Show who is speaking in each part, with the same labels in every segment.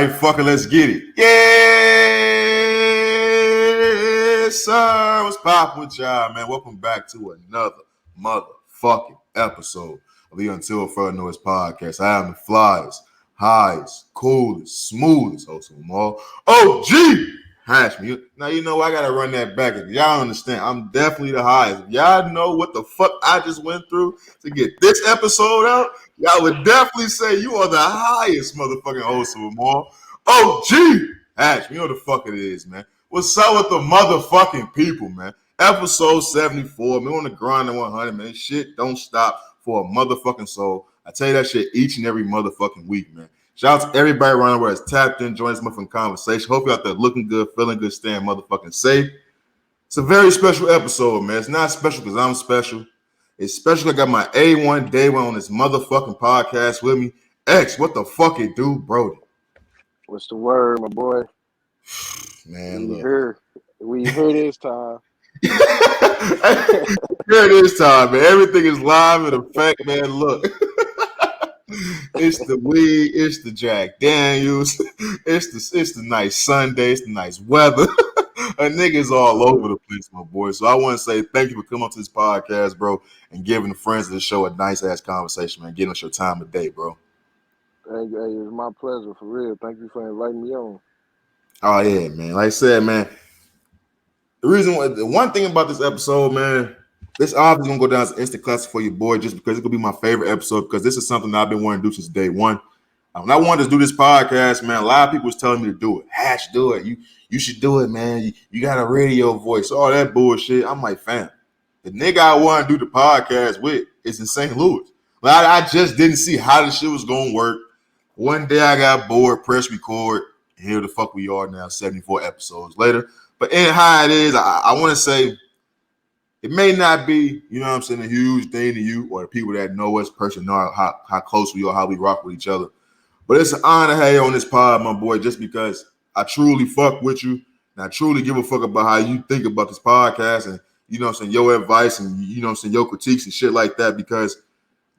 Speaker 1: right, fucker, let's get it. Yes, sir. What's poppin' with y'all, man? Welcome back to another motherfucking episode of the Until Further Noise podcast. I am the flyest, highest, coolest, smoothest host of them all. OG! Hash me. Now, you know, I got to run that back. If y'all understand, I'm definitely the highest. If y'all know what the fuck I just went through to get this episode out, y'all would definitely say you are the highest motherfucking host of them all. OG! Hash, you know what the fuck it is, man. What's up with the motherfucking people, man? Episode 74, man, on the grind at 100, man. Shit don't stop for a motherfucking soul. I tell you that shit each and every motherfucking week, man. Shout out to everybody around the world that's tapped in, joined this motherfucking conversation. Hope you're out there looking good, feeling good, staying motherfucking safe. It's a very special episode, man. It's not special because I'm special. It's special I got my A1 day one on this motherfucking podcast with me. X, what the fuck it do, Brody?
Speaker 2: What's the word, my boy?
Speaker 1: Man,
Speaker 2: we here this time.
Speaker 1: Here it is time, man. Everything is live in effect, man. Look. It's the weed, it's the Jack Daniels, it's the nice Sunday, it's the nice weather. A nigga's all over the place, my boy. So I want to say thank you for coming on to this podcast, bro, and giving the friends of the show a nice ass conversation, man. Giving us your time of day, bro.
Speaker 2: Hey, it's my pleasure, for real. Thank you for inviting me on.
Speaker 1: Oh yeah, man. Like I said, man. The one thing about this episode, man. This obviously gonna go down as an instant classic for your boy, just because it's gonna be my favorite episode. Because this is something that I've been wanting to do since day one. When I wanted to do this podcast, man, a lot of people was telling me to do it. Hash, do it. You should do it, man. You got a radio voice, all that bullshit. I'm like, fam, the nigga I want to do the podcast with is in St. Louis. Like, I just didn't see how this shit was gonna work. One day I got bored, press record, and here the fuck we are now, 74 episodes later. But in how it is, I want to say. It may not be, you know what I'm saying, a huge thing to you or the people that know us personally, know how close we are, how we rock with each other. But it's an honor to have you on this pod, my boy, just because I truly fuck with you and I truly give a fuck about how you think about this podcast and, you know what I'm saying, your advice and, you know what I'm saying, your critiques and shit like that, because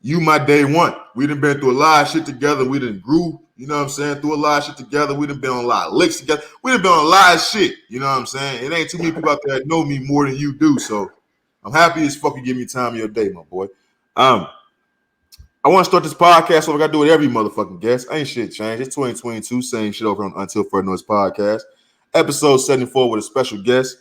Speaker 1: you my day one. We done been through a lot of shit together. We done grew, you know what I'm saying, through a lot of shit together. We done been on a lot of licks together. We done been on a lot of shit, you know what I'm saying? It ain't too many people out there that know me more than you do, so I'm happy as fuck you give me time of your day, my boy. I want to start this podcast, so I got to do it every motherfucking guest. Ain't shit changed. It's 2022, same shit over on Until Further Noise podcast. Episode 74 with a special guest.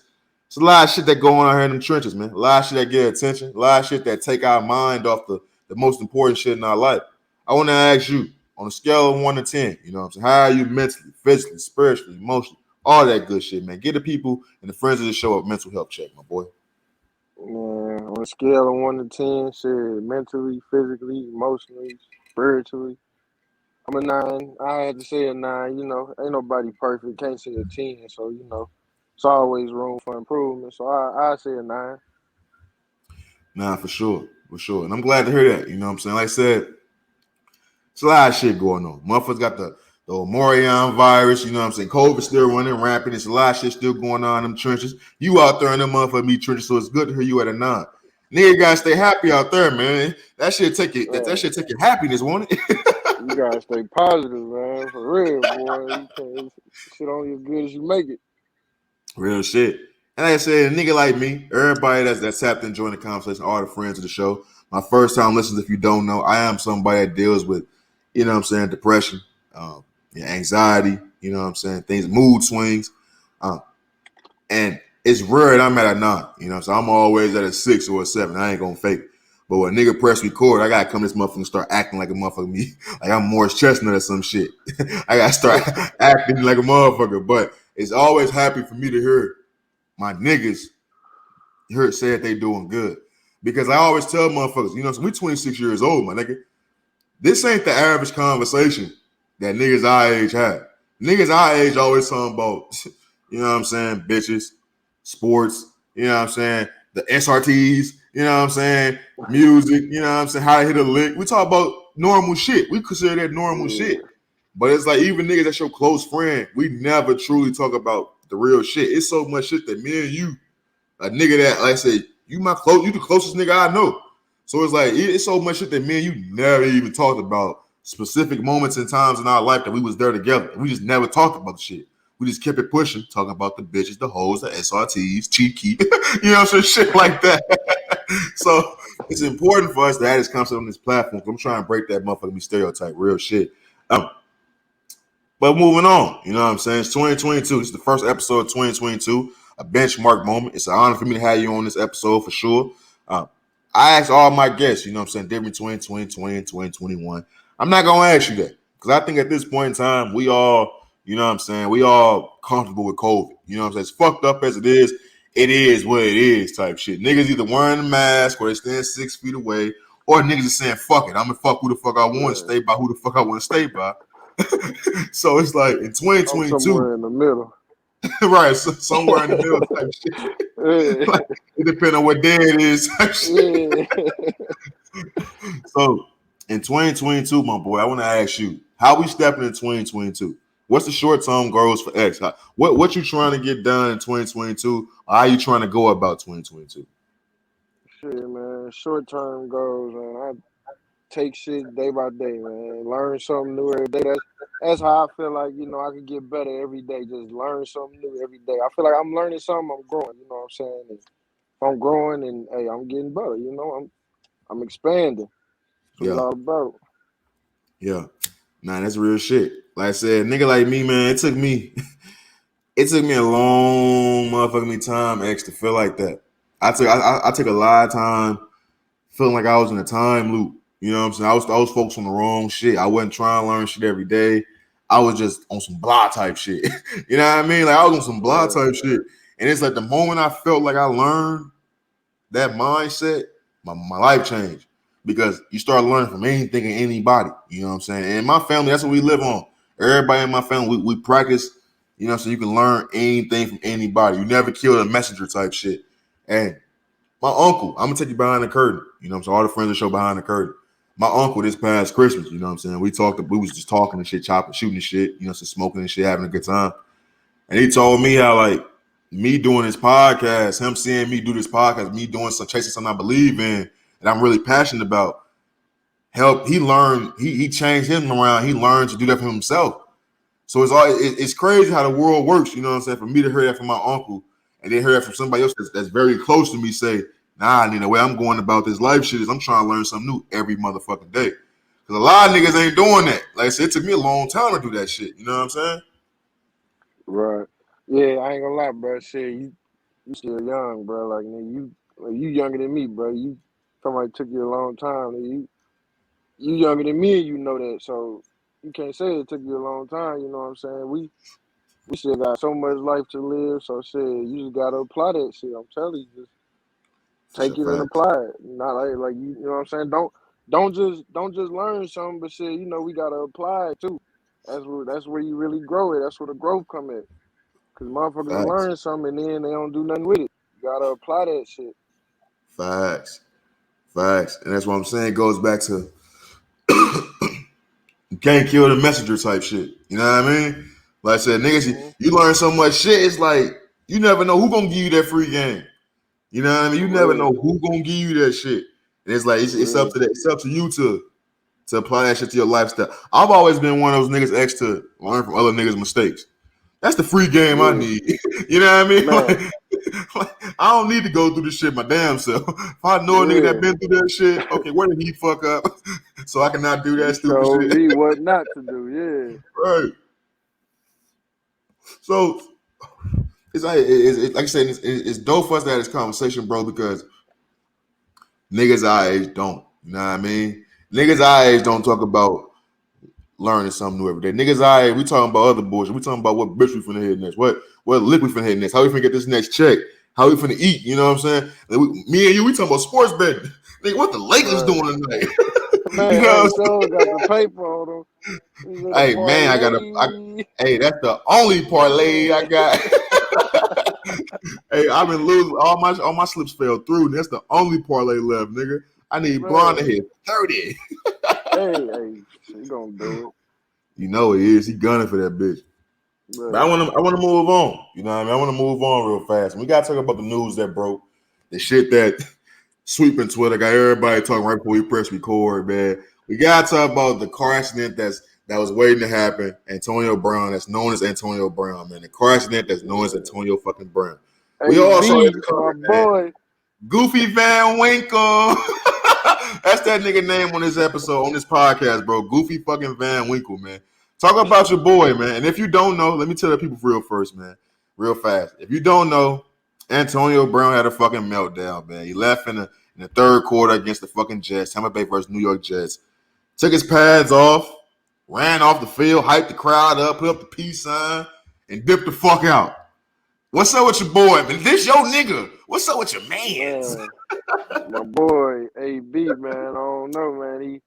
Speaker 1: It's a lot of shit that go on out here in them trenches, man. A lot of shit that get attention. A lot of shit that take our mind off the most important shit in our life. I want to ask you, on a scale of 1 to 10, you know what I'm saying, how are you mentally, physically, spiritually, emotionally, all that good shit, man. Get the people and the friends of the show a mental health check, my boy.
Speaker 2: Man, on a scale of 1 to 10, shit, mentally, physically, emotionally, spiritually, I'm a 9. I had to say a 9. You know, ain't nobody perfect. Can't say a 10. So, you know, it's always room for improvement. So I say a 9.
Speaker 1: Nah, for sure. And I'm glad to hear that. You know what I'm saying? Like I said, it's a lot of shit going on. Motherfuckers got the Omarion virus, you know what I'm saying? COVID still running rampant. There's a lot of shit still going on in them trenches. You out there in them motherfucking meat trenches, so it's good to hear you at a 9. Nigga gotta stay happy out there, man. That shit take it. That shit take your happiness, won't it?
Speaker 2: You gotta stay positive, man. For real, boy. You can't shit only as good as you make it.
Speaker 1: Real shit. And like I said, a nigga like me, everybody that's tapped in, join the conversation, all the friends of the show. My first time listeners, if you don't know, I am somebody that deals with, you know what I'm saying, depression, anxiety, you know what I'm saying, things, mood swings. And it's rare that I'm at a 9, you know, so I'm always at a 6 or a 7. I ain't gonna fake it. But when nigga press record, I gotta come to this motherfucker and start acting like a motherfucker me. Like I'm Morris Chestnut or some shit. I gotta start acting like a motherfucker. But it's always happy for me to hear my niggas say that they doing good. Because I always tell motherfuckers, you know, so we 26 years old, my nigga. This ain't the average conversation that niggas our age have. Niggas our age always talking about, you know what I'm saying, bitches, sports, you know what I'm saying, the SRTs, you know what I'm saying, music, you know what I'm saying, how to hit a lick. We talk about normal shit. We consider that normal shit. But it's like even niggas that's your close friend, we never truly talk about the real shit. It's so much shit that me and you, a nigga that, like I say, you the closest nigga I know. So it's like, it's so much shit that me and you never even talked about. specific moments and times in our life that we was there together. We just never talked about the shit. We just kept it pushing, talking about the bitches, the hoes, the SRTs, cheeky, you know, some shit like that. So it's important for us to have this concept on this platform. I'm trying to break that motherfucking stereotype, real shit. But moving on, you know what I'm saying? It's 2022. It's the first episode of 2022, a benchmark moment. It's an honor for me to have you on this episode for sure. I asked all my guests, you know what I'm saying, different between 2020 and 2021. I'm not going to ask you that because I think at this point in time, we all, you know what I'm saying, we all comfortable with COVID. You know what I'm saying? As fucked up as it is what it is type shit. Niggas either wearing a mask or they stand 6 feet away, or niggas are saying, fuck it, I'm going to fuck who the fuck I want to stay by who the fuck I want to stay by. So it's like in 2022,
Speaker 2: I'm somewhere in the middle.
Speaker 1: Right, so somewhere in the middle type shit. Like, it depends on what day it is type shit. So in 2022, my boy, I want to ask you, how we stepping in 2022? What's the short-term goals for X? What you trying to get done in 2022? Or how you trying to go about 2022?
Speaker 2: Shit, man. Short-term goals, man. I take shit day by day, man. Learn something new every day. That's how I feel like, you know, I can get better every day. Just learn something new every day. I feel like I'm learning something, I'm growing, you know what I'm saying? And if I'm growing and hey, I'm getting better, you know, I'm expanding. That's what it's all about.
Speaker 1: Yeah. Nah, that's real shit. Like I said, nigga like me, man, it took me a long motherfucking time, X, to feel like that. I took a lot of time feeling like I was in a time loop. You know what I'm saying? I was focused on the wrong shit. I wasn't trying to learn shit every day. I was just on some blah type shit. You know what I mean? Like I was on some blah type shit. And it's like the moment I felt like I learned that mindset, my life changed. Because you start learning from anything and anybody. You know what I'm saying? And in my family, that's what we live on. Everybody in my family, we practice, you know, so you can learn anything from anybody. You never kill a messenger type shit. And my uncle, I'm gonna take you behind the curtain. You know what I'm saying? All the friends that show behind the curtain. My uncle this past Christmas, you know what I'm saying? We was just talking and shit, chopping, shooting and shit, you know, so smoking and shit, having a good time. And he told me how like me doing this podcast, him seeing me do this podcast, me doing some chasing something I believe in and I'm really passionate about. He changed him around. He learned to do that for himself. So it's crazy how the world works, you know what I'm saying? For me to hear that from my uncle and then hear that from somebody else that's very close to me say, nah, the way I'm going about this life shit is I'm trying to learn something new every motherfucking day. Because a lot of niggas ain't doing that. Like I said, it took me a long time to do that shit. You know what I'm saying?
Speaker 2: Right. Yeah, I ain't gonna lie, bro. Shit, you still young, bro. Like, nigga, you younger than me, bro. You somebody took you a long time. Nigga. You younger than me, and you know that. So you can't say it took you a long time. You know what I'm saying? We still got so much life to live. So shit, you just gotta apply that shit. I'm telling you, just take it and apply it. Not like you know what I'm saying? Don't just learn something, but shit, you know, we gotta apply it too. That's where you really grow it. That's where the growth come in. Cause motherfuckers learn something and then they don't do nothing with it. You gotta apply that shit.
Speaker 1: Facts. And that's what I'm saying. It goes back to you can't kill the messenger type shit. You know what I mean? Like I said, niggas, you learn so much shit, it's like you never know who gonna give you that free game. You know what I mean? You never know who gonna give you that shit. And it's like it's up to you to apply that shit to your lifestyle. I've always been one of those niggas X to learn from other niggas' mistakes. That's the free game I need. You know what I mean? Like, I don't need to go through this shit my damn self. If I know a nigga that been through that shit, okay, where did he fuck up? So I cannot do that stupid
Speaker 2: showed
Speaker 1: shit.
Speaker 2: me what not to do,
Speaker 1: Right. So it's like I said, it's dope for us to have this conversation, bro, because niggas our age don't. You know what I mean? Niggas our age don't talk about learning something new every day. Niggas our age, we talking about other bullshit. We talking about what bitch we finna hit next, what lick we finna hit next, how we finna get this next check, how we finna eat. You know what I'm saying? Me and you, we talking about sports betting. Nigga, what the Lakers doing tonight?
Speaker 2: Man,
Speaker 1: you know
Speaker 2: so got the paper on them.
Speaker 1: Hey man, hey, that's the only parlay I got. Hey, I've been losing all my slips fell through. That's the only parlay left, nigga. I need Braun to hit 30.
Speaker 2: hey, he gonna do it.
Speaker 1: You know he is. He gunning for that bitch. Right. But I want to move on. You know what I mean? I want to move on real fast. And we gotta talk about the news that broke, the shit that sweeping Twitter got everybody talking right before we press record, man. We gotta talk about the car accident that was waiting to happen. Antonio Brown, that's known as Antonio Brown, man. The car accident that's known as Antonio fucking Brown. We all saw his
Speaker 2: AB, my
Speaker 1: cover, man.
Speaker 2: boy.
Speaker 1: Goofy Van Winkle. That's that nigga name on this episode, on this podcast, bro. Goofy fucking Van Winkle, man. Talk about your boy, man. And if you don't know, let me tell the people real first, man. Real fast. If you don't know, Antonio Brown had a fucking meltdown, man. He left in the third quarter against the fucking Jets, Tampa Bay versus New York Jets. Took his pads off, ran off the field, hyped the crowd up, put up the peace sign, and dipped the fuck out. What's up with your boy, man? This your nigga. What's up with your mans?
Speaker 2: My boy, AB, man. I don't know, man.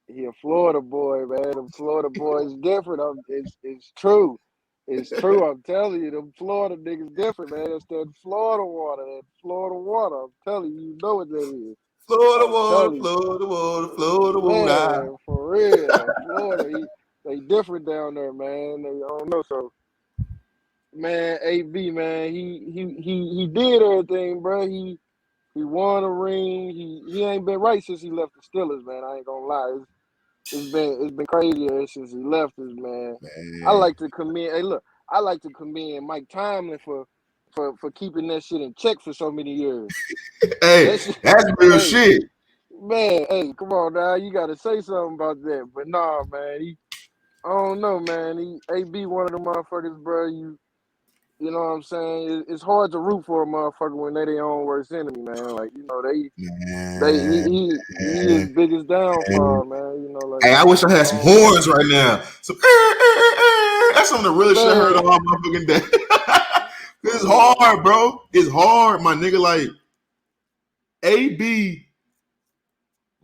Speaker 2: He a Florida boy, man. The Florida boy is different. It's true. It's true. I'm telling you, them Florida niggas different, man. It's that Florida water. I'm telling you, you know what that is.
Speaker 1: Florida water.
Speaker 2: Man, for real. Florida, they different down there, man. I don't know. So, man, AB, man, he did everything, bro. He won a ring. He ain't been right since he left the Steelers, man. I ain't gonna lie. It's been crazy since he left us, man. I like to commend. Hey, look, I like to commend Mike Tomlin for keeping that shit in check for so many years.
Speaker 1: Hey, that's real shit.
Speaker 2: Man, hey, come on now. You got to say something about that. But nah, man. I don't know, man. AB one of the motherfuckers, bro. You know what I'm saying? It's hard to root for a motherfucker when they their own worst enemy, man. Like, you know, he his biggest downfall, man. You know, like.
Speaker 1: Hey, I wish I had some horns right now. So that's something that really should hurt on my motherfucking day. It's hard, bro. It's hard, my nigga. Like AB,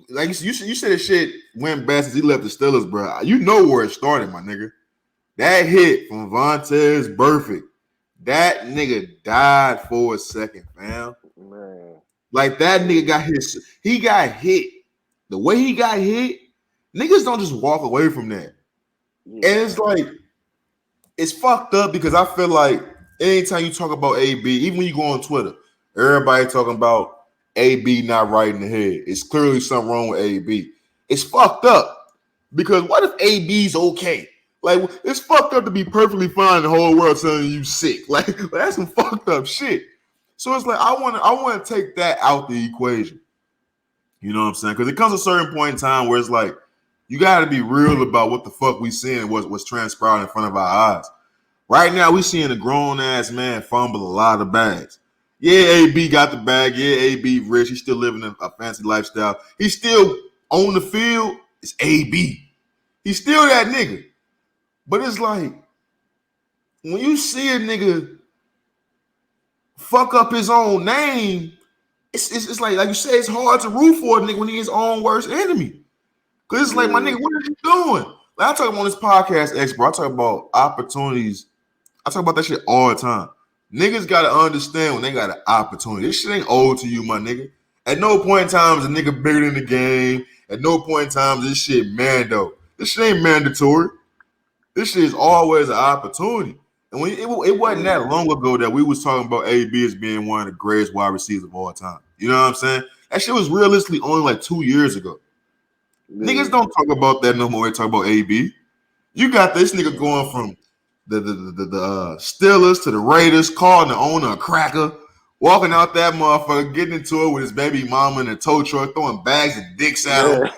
Speaker 1: like you said, this shit went bad since he left the Steelers, bro. You know where it started, my nigga. That hit from Vontaze Burfict. That nigga died for a second, fam.
Speaker 2: Man.
Speaker 1: Like that nigga got hit. He got hit. The way he got hit, niggas don't just walk away from that. Yeah. And it's like, it's fucked up because I feel like anytime you talk about AB, even when you go on Twitter, everybody talking about AB not right in the head. It's clearly something wrong with AB. It's fucked up because what if AB's okay? Like, it's fucked up to be perfectly fine. The whole world telling you sick. Like that's some fucked up shit. So it's like I want to take that out the equation. You know what I'm saying? Because it comes a certain point in time where it's like you got to be real about what the fuck we seeing, what's transpiring in front of our eyes. Right now, we seeing a grown ass man fumble a lot of bags. Yeah, AB got the bag. Yeah, AB rich. He's still living a fancy lifestyle. He's still on the field. It's AB. He's still that nigga. But it's like, when you see a nigga fuck up his own name, it's like you say, it's hard to root for a nigga when he's his own worst enemy. Because it's like, my nigga, what are you doing? Like, I talk about on this podcast, expert. I talk about opportunities. I talk about that shit all the time. Niggas got to understand when they got an opportunity. This shit ain't owed to you, my nigga. At no point in time is a nigga bigger than the game. At no point in time is this shit mando. This shit ain't mandatory. This shit is always an opportunity. And when it wasn't that long ago that we was talking about AB as being one of the greatest wide receivers of all time. You know what I'm saying? That shit was realistically only like 2 years ago. Yeah. Niggas don't talk about that no more. They talk about AB. You got this nigga going from the Steelers to the Raiders, calling the owner a cracker, walking out that motherfucker, getting into it with his baby mama in a tow truck, throwing bags of dicks at him.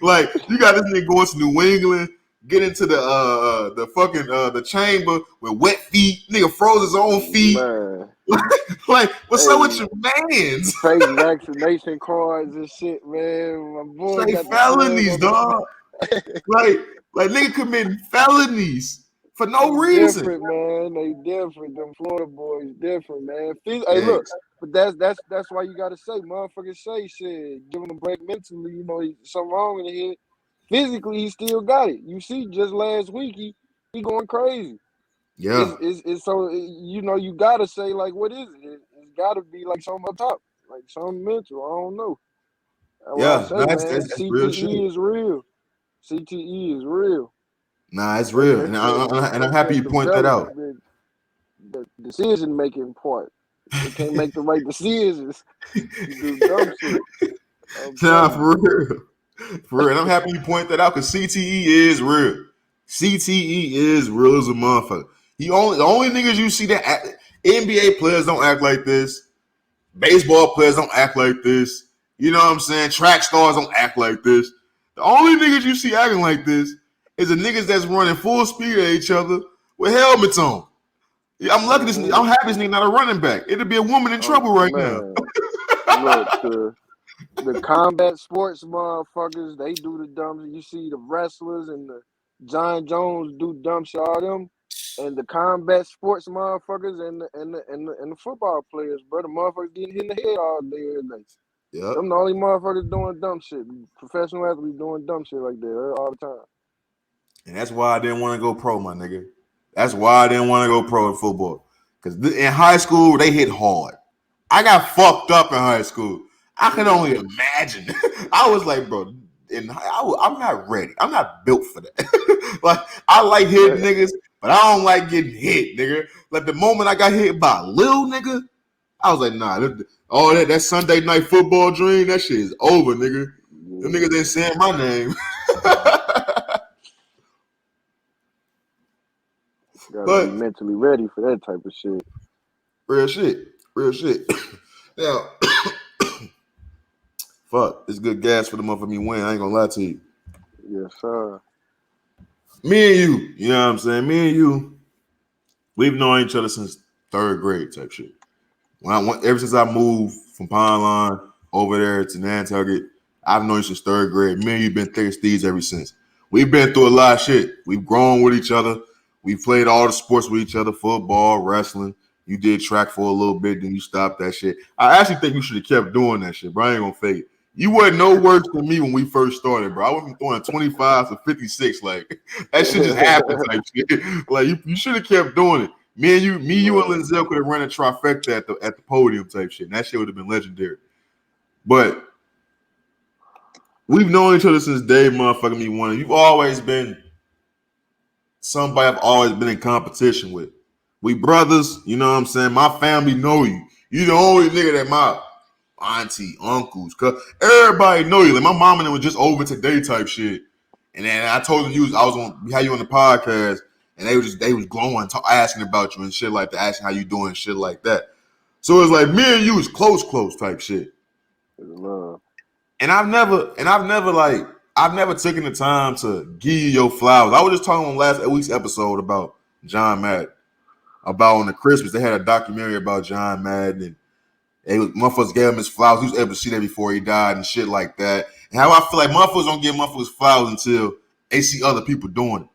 Speaker 1: like you got this nigga going to New England, get into the fucking the chamber with wet feet. Nigga froze his own feet. Like, what's up with your mans?
Speaker 2: Fake vaccination cards and shit, man. My boy
Speaker 1: got felonies, dog. like nigga committing felonies for no reason.
Speaker 2: Different, man. They different. Them Florida boys different, man. Hey, look, but that's why you gotta say, motherfuckers say shit. Give him a break mentally. You know, something wrong in the head. Physically, he still got it. You see, just last week he going crazy.
Speaker 1: Yeah.
Speaker 2: It's so, you know, you gotta say, like, what is it? It's gotta be like something up top, like something mental. I don't know.
Speaker 1: That's
Speaker 2: CTE
Speaker 1: real shit.
Speaker 2: is real. CTE is real.
Speaker 1: Nah, it's real, and I'm happy you point that out.
Speaker 2: The decision-making part. They can't make the right decisions. You do dumb shit. I'm
Speaker 1: Nah,
Speaker 2: telling
Speaker 1: for
Speaker 2: you.
Speaker 1: real. For real. And I'm happy you point that out because CTE is real. CTE is real as a motherfucker. The only niggas you see that NBA players don't act like this. Baseball players don't act like this. You know what I'm saying? Track stars don't act like this. The only niggas you see acting like this is the niggas that's running full speed at each other with helmets on. Yeah, I'm lucky I'm happy this nigga not a running back. It'd be a woman in trouble right now.
Speaker 2: Man, look, the combat sports motherfuckers, they do the dumb. You see the wrestlers and the John Jones do dumb shit. All them and the combat sports motherfuckers and the football players, bro. The motherfuckers getting hit in the head all day, every day.
Speaker 1: Yep.
Speaker 2: Them the only motherfuckers doing dumb shit. Professional athletes doing dumb shit like that all the time.
Speaker 1: And that's why I didn't want to go pro, my nigga. That's why I didn't want to go pro in football. Because in high school, they hit hard. I got fucked up in high school. I can only imagine. I was like, bro, I'm not ready. I'm not built for that. Like, I like hitting niggas, but I don't like getting hit, nigga. Like, the moment I got hit by a little nigga, I was like, nah, that Sunday night football dream, that shit is over, nigga. Them niggas ain't saying my name.
Speaker 2: Gotta be mentally ready for that type of shit.
Speaker 1: Real shit. Now, fuck, it's good gas for the motherfucker me win. I ain't gonna lie to you.
Speaker 2: Yes, sir.
Speaker 1: Me and you know what I'm saying? Me and you, we've known each other since third grade type shit. Ever since I moved from Pine Line over there to Nantucket, I've known you since third grade. Me and you been thick as thieves ever since. We've been through a lot of shit. We've grown with each other. We played all the sports with each other, football, wrestling. You did track for a little bit, then you stopped that shit. I actually think you should have kept doing that shit, bro. I ain't gonna fake it. You wasn't no worse than me when we first started, bro. I went from throwing 25 to 56. Like, that shit just happened type shit. Like, you should have kept doing it. Me, you, and Linzel could have run a trifecta at the podium type shit. And that shit would have been legendary. But we've known each other since day motherfucking me one. You've always been somebody I've always been in competition with. We brothers, you know what I'm saying? My family know you. You the only nigga that my auntie, uncles, cause everybody know you. Like my mom and them was just over today type shit. And then I told them we had you on the podcast, and they was glowing, asking about you and shit like that, asking how you doing, shit like that. So it's like me and you is close type shit. And I've never taken the time to give you your flowers. I was just talking on last week's episode about John Madden. About on the Christmas, they had a documentary about John Madden, and motherfuckers gave him his flowers. He was able to see that before he died and shit like that. And how I feel like motherfuckers don't give motherfuckers flowers until they see other people doing it.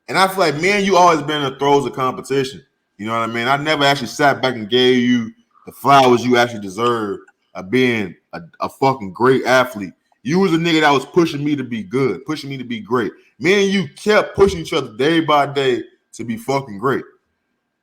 Speaker 1: And I feel like me and you always been in the throes of competition. You know what I mean? I never actually sat back and gave you the flowers you actually deserve of being a fucking great athlete. You was a nigga that was pushing me to be good, pushing me to be great. Me and you kept pushing each other day by day to be fucking great.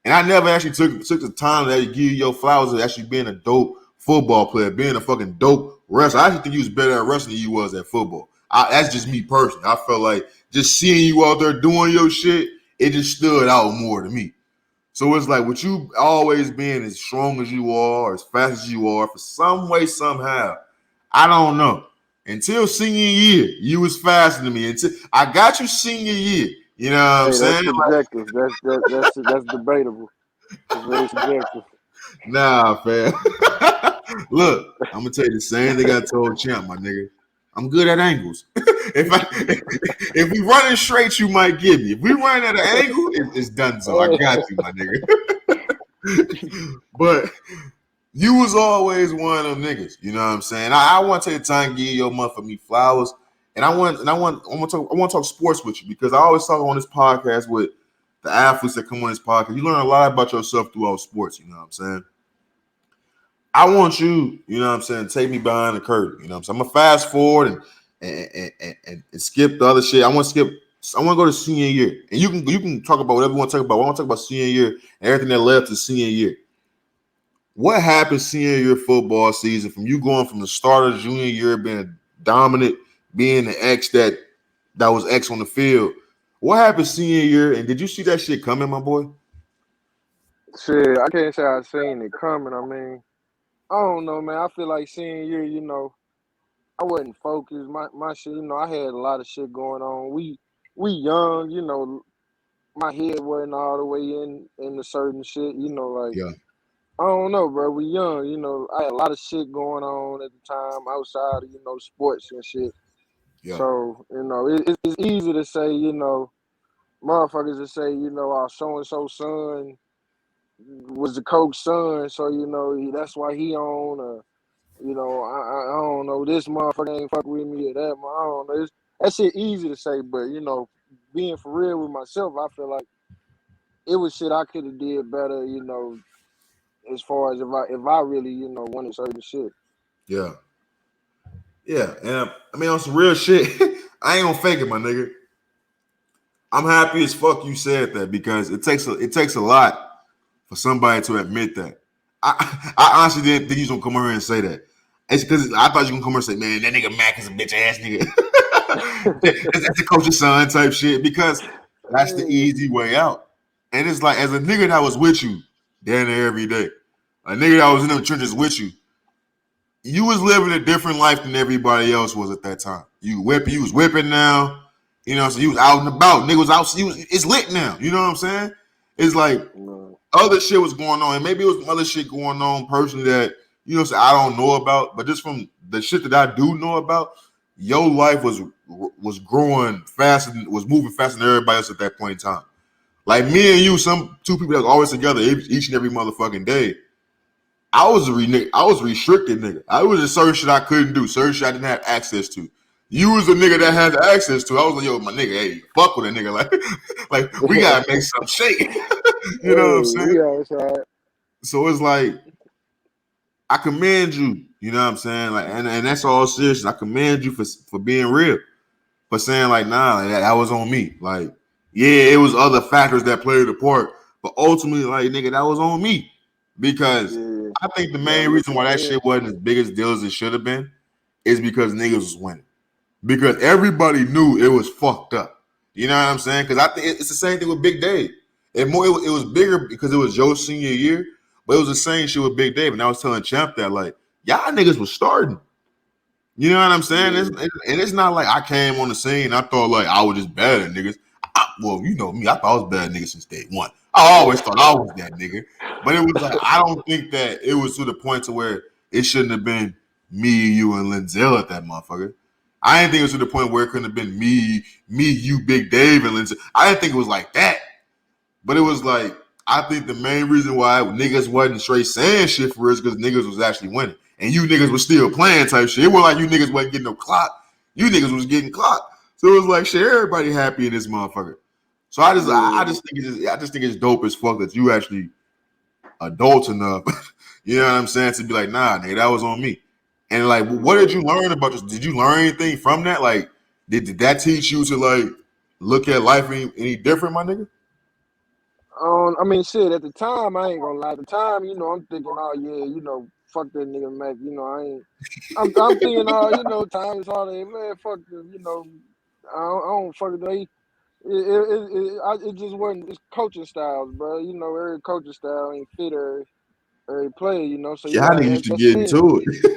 Speaker 1: And I never actually took the time to give you your flowers of actually being a dope football player, being a fucking dope wrestler. I actually think you was better at wrestling than you was at football. That's just me personally. I felt like just seeing you out there doing your shit, it just stood out more to me. So it's like with you always being as strong as you are, as fast as you are, for some way, somehow, I don't know. Until senior year, you was faster than me. Until I got you senior year. You know what I'm saying?
Speaker 2: That's subjective. That's debatable. It's very subjective.
Speaker 1: Nah, fam. Look, I'm gonna tell you the same thing I told Champ, my nigga. I'm good at angles. if we running straight, you might give me. If we run at an angle, it's done. So I got you, my nigga. But you was always one of them niggas. You know what I'm saying? I want to take the time to give your month for me flowers, and I want to talk sports with you because I always talk on this podcast with the athletes that come on this podcast. You learn a lot about yourself throughout sports. You know what I'm saying? I want you, you know what I'm saying, take me behind the curtain. You know what I'm saying? I'm gonna fast forward and skip the other shit. I want to go to senior year. And you can talk about whatever you want to talk about. I want to talk about senior year and everything that led to senior year. What happened senior year football season from you going from the start of junior year being dominant, being the X that was X on the field? What happened senior year? And did you see that shit coming, my boy?
Speaker 2: Shit, I can't say I seen it coming. I mean, I don't know, man. I feel like senior year, I wasn't focused. My shit, I had a lot of shit going on. We young, my head wasn't all the way in the certain shit, like
Speaker 1: Yeah,
Speaker 2: I don't know, bro. We young, I had a lot of shit going on at the time outside of, sports and shit.
Speaker 1: yeah,
Speaker 2: So, it's easy to say, motherfuckers to say, our so and so son was the coach's son, so that's why he on. I don't know. This motherfucker ain't fuck with me or that. I don't know. That shit easy to say, but being for real with myself, I feel like it was shit I could have did better. As far as if I really wanted certain shit.
Speaker 1: yeah, yeah. And I mean, on some real shit, I ain't gonna fake it, my nigga. I'm happy as fuck you said that because it takes a lot for somebody to admit that. I honestly didn't think you was gonna come over here and say that. It's because I thought you were gonna come over and say, man, that nigga Mac is a bitch ass nigga. That's the coach's son type shit because that's the easy way out. And it's like as a nigga that was with you down there every day, a nigga that was in the trenches with you, you was living a different life than everybody else was at that time. You was whipping now. So you was out and about. Nigga was out. It's lit now. You know what I'm saying? It's like other shit was going on, and maybe it was some other shit going on personally that I don't know about. But just from the shit that I do know about, your life was growing faster, was moving faster than everybody else at that point in time. Like me and you, some two people that was always together each and every motherfucking day. I was restricted, nigga. I was just certain shit I couldn't do, certain shit I didn't have access to. You was the nigga that had access to. I was like, yo, my nigga, hey, fuck with a nigga, like we gotta make some shake. You know what I'm saying?
Speaker 2: We outside.
Speaker 1: So it's like I commend you. You know what I'm saying? Like, and that's all serious. I commend you for being real, for saying like, nah, like, that was on me. Like, yeah, it was other factors that played a part, but ultimately, like, nigga, that was on me because
Speaker 2: Yeah.
Speaker 1: I think the
Speaker 2: Yeah,
Speaker 1: main reason why that shit wasn't as big as deal as it should have been is because niggas was winning. Because everybody knew it was fucked up. You know what I'm saying? Because I think it's the same thing with Big Dave. And more, it was bigger because it was Joe's senior year, but it was the same shit with Big Dave. And I was telling Champ that, like, y'all niggas was starting. You know what I'm saying? And it's not like I came on the scene. I thought like I was just better than niggas. Well, you know me. I thought I was better than niggas since day one. I always thought I was that nigga. But it was like I don't think that it was to the point to where it shouldn't have been me, you, and Linzel at that motherfucker. I didn't think it was to the point where it couldn't have been me, you, Big Dave, and Lindsay. I didn't think it was like that. But it was like, I think the main reason why niggas wasn't straight saying shit for us because niggas was actually winning. And you niggas was still playing type shit. It wasn't like you niggas wasn't getting no clock. You niggas was getting clock. So it was like, shit, everybody happy in this motherfucker. So I just think it's dope as fuck that you actually adult enough, you know what I'm saying, to be like, nah, nigga, that was on me. And like, what did you learn about this? Did you learn anything from that? Like, did that teach you to like look at life any different, my nigga?
Speaker 2: I mean, shit. At the time, I ain't gonna lie. At the time, I'm thinking, oh yeah, fuck that nigga Mac. I ain't. I'm thinking, oh, time is holiday, man. Fuck them. I don't fuck with they. It just wasn't. It's coaching styles, bro. Every coaching style ain't fit every player. So
Speaker 1: Y'all niggas used to
Speaker 2: that's
Speaker 1: get
Speaker 2: the thing.
Speaker 1: into it.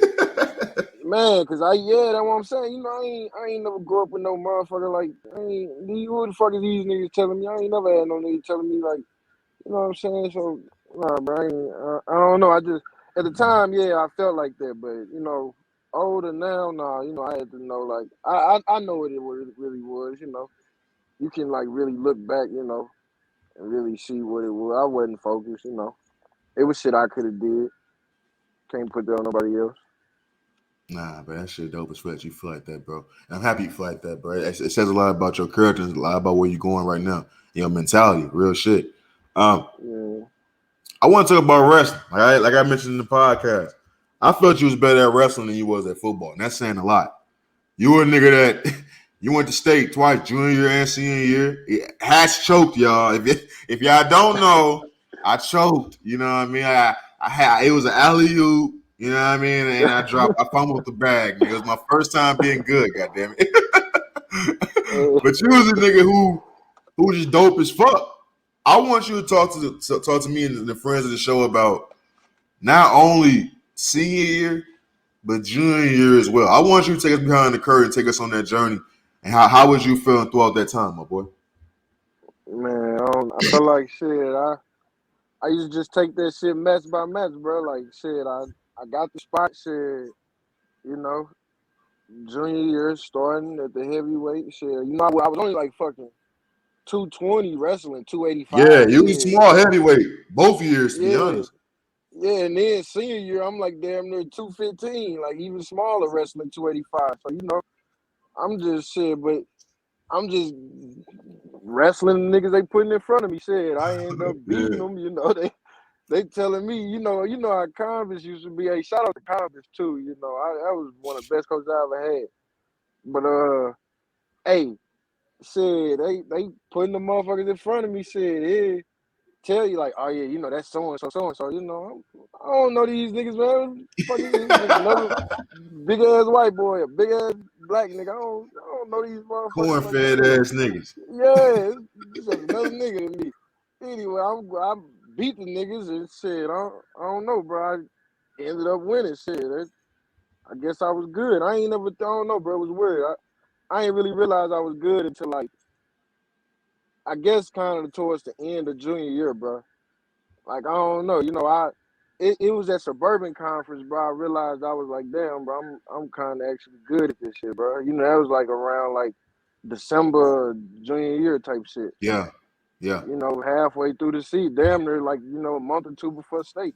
Speaker 2: Man, cause that's what I'm saying. I ain't never grew up with no motherfucker like. Who the fuck is these niggas telling me? I ain't never had no niggas telling me like. You know what I'm saying? So, nah, bro, I don't know. I just, at the time, yeah, I felt like that. But, older now, nah, I had to know, like, I know what it really was, You can, like, really look back, and really see what it was. I wasn't focused, It was shit I could have did. Can't put that on nobody else.
Speaker 1: Nah, bro, that shit dope as fuck. You feel like that, bro. And I'm happy you feel like that, bro. It says a lot about your character, and a lot about where you're going right now. Your mentality, real shit.
Speaker 2: Yeah.
Speaker 1: I want to talk about wrestling. All right, like I mentioned in the podcast, I felt you was better at wrestling than you was at football, and that's saying a lot. You were a nigga that you went to state twice, junior year and senior year. It has choked, y'all. If y'all don't know, I choked. You know what I mean? I had it was an alley oop. You know what I mean? And I fumbled with the bag. Nigga. It was my first time being good. Goddamn it! But you was a nigga who was just dope as fuck. I want you to talk to me and the friends of the show about not only senior year, but junior year as well. I want you to take us behind the curtain, take us on that journey. And how was you feeling throughout that time, my boy?
Speaker 2: Man, I felt like shit. I used to just take that shit match by match, bro. Like shit, I got the spot. Shit, you know, junior year starting at the heavyweight. Shit, you know, I was only like fucking 220 wrestling,
Speaker 1: Yeah,
Speaker 2: 285.
Speaker 1: you was
Speaker 2: Shit,
Speaker 1: small heavyweight both years, to be
Speaker 2: yeah,
Speaker 1: honest.
Speaker 2: yeah. And then senior year, I'm like damn near 215, like even smaller wrestling, 285. So you know, I'm just shit, but I'm just wrestling the niggas they putting in front of me. Shit, I end up beating
Speaker 1: Yeah.
Speaker 2: them. You know, they telling me, you know how Converse used to be. Hey, shout out to Converse too. You know, that was one of the best coaches I ever had. But hey, shit, they putting the motherfuckers in front of me. Shit, yeah, tell you like, oh yeah, you know that's so and so, so and so. You know, I don't know these niggas, man. Fuck is this? Just another big ass white boy, a big ass black nigga. I don't know these motherfuckers
Speaker 1: Corn
Speaker 2: like
Speaker 1: fed
Speaker 2: shit.
Speaker 1: ass niggas.
Speaker 2: Yeah, it's just another nigga to me. Anyway, I beat the niggas and shit. I don't know, bro. I ended up winning. Shit, I guess I was good. I don't know, bro. It was weird. I ain't really realized I was good until like I guess kind of towards the end of junior year, bro. Like I don't know, you know, it was at suburban conference, bro. I realized I was like, damn, bro, I'm kind of actually good at this shit, bro. You know, that was like around like December junior year type shit.
Speaker 1: Yeah. Yeah.
Speaker 2: You know, halfway through the season, damn near like, you know, a month or two before state.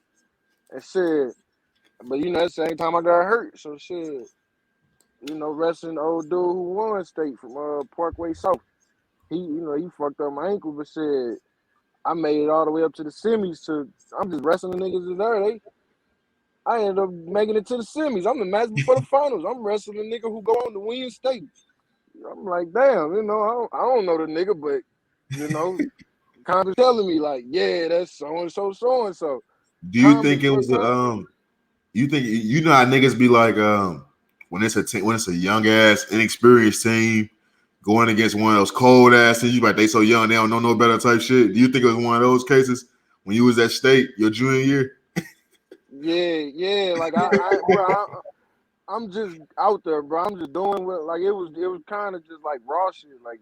Speaker 2: And shit. But you know, at the same time I got hurt. So shit, you know, wrestling old dude who won state from Parkway South. He fucked up my ankle, but shit, I made it all the way up to the semis I'm just wrestling niggas in there. I ended up making it to the semis. I'm the match before the finals. I'm wrestling a nigga who go on to win state. I'm like, damn, you know, I don't know the nigga, but you know, Congress telling me like, yeah, that's so and so, so and so.
Speaker 1: Do you
Speaker 2: Congress,
Speaker 1: think it
Speaker 2: bro,
Speaker 1: was you think you know how niggas be like when it's when it's a young ass inexperienced team going against one of those cold ass teams, you like they so young they don't know no better type shit. Do you think it was one of those cases when you was at state your junior year?
Speaker 2: Yeah, like I'm just out there, bro. I'm just doing what like it was kind of just like raw shit. Like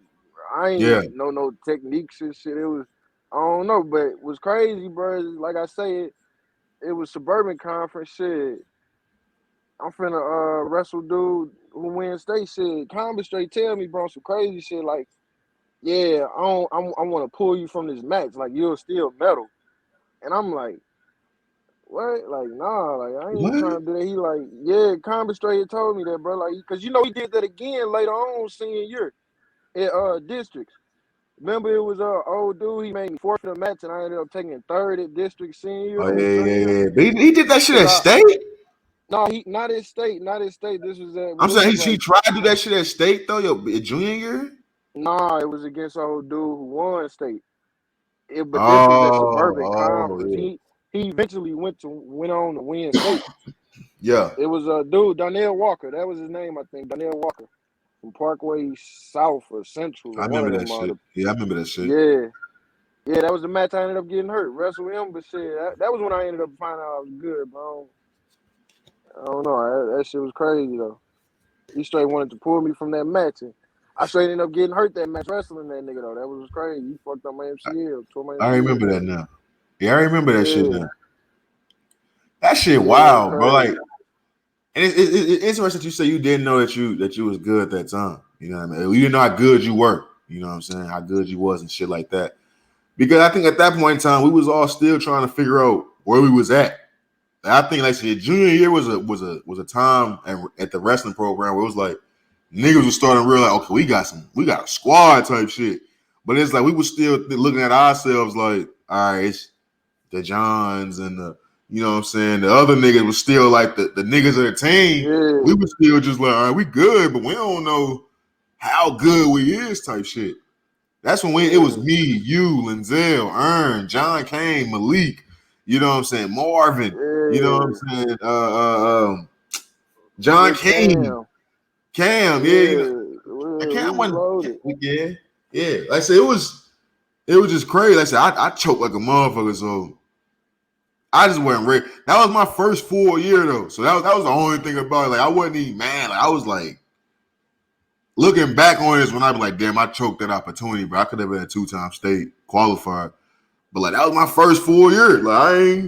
Speaker 2: I
Speaker 1: Yeah.
Speaker 2: ain't know no techniques and shit. It was I don't know, but it was crazy, bro. Like I say, it was suburban conference shit. I'm finna wrestle dude who wins state shit. Combat straight tell me, bro, some crazy shit like, yeah, I want to pull you from this match, like you're still metal. And I'm like, what? Like, nah, like I ain't
Speaker 1: What?
Speaker 2: trying to do that. He like, yeah, Combat straight told me that, bro. Like, cause you know he did that again later on senior year at districts. Remember it was old dude. He made me fourth in the match, and I ended up taking third at district senior year.
Speaker 1: Oh
Speaker 2: I mean
Speaker 1: yeah,
Speaker 2: junior
Speaker 1: yeah,
Speaker 2: year.
Speaker 1: yeah. But he did that shit
Speaker 2: Cause
Speaker 1: at state.
Speaker 2: no, he not at state, not at state. This was
Speaker 1: I'm
Speaker 2: when it
Speaker 1: saying
Speaker 2: was
Speaker 1: he
Speaker 2: like,
Speaker 1: tried to do that shit at state though, your junior year.
Speaker 2: nah, it was against old dude who won state. But this was at suburban conference.
Speaker 1: Yeah.
Speaker 2: He eventually went on to win state.
Speaker 1: Yeah.
Speaker 2: It was a dude, Donnell Walker. That was his name, I think. Donnell Walker from Parkway South or Central
Speaker 1: I
Speaker 2: or one
Speaker 1: remember
Speaker 2: of
Speaker 1: that
Speaker 2: them.
Speaker 1: shit. Yeah, I remember that shit.
Speaker 2: Yeah, yeah, that was the match I ended up getting hurt. Wrestle him, but shit, that was when I ended up finding out I was good. But I don't know. That shit was crazy though. He straight wanted to pull me from that match, and I straight ended up getting hurt that match wrestling that nigga though. That was crazy. He fucked up my MCL, tore my
Speaker 1: I
Speaker 2: MCL.
Speaker 1: remember that now. Yeah, I remember that shit
Speaker 2: Yeah,
Speaker 1: now. That shit
Speaker 2: yeah, that was
Speaker 1: wild, bro. Like,
Speaker 2: crazy.
Speaker 1: and it's interesting that you say you didn't know that you was good at that time. You know what I mean? You didn't know how good you were. You know what I'm saying? How good you was and shit like that. Because I think at that point in time, we was all still trying to figure out where we was at. I think like said, junior year was a time at the wrestling program where it was like niggas was starting to realize, okay, we got a squad type shit. But it's like we was still looking at ourselves like, all right, it's the Johns and the, you know what I'm saying, the other niggas was still like the niggas of the team.
Speaker 2: Yeah,
Speaker 1: We was still just like, all right, we good, but we don't know how good we is type shit. That's when it was
Speaker 2: yeah,
Speaker 1: me, you, Linzel, Ern, John Kane, Malik, you know what I'm saying, Marvin, you know what I'm
Speaker 2: yeah.
Speaker 1: saying, John
Speaker 2: Little
Speaker 1: Kane,
Speaker 2: Cam.
Speaker 1: Cam, yeah, you know,
Speaker 2: Yeah, we
Speaker 1: Cam
Speaker 2: was
Speaker 1: wasn't,
Speaker 2: loaded.
Speaker 1: yeah, yeah. Like I said, it was just crazy. Like I said, I choked like a motherfucker, so I just wasn't ready. That was my first full year though, so that was the only thing about it. Like I wasn't even mad. Like I was like looking back on this when I be like, damn, I choked that opportunity, bro. I could have been a 2-time state qualifier. But like that was my first full year. Like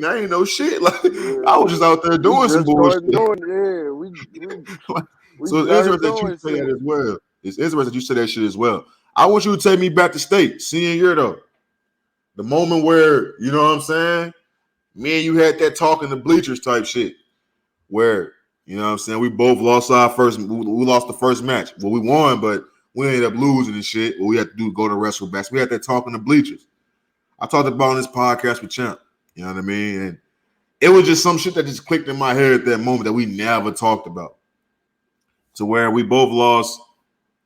Speaker 1: I ain't no shit. Like I was just out there
Speaker 2: We
Speaker 1: doing some
Speaker 2: just
Speaker 1: bullshit.
Speaker 2: started doing it. Yeah, we
Speaker 1: So it's
Speaker 2: started
Speaker 1: interesting that you
Speaker 2: doing
Speaker 1: say that
Speaker 2: shit.
Speaker 1: as well. It's interesting that you say that shit as well. I want you to take me back to state, senior year though. The moment where, you know what I'm saying? Me and you had that talk in the bleachers type shit. Where, you know what I'm saying, we both lost our first, we lost the first match. Well, we won, but we ended up losing and shit. What we had to do, go to wrestle backs. We had that talk in the bleachers. I talked about on this podcast with Champ. You know what I mean? And it was just some shit that just clicked in my head at that moment that we never talked about. To where we both lost,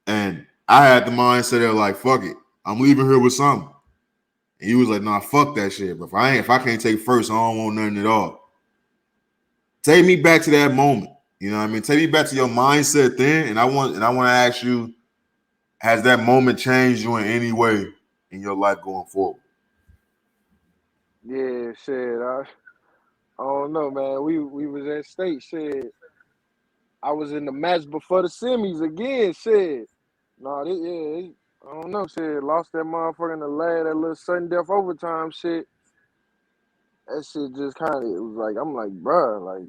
Speaker 1: and I had the mindset of like, fuck it, I'm leaving here with something. And he was like, nah, fuck that shit. But if I can't take first, I don't want nothing at all. Take me back to that moment. You know what I mean? Take me back to your mindset then. And I want to ask you, has that moment changed you in any way in your life going forward?
Speaker 2: Yeah, shit. I don't know, man. We was at state, shit. I was in the match before the semis again, shit. No, I don't know, shit. Lost that motherfucker in the last, that little sudden death overtime shit. That shit just kind of, it was like, I'm like, bruh,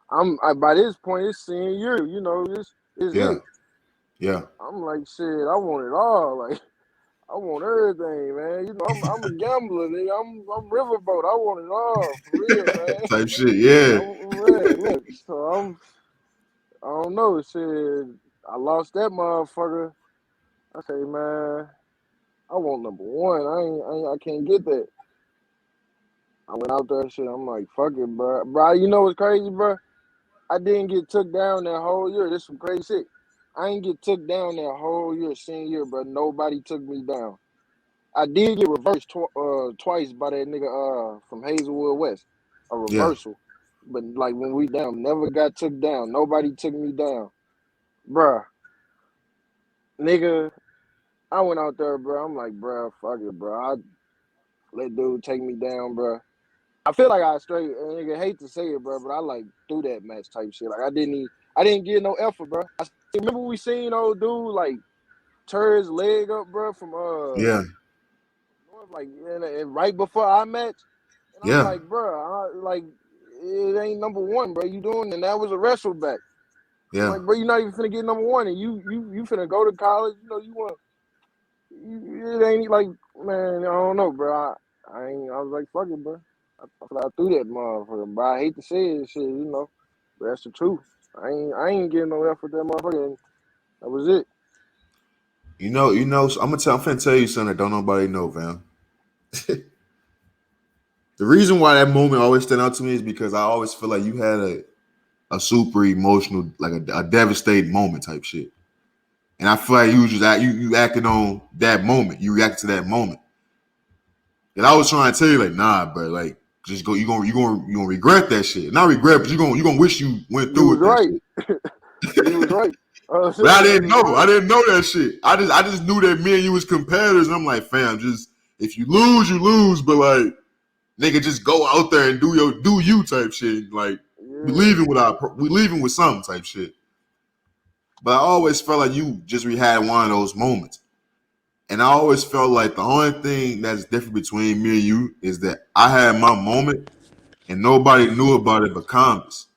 Speaker 2: like, by this point, it's senior year, you know, this is
Speaker 1: Yeah.
Speaker 2: it.
Speaker 1: Yeah.
Speaker 2: I'm like, shit, I want it all. Like, I want everything, man. You know, I'm a gambler, nigga. I'm riverboat. I want it all, for real, man.
Speaker 1: Type shit. Yeah.
Speaker 2: Man, look, so I don't know, shit. I lost that motherfucker. I say, man, I want number one. I can't get that. I went out there, shit. I'm like, fuck it, bro. Bro, you know what's crazy, bro? I didn't get took down that whole year. This some crazy shit. I ain't get took down that whole year, senior year, bro. Nobody took me down. I did get reversed twice by that nigga from Hazelwood West, a
Speaker 1: Yeah.
Speaker 2: reversal. But like when we down, never got took down. Nobody took me down, bruh. Nigga, I went out there, bro. I'm like, bruh, fuck it, bro. I let dude take me down, bro. I feel like I straight, nigga, hate to say it, bro, but I like threw that match type shit. Like I didn't get no effort, bro. Remember we seen old dude like tear his leg up, bro, from
Speaker 1: Yeah.
Speaker 2: like and right before our match, and I'm
Speaker 1: Yeah.
Speaker 2: like, bro, like it ain't number one, bro. You doing, and that was a wrestle back. I'm
Speaker 1: Yeah.
Speaker 2: like, bro, you're not even finna get number one, and you finna go to college. You know, you want, it ain't like, man, I don't know, bro. I ain't. I was like, fuck it, bro. I threw that motherfucker, but I hate to say it, shit, you know, but that's the truth. I ain't getting no effort that motherfucker, and that was it.
Speaker 1: You know, so I'm finna tell you something that don't nobody know, fam. The reason why that moment always stand out to me is because I always feel like you had a super emotional, like a devastating moment type shit. And I feel like you just you acted on that moment. You reacted to that moment. And I was trying to tell you, like, nah, bro, like, just go. You gonna regret that shit. Not regret, but you gonna wish you went
Speaker 2: You
Speaker 1: through
Speaker 2: was
Speaker 1: with that
Speaker 2: right.
Speaker 1: shit.
Speaker 2: You was right.
Speaker 1: But I
Speaker 2: You
Speaker 1: didn't
Speaker 2: was
Speaker 1: know. I
Speaker 2: right.
Speaker 1: didn't know that shit. I just knew that me and you was competitors. And I'm like, fam, just if you lose, you lose. But like, nigga, just go out there and do you type shit. Like,
Speaker 2: Yeah.
Speaker 1: we leaving with something type shit. But I always felt like you just had one of those moments. And I always felt like the only thing that's different between me and you is that I had my moment and nobody knew about it but Congress.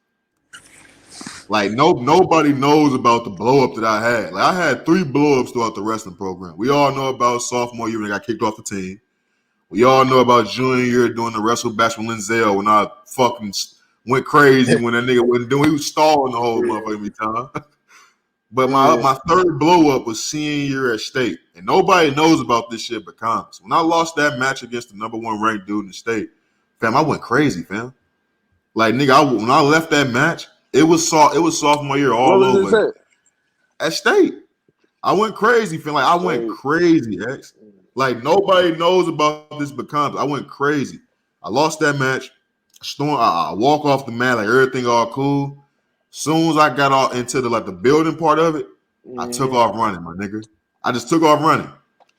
Speaker 1: Like nobody knows about the blow up that I had. Like I had 3 blow ups throughout the wrestling program. We all know about sophomore year when I got kicked off the team. We all know about junior year doing the wrestle bash with Linzel when I fucking went crazy when that nigga wasn't doing. He was stalling the whole motherfucking time. But
Speaker 2: Yeah.
Speaker 1: my third blow up was senior year at state, and nobody knows about this shit but Congress. When I lost that match against the number 1 ranked dude in the state, fam, I went crazy, fam. Like nigga, when I left that match, it was sophomore year
Speaker 2: What
Speaker 1: all
Speaker 2: was this
Speaker 1: over
Speaker 2: at?
Speaker 1: at state. I went crazy, fam. Like I went
Speaker 2: Straight.
Speaker 1: crazy, X. Like nobody knows about this but Congress. I went crazy. I lost that match. Storm. I walk off the mat like everything all cool. Soon as I got all into the building part of it, I took
Speaker 2: Mm-hmm.
Speaker 1: off running, my nigga. I just took off running.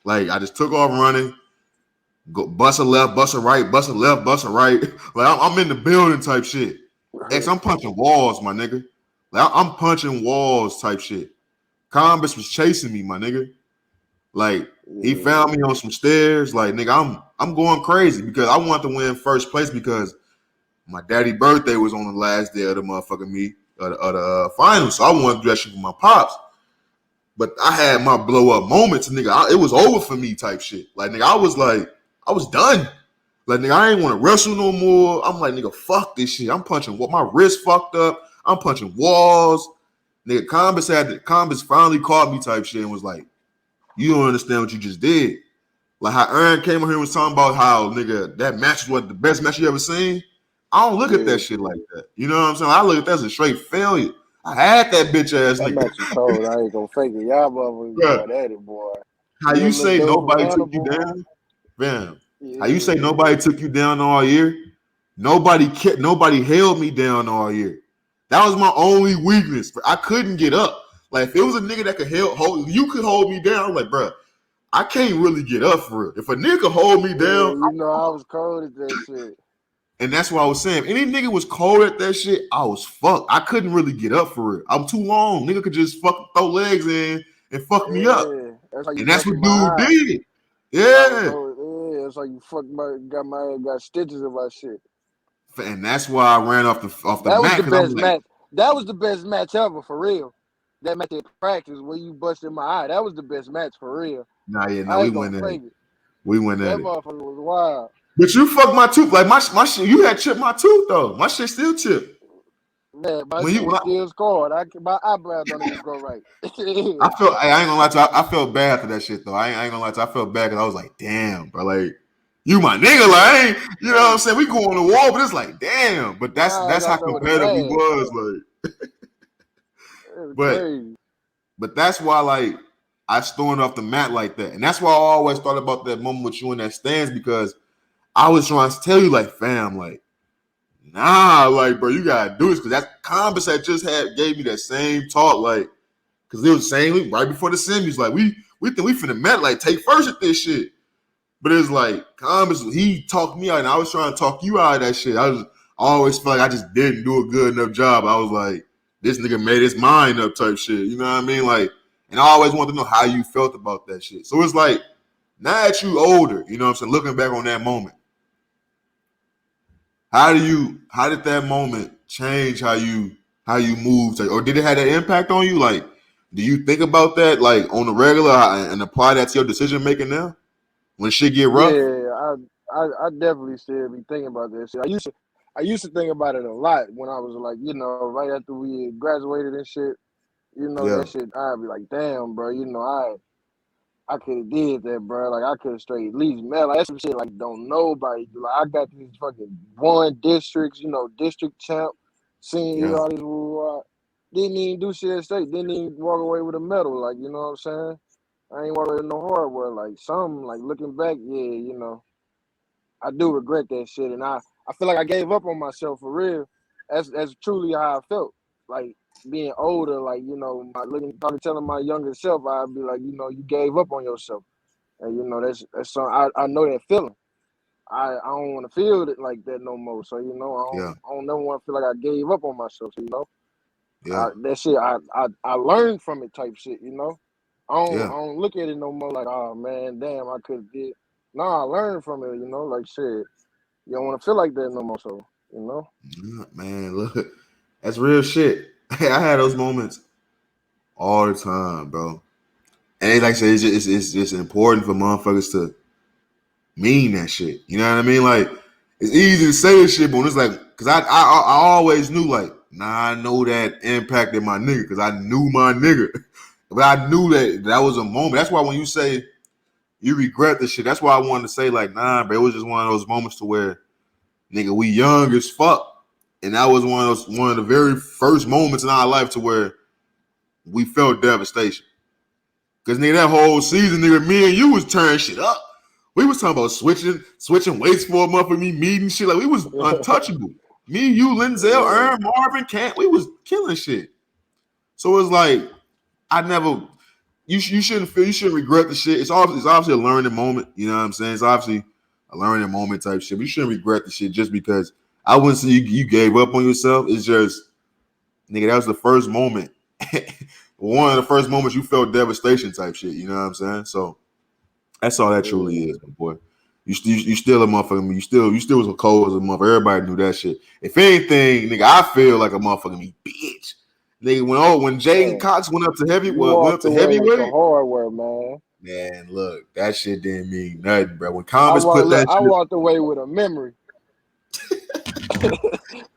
Speaker 1: Like I just took off running. Go bust a left, bust a right, bust a left, bust a right. Like I'm in the building type shit. X, I'm punching walls, my nigga. Like I'm punching walls type shit. Combis was chasing me, my nigga. Like he found me on some stairs. Like nigga, I'm going crazy because I want to win first place because my daddy's birthday was on the last day of the motherfucking finals. So I wanted to do that shit for my pops. But I had my blow up moments, nigga. It was over for me type shit. Like nigga, I was done. Like nigga, I ain't want to wrestle no more. I'm like nigga, fuck this shit. I'm punching what my wrist fucked up. I'm punching walls. Nigga, Combis finally caught me type shit and was like, you don't understand what you just did. Like how Aaron came on here and was talking about how nigga that match was the best match you ever seen. I don't look at that shit like that. You know what I'm saying? I look at that as a straight failure. I had that bitch ass
Speaker 2: That
Speaker 1: nigga.
Speaker 2: match was cold. I ain't gonna fake it. Y'all motherfuckers going at it, boy.
Speaker 1: How you say nobody took
Speaker 2: Hannibal,
Speaker 1: you down? Fam.
Speaker 2: Yeah.
Speaker 1: How you say nobody took you down all year? Nobody held me down all year. That was my only weakness. I couldn't get up. Like if it was a nigga that could hold you could hold me down. I'm like, bro, I can't really get up for real. If a nigga could hold me down,
Speaker 2: you know I was cold at that shit.
Speaker 1: And that's what I was saying. If any nigga was cold at that shit, I was fucked. I couldn't really get up for it. I'm too long. Nigga could just fucking throw legs in and fuck me up. And that's what dude did. Yeah.
Speaker 2: It's like you got stitches in my shit.
Speaker 1: And that's why I ran off the
Speaker 2: That was
Speaker 1: mat.
Speaker 2: the best match. That was the best match ever, for real. That match at practice where you busted my eye. That was the best match for real.
Speaker 1: We went at it. We went at it.
Speaker 2: That motherfucker was wild.
Speaker 1: But you fucked my tooth. Like my shit, you had chipped my tooth though. My shit still chipped.
Speaker 2: Man, my shit still scored. My eyebrow don't even go right.
Speaker 1: I ain't gonna lie to you. I felt bad for that shit though. I ain't gonna lie to you. I felt bad because I was like, damn, bro, like you my nigga, like I ain't, you know what I'm saying? We go on the wall, but it's like, damn. But that's how competitive we was, like. But that's why, like, I stormed off the mat like that, and that's why I always thought about that moment with you in that stands because I was trying to tell you, like, fam, like, nah, like, bro, you gotta do this because that Combis that just gave me that same talk, like, because it was saying right before the semis, like, we think we finna met, like, take first at this shit. But it's like Combis, he talked me out, and I was trying to talk you out of that shit. I always felt like I just didn't do a good enough job. I was like, this nigga made his mind up type shit. You know what I mean? Like, and I always wanted to know how you felt about that shit. So it's like, now that you older, you know what I'm saying, looking back on that moment, how did that moment change how you moved? Or did it have that impact on you? Like, do you think about that like on the regular and apply that to your decision making now? When shit get rough?
Speaker 2: Yeah, I definitely still be thinking about that shit. I used to think about it a lot when I was like, you know, right after we graduated and shit. You know, that shit, I'd be like, damn, bro, you know, I could have did that, bro. Like, I could have straight at least met. Like, that's some shit, like, don't nobody do. Like, I got these fucking one districts, you know, district champ, senior, all these, didn't even do shit straight. Didn't even walk away with a medal. Like, you know what I'm saying? I ain't walk away with no hardware. Like, something, like, looking back, yeah, you know, I do regret that shit. And I feel like I gave up on myself for real. That's truly how I felt. Like, being older, like, you know, probably telling my younger self, I'd be like, you know, you gave up on yourself. And, you know, that's something, I know that feeling. I don't want to feel it like that no more. So, you know, I don't never want to feel like I gave up on myself, you know. That shit, I learned from it type shit, you know. I don't look at it no more like, oh, man, damn, I could have did. Nah, I learned from it, you know, like, shit. You don't want to feel like that no more, so, you know.
Speaker 1: Yeah, man, look, that's real shit. I had those moments all the time, bro. And like I said, it's just important for motherfuckers to mean that shit. You know what I mean? Like, it's easy to say this shit, but it's like, because I always knew, like, nah, I know that impacted my nigga, because I knew my nigga. But I knew that was a moment. That's why when you say you regret this shit, that's why I wanted to say, like, nah, but it was just one of those moments to where, nigga, we young as fuck. And that was one of the very first moments in our life to where we felt devastation. Because, nigga, that whole season, nigga, me and you was turning shit up. We was talking about switching weights for a month with me, meeting shit. Like, we was untouchable. Me, you, Linzel, Aaron, Marvin, Kent, we was killing shit. So it's like, you shouldn't regret the shit. It's obviously a learning moment. You know what I'm saying? It's obviously a learning moment type shit. But you shouldn't regret the shit just because I wouldn't say you gave up on yourself. It's just, nigga, that was the first moment. One of the first moments you felt devastation type shit. You know what I'm saying? So that's all that truly is, my boy. You still a motherfucker. You still was a cold as a motherfucker. Everybody knew that shit. If anything, nigga, I feel like a motherfucking bitch. Nigga, when Jaden Cox went up to
Speaker 2: Like the
Speaker 1: heavyweight,
Speaker 2: hardware, man.
Speaker 1: man, look, that shit didn't mean nothing, bro. When Combs put that shit,
Speaker 2: I walked away with a memory.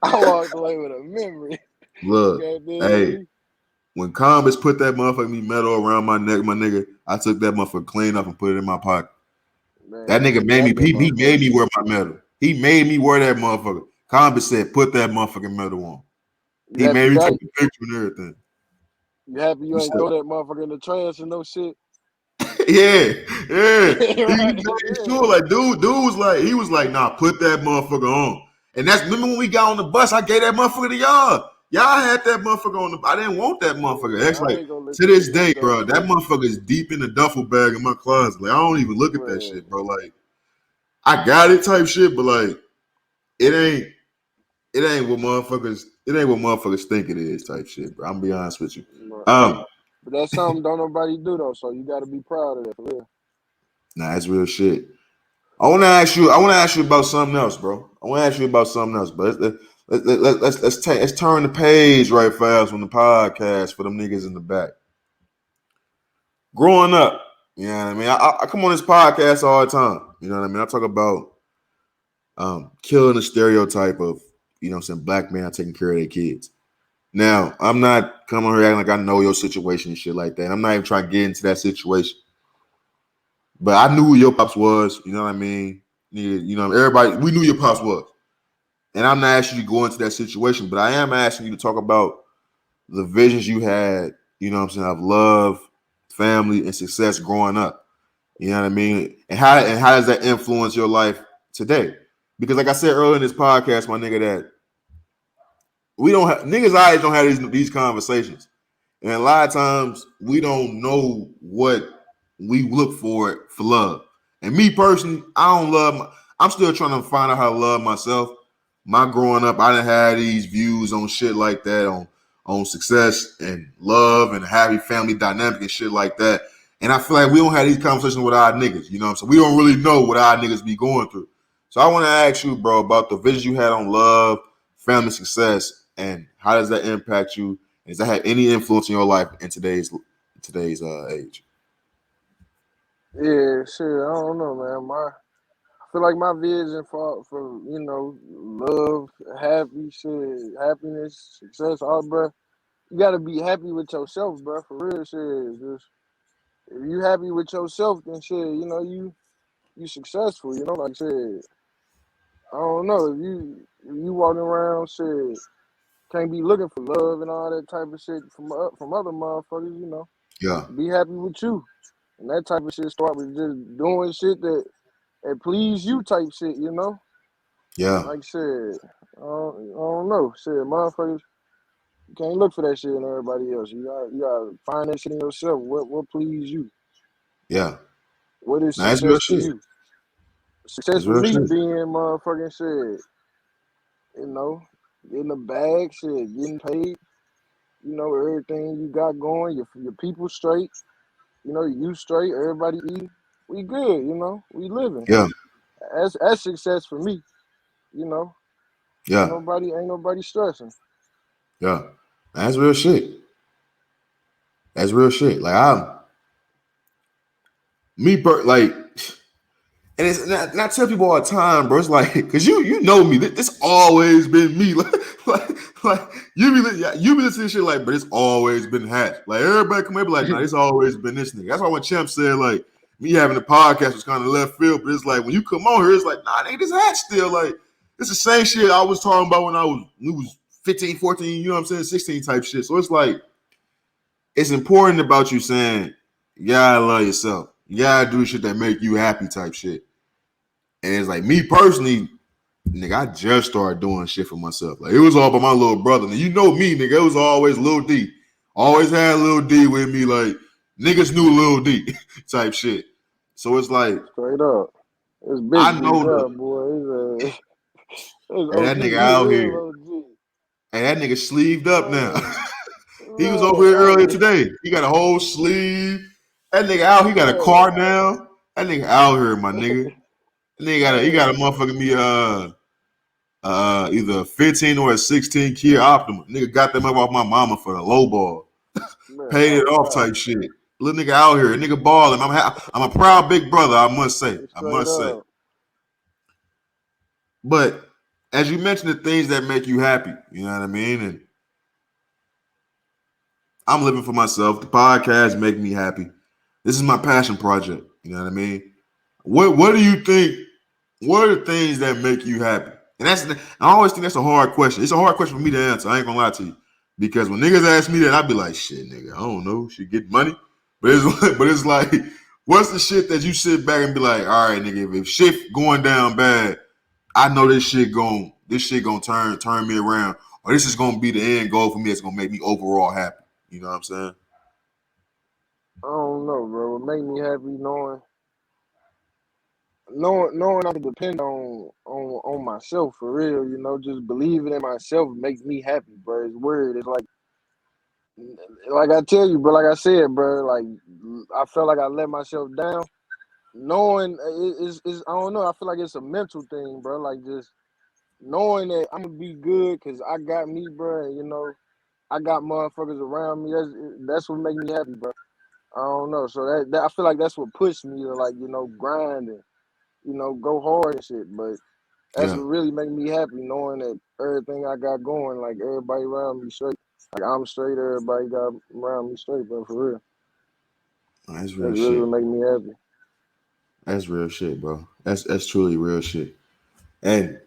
Speaker 2: I walked away with a memory.
Speaker 1: Look, hey, when Combs put that motherfucking metal around my neck, my nigga, I took that motherfucker clean up and put it in my pocket. Man, that nigga made me. He made me wear my medal. He made me wear that motherfucker. Combs said, "Put that motherfucking medal on." He made me take a picture and everything.
Speaker 2: You happy you ain't throw that motherfucker in the trash and no shit?
Speaker 1: Yeah. He sure, like dude was like, he was like, nah, put that motherfucker on. And that's, remember when we got on the bus, I gave that motherfucker to y'all. Y'all had that motherfucker on the, I didn't want that motherfucker. That's like, to this day, bro, that motherfucker is deep in the duffel bag in my closet. Like, I don't even look at that shit, bro. Like, I got it type shit, but like, it ain't what motherfuckers think it is type shit, bro. I'm gonna be honest with you.
Speaker 2: But that's something don't nobody do though, so you gotta be proud of that for real.
Speaker 1: Nah, that's real shit. I want to ask you about something else, bro. But let's turn the page right fast on the podcast for them niggas in the back. Growing up, you know what I mean? I come on this podcast all the time. You know what I mean? I talk about killing the stereotype of, you know what I'm saying, black men taking care of their kids. Now, I'm not coming here acting like I know your situation and shit like that. I'm not even trying to get into that situation. But I knew who your pops was, you know what I mean? You know, everybody, we knew your pops was. And I'm not asking you to go into that situation, but I am asking you to talk about the visions you had, you know what I'm saying, of love, family, and success growing up. You know what I mean? And how does that influence your life today? Because like I said earlier in this podcast, my nigga, that we don't have, niggas our age don't have these conversations. And a lot of times we don't know what we look for love. And me personally, I'm still trying to find out how to love myself. My growing up, I didn't have these views on shit like that, on success and love and happy family dynamic and shit like that. And I feel like we don't have these conversations with our niggas, you know what I'm saying? We don't really know what our niggas be going through. So I want to ask you, bro, about the vision you had on love, family success, and how does that impact you? Does that have any influence in your life in today's age?
Speaker 2: Yeah, shit, I don't know, man. I feel like my vision for you know, love, happiness, success, all, bro. You gotta be happy with yourself, bro. For real, shit. Just if you happy with yourself, then shit, you know, you successful. You know, like shit. I don't know if you walking around, shit, can't be looking for love and all that type of shit from other motherfuckers. You know,
Speaker 1: Yeah.
Speaker 2: be happy with you, and that type of shit start with just doing shit that please you type shit. You know.
Speaker 1: Yeah.
Speaker 2: Like shit, I don't know. Shit, motherfuckers, you can't look for that shit in everybody else. You gotta find that shit in yourself. What please you?
Speaker 1: Yeah.
Speaker 2: What is
Speaker 1: That's real
Speaker 2: success to
Speaker 1: shit.
Speaker 2: you? Success for me being motherfucking shit, you know, getting a bag, shit, getting paid, you know, everything you got going, your people straight, you know, you straight, everybody eating. We good, you know, we living.
Speaker 1: Yeah.
Speaker 2: That's success for me, you know.
Speaker 1: Yeah.
Speaker 2: Ain't nobody stressing.
Speaker 1: Yeah. That's real shit. That's real shit. Like like, and it's and I tell people all the time, bro. It's like, cause you know me. This always been me. Like you be listening to shit like, but it's always been Hatch. Like everybody come here be like, nah, it's always been this nigga. That's why when Champ said like me having a podcast was kind of left field, but it's like when you come on here, it's like, nah, nigga, this Hatch still like it's the same shit I was talking about when we was 15, 14, you know what I'm saying, 16 type shit. So it's like it's important about you saying you gotta love yourself. You gotta do shit that make you happy type shit. And it's like me personally, nigga, I just started doing shit for myself. Like it was all about my little brother. And you know me, nigga, it was always Lil D. Always had Lil D with me. Like niggas knew Lil D type shit. So it's like
Speaker 2: straight up. It's
Speaker 1: I
Speaker 2: big
Speaker 1: know the
Speaker 2: up, boy. It's
Speaker 1: hey, that
Speaker 2: OG.
Speaker 1: nigga
Speaker 2: He
Speaker 1: out here.
Speaker 2: real OG.
Speaker 1: Hey, that nigga sleeved up now.
Speaker 2: Man,
Speaker 1: He was over here earlier
Speaker 2: man,
Speaker 1: today. He got a whole sleeve. That nigga out. He got a
Speaker 2: man.
Speaker 1: car now. That nigga out here, my nigga. That nigga got a
Speaker 2: Man,
Speaker 1: motherfucking me either a 15 or a 16 Kia Optima. Nigga got them up off my mama for the low ball.
Speaker 2: man,
Speaker 1: Paid it
Speaker 2: oh
Speaker 1: off
Speaker 2: God,
Speaker 1: type shit. Little nigga out here, nigga balling. I'm a proud big brother, I must say. I
Speaker 2: straight
Speaker 1: must say.
Speaker 2: up.
Speaker 1: But as you mentioned, the things that make you happy, you know what I mean? And I'm living for myself. The podcast make me happy. This is my passion project. You know what I mean? What do you think? What are the things that make you happy? And I always think that's a hard question. It's a hard question for me to answer. I ain't gonna lie to you. Because when niggas ask me that, I'd be like, shit, nigga, I don't know. Should get money. But it's like, what's the shit that you sit back and be like, all right, nigga, if shit going down bad, I know this shit gonna turn me around, or this is gonna be the end goal for me. It's gonna make me overall happy. You know what I'm saying?
Speaker 2: I don't know, bro. It make me happy knowing I can depend on myself for real. You know, just believing in myself makes me happy, bro. It's weird. It's like I tell you, bro. Like I said, bro. Like I felt like I let myself down. Knowing is I don't know. I feel like it's a mental thing, bro. Like just knowing that I'm gonna be good because I got me, bro. And, you know, I got motherfuckers around me. That's what make me happy, bro. I don't know. So that I feel like that's what pushed me to like grind and go hard and shit. But that's
Speaker 1: Yeah,
Speaker 2: what really make me happy, knowing that everything I got going, like everybody around me straight. Like I'm straight, everybody got around me straight, bro. For real,
Speaker 1: that's
Speaker 2: that's
Speaker 1: real
Speaker 2: really what
Speaker 1: shit.
Speaker 2: make me happy.
Speaker 1: That's real shit, bro. That's truly real shit. And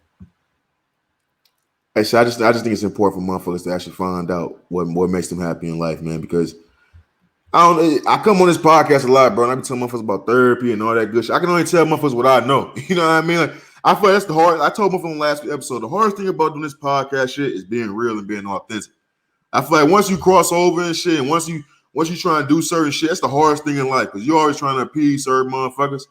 Speaker 1: actually, I just think it's important for motherfuckers to actually find out what makes them happy in life, man. Because I come on this podcast a lot, bro, and I be telling motherfuckers about therapy and all that good shit. I can only tell motherfuckers what I know. You know what I mean? Like, I feel like that's the hard. I told motherfuckers in the last episode, the hardest thing about doing this podcast shit is being real and being authentic. I feel like once you cross over and shit, and once you try and do certain shit, that's the hardest thing in life because you're always trying to appease certain motherfuckers.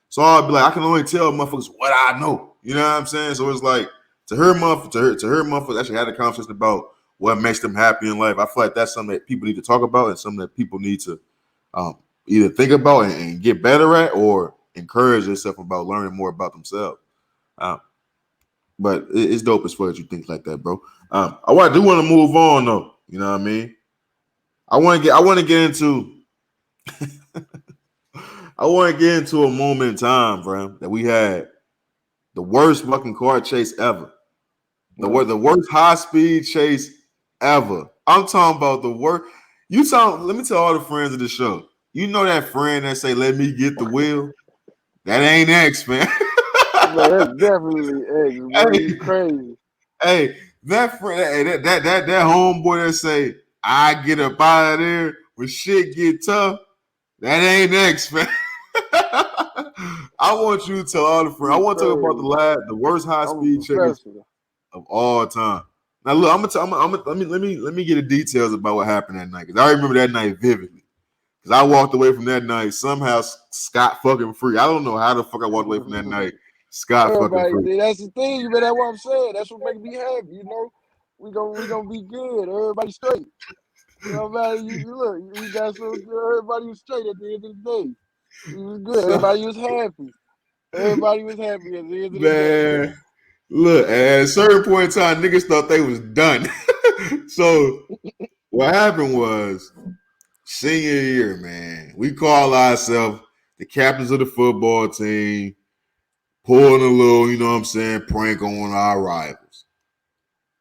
Speaker 1: So I'll be like, I can only tell motherfuckers what I know. You know what I'm saying? So it's like to her motherfuckers actually had a conversation about what makes them happy in life. I feel like that's something that people need to talk about and something that people need to um, either think about and get better at or encourage themselves about learning more about themselves. Um, but it's dope as fuck that you think like that, bro. I do want to move on though. You know what I mean? I want to get into I want to get into a moment in time, bro, that we had the worst fucking car chase ever.
Speaker 2: Right.
Speaker 1: The worst high speed chase ever. I'm talking about the worst. Let me tell all the friends of the show. You know that friend that say, "Let me get the wheel." That ain't X, man.
Speaker 2: Man, that's definitely X, boy.
Speaker 1: hey,
Speaker 2: You crazy.
Speaker 1: hey, that friend, hey, that homeboy that say, "I get up out of there when shit get tough." That ain't X, man. I want you to tell all the friends. I
Speaker 2: You
Speaker 1: want to talk about
Speaker 2: crazy.
Speaker 1: the worst high
Speaker 2: I'm a
Speaker 1: speed chase
Speaker 2: professional.
Speaker 1: of all time. Now look, let me get the details about what happened that night because I remember that night vividly. Because I walked away from that night somehow scot fucking free. I don't know how the fuck I walked away from that night scot fucking
Speaker 2: Everybody,
Speaker 1: free.
Speaker 2: that's the thing, man. That's what I'm saying. That's what makes me happy. You know, we gonna be good. Everybody straight. You know, man. You look. We got so good. Everybody was straight at the end of the day. We was good.
Speaker 1: So
Speaker 2: Everybody was happy. Everybody was happy at the end of the day.
Speaker 1: man, look, at a certain point in time, niggas thought they was done. So what happened was senior year, man. We call ourselves the captains of the football team, pulling a little, you know what I'm saying, prank on our rivals.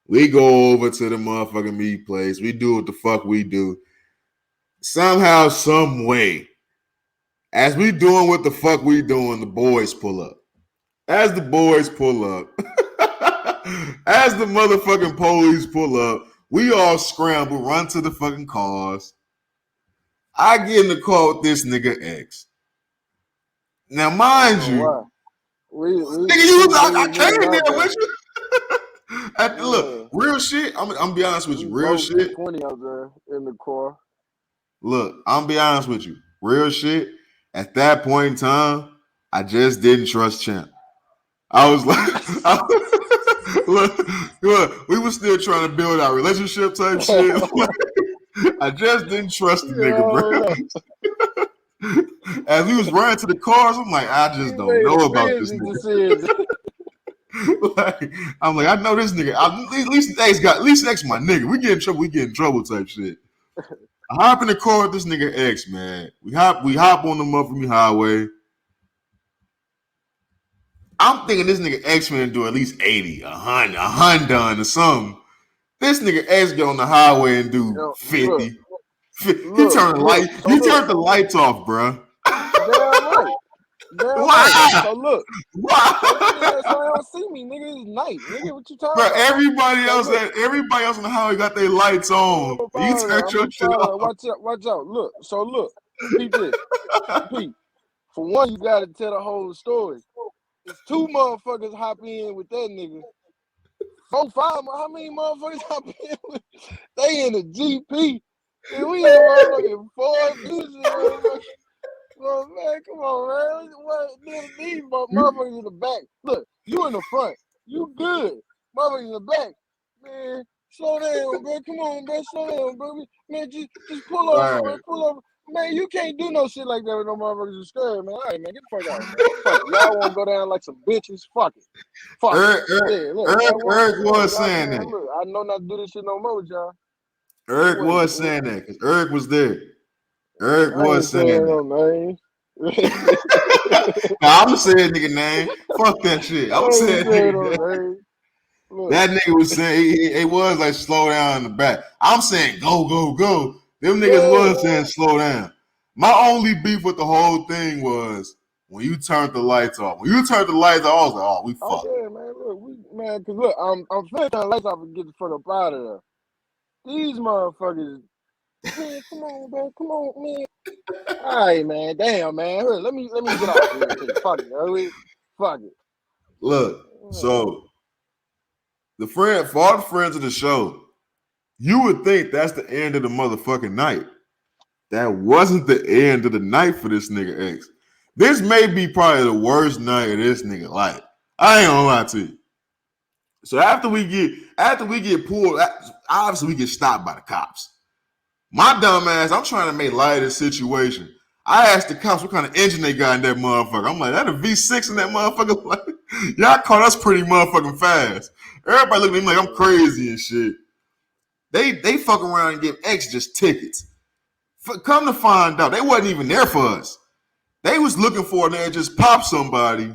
Speaker 1: We go over to the motherfucking meat place. We do what the fuck we do. Somehow, some way, as we doing what the fuck we doing, the boys pull up. As the boys pull up, as the motherfucking police pull up, we all scramble, run to the fucking cars. I get in the car with this nigga X. Now,
Speaker 2: I don't
Speaker 1: mind
Speaker 2: know
Speaker 1: you,
Speaker 2: why.
Speaker 1: nigga, you was
Speaker 2: We
Speaker 1: I
Speaker 2: was
Speaker 1: came
Speaker 2: moving
Speaker 1: in
Speaker 2: out
Speaker 1: there
Speaker 2: there.
Speaker 1: with you. Look,
Speaker 2: Yeah,
Speaker 1: real shit. I'm gonna be honest with
Speaker 2: we
Speaker 1: you.
Speaker 2: was
Speaker 1: Real
Speaker 2: both in
Speaker 1: shit.
Speaker 2: 20 out there in the car.
Speaker 1: Look, I'm gonna be honest with you. Real shit. At that point in time, I just didn't trust Champ. I was like, look, we were still trying to build our relationship type shit. I just didn't trust the nigga, bro. As we was running to the cars, I'm like, I just don't know about this nigga. Like, I'm like, I know this nigga. At least X my nigga. We get in trouble type shit. I hop in the car with this nigga X, man. We hop on the motherfucking highway. I'm thinking this nigga X man do at least 80, a Honda or something. This nigga X get on the highway and do 50. He turned the lights off, bro.
Speaker 2: Damn right.
Speaker 1: Why?
Speaker 2: So look.
Speaker 1: Why?
Speaker 2: So they don't see me, nigga. It's night, nigga. What you talking
Speaker 1: about? Everybody else on the highway got their lights on. You turned your shit off.
Speaker 2: Watch out. Look. So look. Repeat this. Repeat. For one, you gotta tell the whole story. It's 2 motherfuckers hop in with that nigga. 4, 5. How many motherfuckers hop in with? They in the GP. And we in the motherfucking Ford. Well, man, come on, man. What? These motherfuckers in the back. Look, you in the front. You good. Motherfuckers in the back. Man, slow down, bro. Come on, bro. Slow down, bro. Man, just pull over, man. Pull over. Man, you can't do no shit like that with no motherfuckers who's scared, man. All right, man, get the fuck out, man. Fuck it. Y'all want to go down like some bitches? Fuck it. Fuck it.
Speaker 1: Eric was saying that.
Speaker 2: Look, I know not to do this shit no more with y'all.
Speaker 1: Eric was saying that because Eric was there. Eric was saying that. I'm saying nigga name. Fuck that shit. I'm saying nigga name. That nigga was saying it was like slow down in the back. I'm saying go. Them niggas was saying slow down. My only beef with the whole thing was when you turned the lights off. When you turned the lights off, I was like, oh, we fucked.
Speaker 2: Oh, yeah, man. Look, I'm finna turn the lights off and get the fuck up out of there. These motherfuckers, man, come on, bro. Come on, man. All right, man. Damn, man. Here, let me get off here. Fuck it. Fuck it.
Speaker 1: Look, so for all the friends of the show, you would think that's the end of the motherfucking night. That wasn't the end of the night for this nigga X. This may be probably the worst night of this nigga life. I ain't gonna lie to you. So after we get pulled, obviously we get stopped by the cops. My dumb ass, I'm trying to make light of this situation. I asked the cops what kind of engine they got in that motherfucker. I'm like, that a V6 in that motherfucker? Like, y'all caught us pretty motherfucking fast. Everybody looking at me like I'm crazy and shit. They fuck around and give X just tickets. Come to find out, they wasn't even there for us. They was looking for it and just popped somebody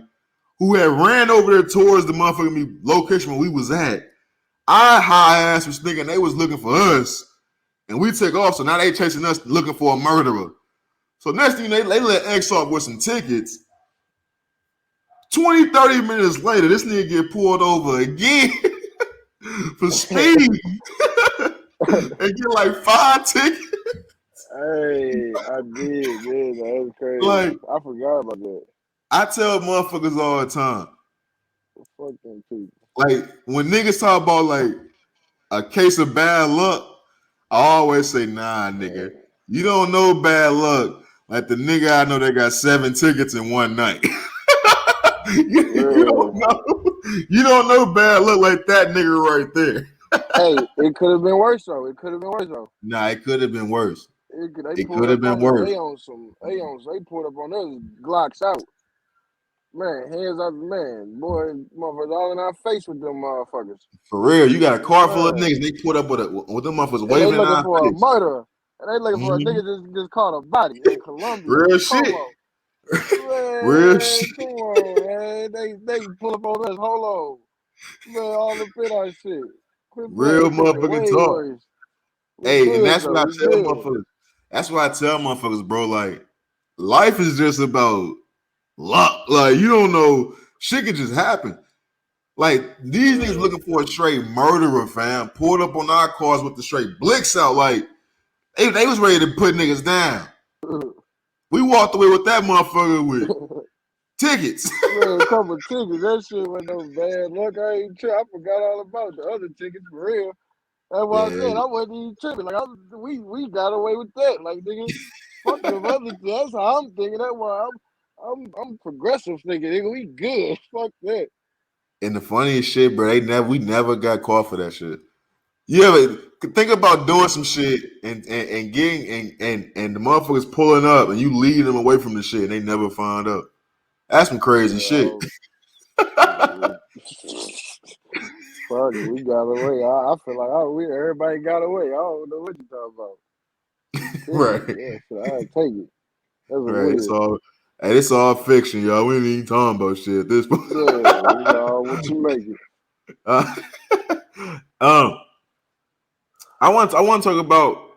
Speaker 1: who had ran over there towards the motherfucking location where we was at. Our high ass was thinking they was looking for us. And we took off, so now they chasing us looking for a murderer. So next thing they let X off with some tickets. 20, 30 minutes later, this nigga get pulled over again for speed. And get like 5 tickets.
Speaker 2: Hey, I did, man. That was crazy.
Speaker 1: Like,
Speaker 2: I forgot about that.
Speaker 1: I tell motherfuckers all the time.
Speaker 2: Fuck them people.
Speaker 1: Like, when niggas talk about like a case of bad luck, I always say, nah, nigga. You don't know bad luck. Like the nigga I know that got 7 tickets in one night. you don't know bad luck like that nigga right there.
Speaker 2: Hey, it could have been worse though.
Speaker 1: Nah, it could have been worse.
Speaker 2: It could have been worse. They pulled up on us, Glocks out. Man, hands up, man. Boy, motherfuckers all in our face with them motherfuckers.
Speaker 1: For real, you got a car full of niggas. They put up with them motherfuckers waving in our face. They looking
Speaker 2: for a murderer. And they looking for a nigga just caught a body in Colombia.
Speaker 1: Real shit.
Speaker 2: Man,
Speaker 1: real shit.
Speaker 2: Come on, man. They pull up on us. Hold on. Man, all the fit our shit.
Speaker 1: Real motherfucking talk. Hey, and that's what I tell motherfuckers. That's why I tell motherfuckers, bro, like, life is just about luck. Like, you don't know. Shit can just happen. Like, these niggas looking for a straight murderer, fam. Pulled up on our cars with the straight blicks out. Like, they was ready to put niggas down. We walked away with that motherfucker with tickets.
Speaker 2: Man, a couple tickets. That shit wasn't no bad luck. I forgot all about the other tickets for real. That's why I said I wasn't even tripping. Like we got away with that. Like nigga, fuck them other. That's how I'm thinking. That's why I'm progressive nigga. We good. Fuck that.
Speaker 1: And the funniest shit, bro, we never got caught for that shit. You ever think about doing some shit and getting and the motherfuckers pulling up and you leading them away from the shit and they never find out. That's some crazy shit.
Speaker 2: Yeah, fuck it, we got away. I feel like everybody got away. I don't know what you talking about.
Speaker 1: Right.
Speaker 2: Yeah, shit, I take it. That's
Speaker 1: Right.
Speaker 2: weird.
Speaker 1: It's all fiction, y'all. We ain't even talking about shit at this point.
Speaker 2: Yeah, you know what you make it.
Speaker 1: Uh, um, I want to talk about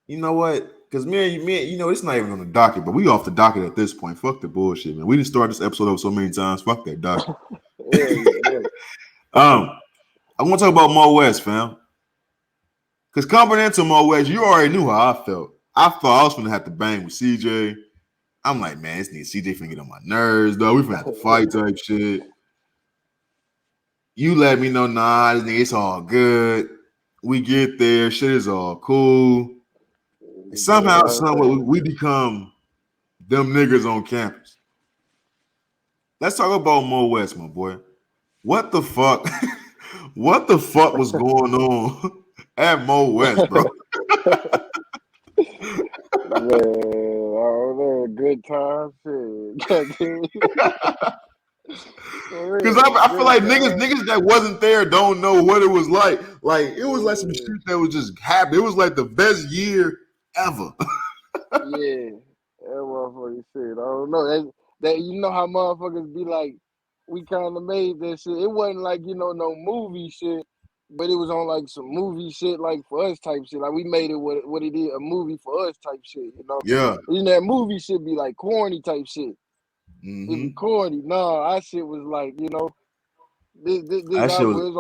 Speaker 1: you know what? Because me, you know, it's not even on the docket, but we off the docket at this point. Fuck the bullshit, man. We didn't start this episode up so many times. Fuck that docket.
Speaker 2: Yeah.
Speaker 1: I want to talk about Mo West, fam. Because coming into Mo West, you already knew how I felt. I thought I was gonna have to bang with CJ. I'm like, man, this nigga CJ finna get on my nerves, though. We finna have to fight type shit. You let me know, nah, this nigga, it's all good. We get there, shit is all cool. And somehow, someway, we become them niggas on campus. Let's talk about Mo West, my boy. What the fuck? What the fuck was going on at Mo West, bro?
Speaker 2: Man, I don't know. Good time, shit.
Speaker 1: Because I feel like niggas that wasn't there don't know what it was like. Like it was like some shit that was just happy. It was like the best year ever.
Speaker 2: Yeah, that motherfucker shit. I don't know. That you know how motherfuckers be like, we kind of made that shit. It wasn't like no movie shit, but it was on like some movie shit like for us type shit. Like we made it what it is, a movie for us type shit.
Speaker 1: Yeah.
Speaker 2: That movie should be like corny type shit.
Speaker 1: Mm-hmm.
Speaker 2: It be corny. Nah, our shit was like this
Speaker 1: that shit was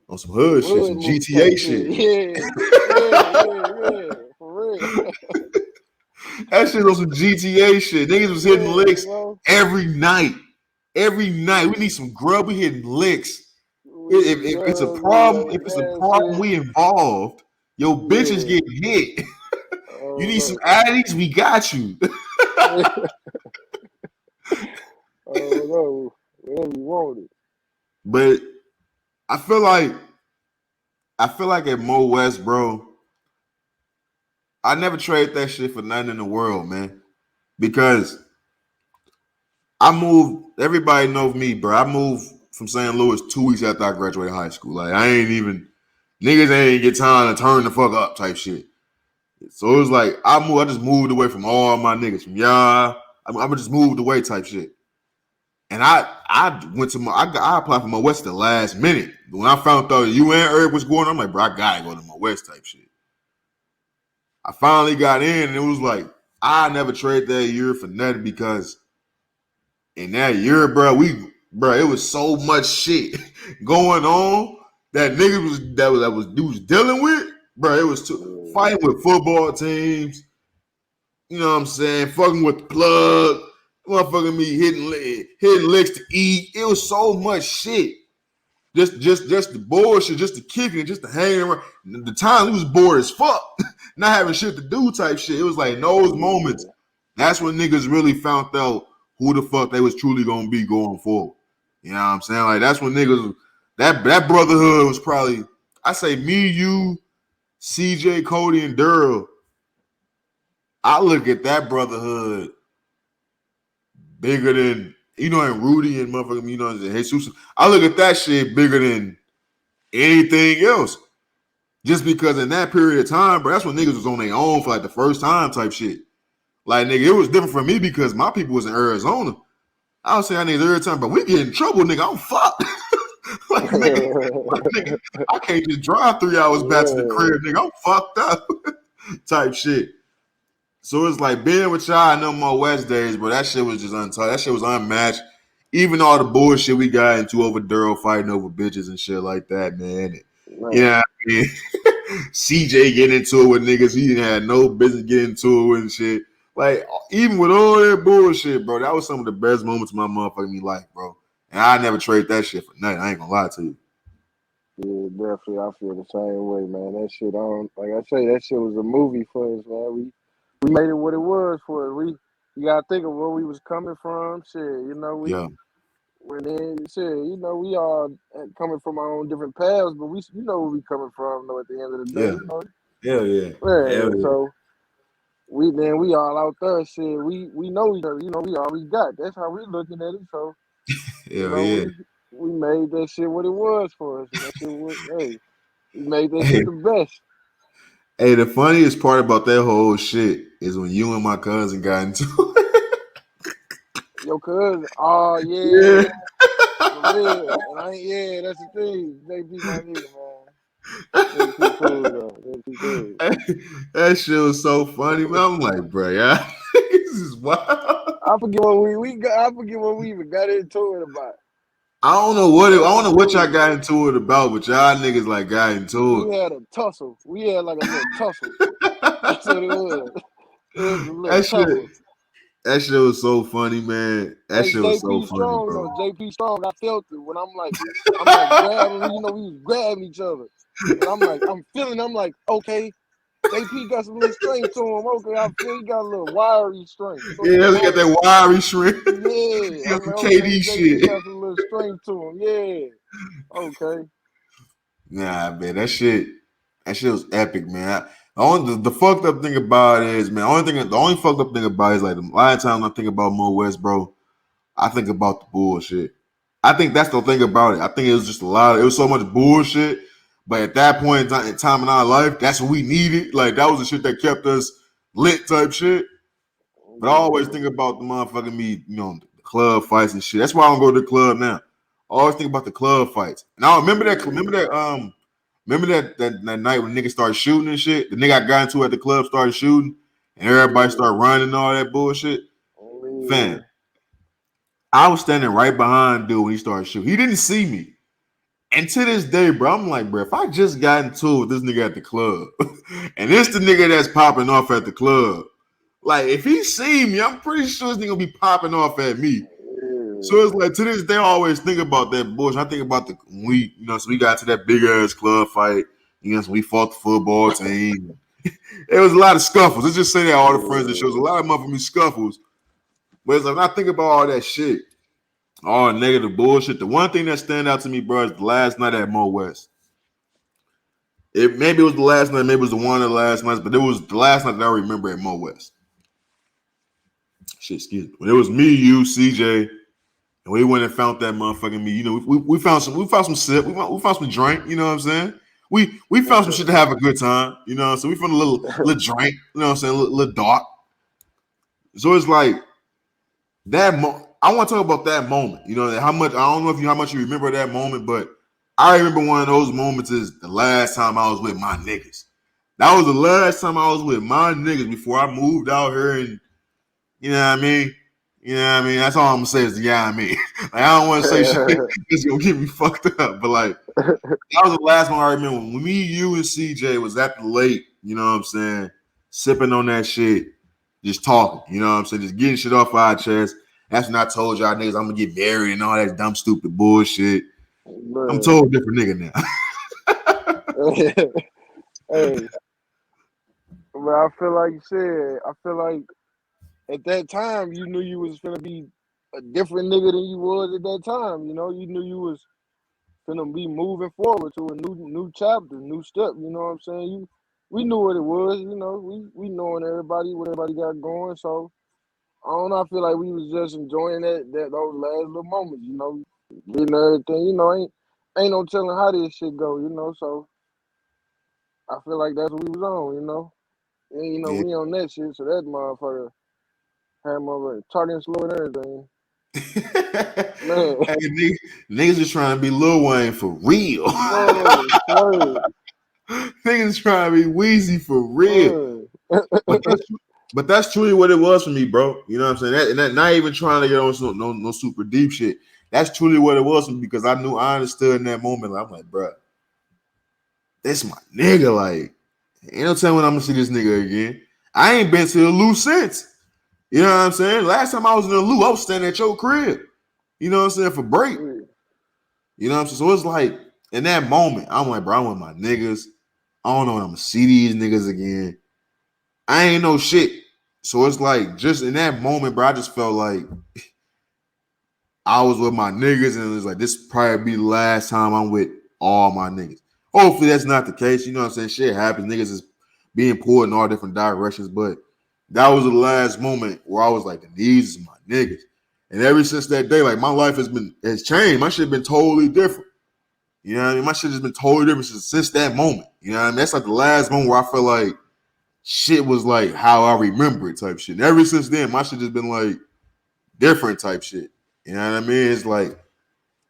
Speaker 2: on
Speaker 1: some hood shit, some GTA shit.
Speaker 2: Yeah, for real.
Speaker 1: That shit was some GTA shit. Niggas was hitting licks every night. Every night. We need some grub. We hitting licks. If it's a problem, we involved. Yo, bitches get hit. You need some addies, we got you.
Speaker 2: Oh no, whatever you wanted.
Speaker 1: But I feel like at Mo West, bro, I never trade that shit for nothing in the world, man. Because I moved, everybody knows me, bro. I moved from St. Louis 2 weeks after I graduated high school. Like I ain't even niggas ain't get time to turn the fuck up type shit. So it was like I just moved away from all my niggas from y'all. I just moved away type shit. And I went to I applied for Mo West at the last minute. When I found out you and Eric was going, I'm like, bro, I gotta go to Mo West type shit. I finally got in, and it was like I never trade that year for nothing because in that year, bro, it was so much shit going on that niggas was dealing with, bro. It was fighting with football teams. You know what I'm saying? Fucking with the plug. Motherfucking me hitting licks to eat. It was so much shit. Just the bullshit, just the kicking, just the hanging around. The time we was bored as fuck, not having shit to do type shit. It was like in those moments, that's when niggas really found out who the fuck they was truly gonna be going forward. You know what I'm saying? Like that's when niggas that brotherhood was probably I say me, you, CJ, Cody, and Durrell. I look at that brotherhood bigger than and Rudy and motherfucking and Jesus. I look at that shit bigger than anything else. Just because in that period of time, bro, that's when niggas was on their own for like the first time type shit. Like nigga, it was different for me because my people was in Arizona. I was saying I need every time, but we get in trouble, nigga. I'm fucked. Like nigga, I can't just drive 3 hours back to the crib, nigga. I'm fucked up. Type shit. So it's like being with y'all in them more West days, but that shit was just untouched. That shit was unmatched. Even all the bullshit we got into over Durrell fighting over bitches and shit like that, man. Yeah, I mean, CJ getting into it with niggas he had no business getting into it and shit. Like, even with all that bullshit, bro, that was some of the best moments of my motherfucking life, bro. And I never trade that shit for nothing. I ain't gonna lie to you.
Speaker 2: Yeah, definitely. I feel the same way, man. That shit on, like I say, that shit was a movie for us, man. We made it what it was for us. You gotta think of where we was coming from. Shit,
Speaker 1: Yeah,
Speaker 2: when then shit, we all coming from our own different paths, but we know where we coming from. Though at the end of the day,
Speaker 1: yeah, hell yeah, hell
Speaker 2: yeah.
Speaker 1: yeah,
Speaker 2: So we all out there. Shit, we know each other. We all we got. That's how we looking at it. So you
Speaker 1: hell
Speaker 2: know,
Speaker 1: yeah.
Speaker 2: we made that shit what it was for us, and that shit was hey, we made that
Speaker 1: Hey,
Speaker 2: shit the best.
Speaker 1: hey, the funniest part about that whole shit is when you and my cousin got into it.
Speaker 2: Your cousin, oh
Speaker 1: Yeah.
Speaker 2: yeah, for real. And yeah, that's the thing. JP my nigga, man. JP cool though. JP cool.
Speaker 1: That shit was so funny, man. I'm like, bro, yeah, this is wild.
Speaker 2: I forget what we got. I forget what we even got into it about.
Speaker 1: I
Speaker 2: That's
Speaker 1: don't
Speaker 2: the
Speaker 1: know what y'all
Speaker 2: thing.
Speaker 1: got into it about, but y'all niggas like got into it.
Speaker 2: We had a tussle. We had like a little tussle. That's what it was. It was a little
Speaker 1: That shit,
Speaker 2: tussle.
Speaker 1: that shit was so funny, man. That
Speaker 2: Hey,
Speaker 1: shit was so
Speaker 2: JP
Speaker 1: funny,
Speaker 2: strong
Speaker 1: bro.
Speaker 2: though. JP strong. I felt it when I'm like grabbing. We was grabbing each other, and I'm feeling. I'm like, okay, JP got some little strength to him. Okay, I feel he got a little wiry strength. You know, he
Speaker 1: Yeah, he got
Speaker 2: strong.
Speaker 1: that wiry shrimp.
Speaker 2: Yeah,
Speaker 1: He got
Speaker 2: I'm
Speaker 1: some
Speaker 2: like, okay,
Speaker 1: KD
Speaker 2: JP
Speaker 1: shit.
Speaker 2: got some little strength to him. Yeah, okay.
Speaker 1: Nah, man, that shit was epic, man. The fucked up thing about it is, man, the only fucked up thing about it is like a lot of times I think about Mo West, bro, I think about the bullshit. I think that's the thing about it. I think it was just it was so much bullshit. But at that point in time in our life, that's what we needed. Like that was the shit that kept us lit type shit. But I always
Speaker 2: Yeah,
Speaker 1: think about the motherfucking the club fights and shit. That's why I don't go to the club now. I always think about the club fights. And I remember that night when niggas started shooting and shit. The nigga I got into at the club started shooting, and everybody
Speaker 2: yeah,
Speaker 1: started running and all that bullshit.
Speaker 2: yeah.
Speaker 1: Fam, I was standing right behind dude when he started shooting. He didn't see me. And to this day, bro, I'm like, bro, if I just got into it with this nigga at the club, and it's the nigga that's popping off at the club, like if he see me, I'm pretty sure this nigga gonna be popping off at me. So
Speaker 2: Yeah.
Speaker 1: it's like to this day, I always think about that bullshit. I think about so we got to that big ass club fight. So we fought the football team. It was a lot of scuffles. Let's just say that all the friends that shows a
Speaker 2: Yeah.
Speaker 1: lot of motherfucking scuffles. But it's like when I think about all that shit, all negative bullshit. The one thing that stand out to me, bro, is the last night at Mo West. Maybe it was the last night, maybe it was the one of the last nights, but it was the last night that I remember at Mo West. Shit, excuse me. When it was me, you, CJ, and we went and found that motherfucking me. We found some sip, we found some drink. You know what I'm saying? We found some shit to have a good time. So we found a little drink. You know what I'm saying? Little dark. So it's like that. I want to talk about that moment. How much I don't know if how much you remember that moment, but I remember one of those moments is the last time I was with my niggas. That was the last time I was with my niggas before I moved out here, and you know what I mean. That's all I'm gonna say is yeah, I mean. Like, I don't want to say shit that's gonna get me fucked up, but like that was the last one I remember. When me, you, and CJ was at the lake. You know what I'm saying? Sipping on that shit, just talking. You know what I'm saying? Just getting shit off our chest. That's when I told y'all niggas I'm gonna get married and all that dumb, stupid bullshit. I'm
Speaker 2: Man.
Speaker 1: told different nigga now.
Speaker 2: Hey, but I feel like you said, I feel like at that time you knew you was gonna be a different nigga than you was at that time. You knew you was gonna be moving forward to a new chapter, new step. You know what I'm saying? We knew what it was. We knowing everybody what everybody got going. So I don't know. I feel like we was just enjoying those last little moments. Getting everything. Ain't no telling how this shit go. So I feel like that's what we was on. And
Speaker 1: Yeah.
Speaker 2: we on that shit. So that motherfucker had motherfucker talking slow and everything. Man,
Speaker 1: Hey, niggas is trying to be Lil Wayne for real.
Speaker 2: man, swear,
Speaker 1: Niggas trying to be Wheezy for real.
Speaker 2: man.
Speaker 1: But that's truly what it was for me, bro. You know what I'm saying? Not even trying to get on no super deep shit. That's truly what it was for me because I understood in that moment. Like, I'm like, bro, this my nigga. Like, ain't no telling when I'm gonna see this nigga again. I ain't been to the Lou since. You know what I'm saying? Last time I was in the Lou, I was standing at your crib. You know what I'm saying? For break.
Speaker 2: Yeah.
Speaker 1: You know what I'm saying? So it's like in that moment, I'm like, bro, I'm with my niggas. I don't know when I'm gonna see these niggas again. I ain't no shit. So it's like, just in that moment, bro, I just felt like I was with my niggas, and it was like, this probably be the last time I'm with all my niggas. Hopefully that's not the case. You know what I'm saying? Shit happens. Niggas is being pulled in all different directions. But that was the last moment where I was like, these is my niggas. And ever since that day, like, my life has changed. My shit been totally different. You know what I mean? My shit has been totally different since that moment. You know what I mean? That's like the last moment where I felt like shit was like how I remember it type shit. And ever since then, my shit just been like different type shit. You know what I mean? It's like,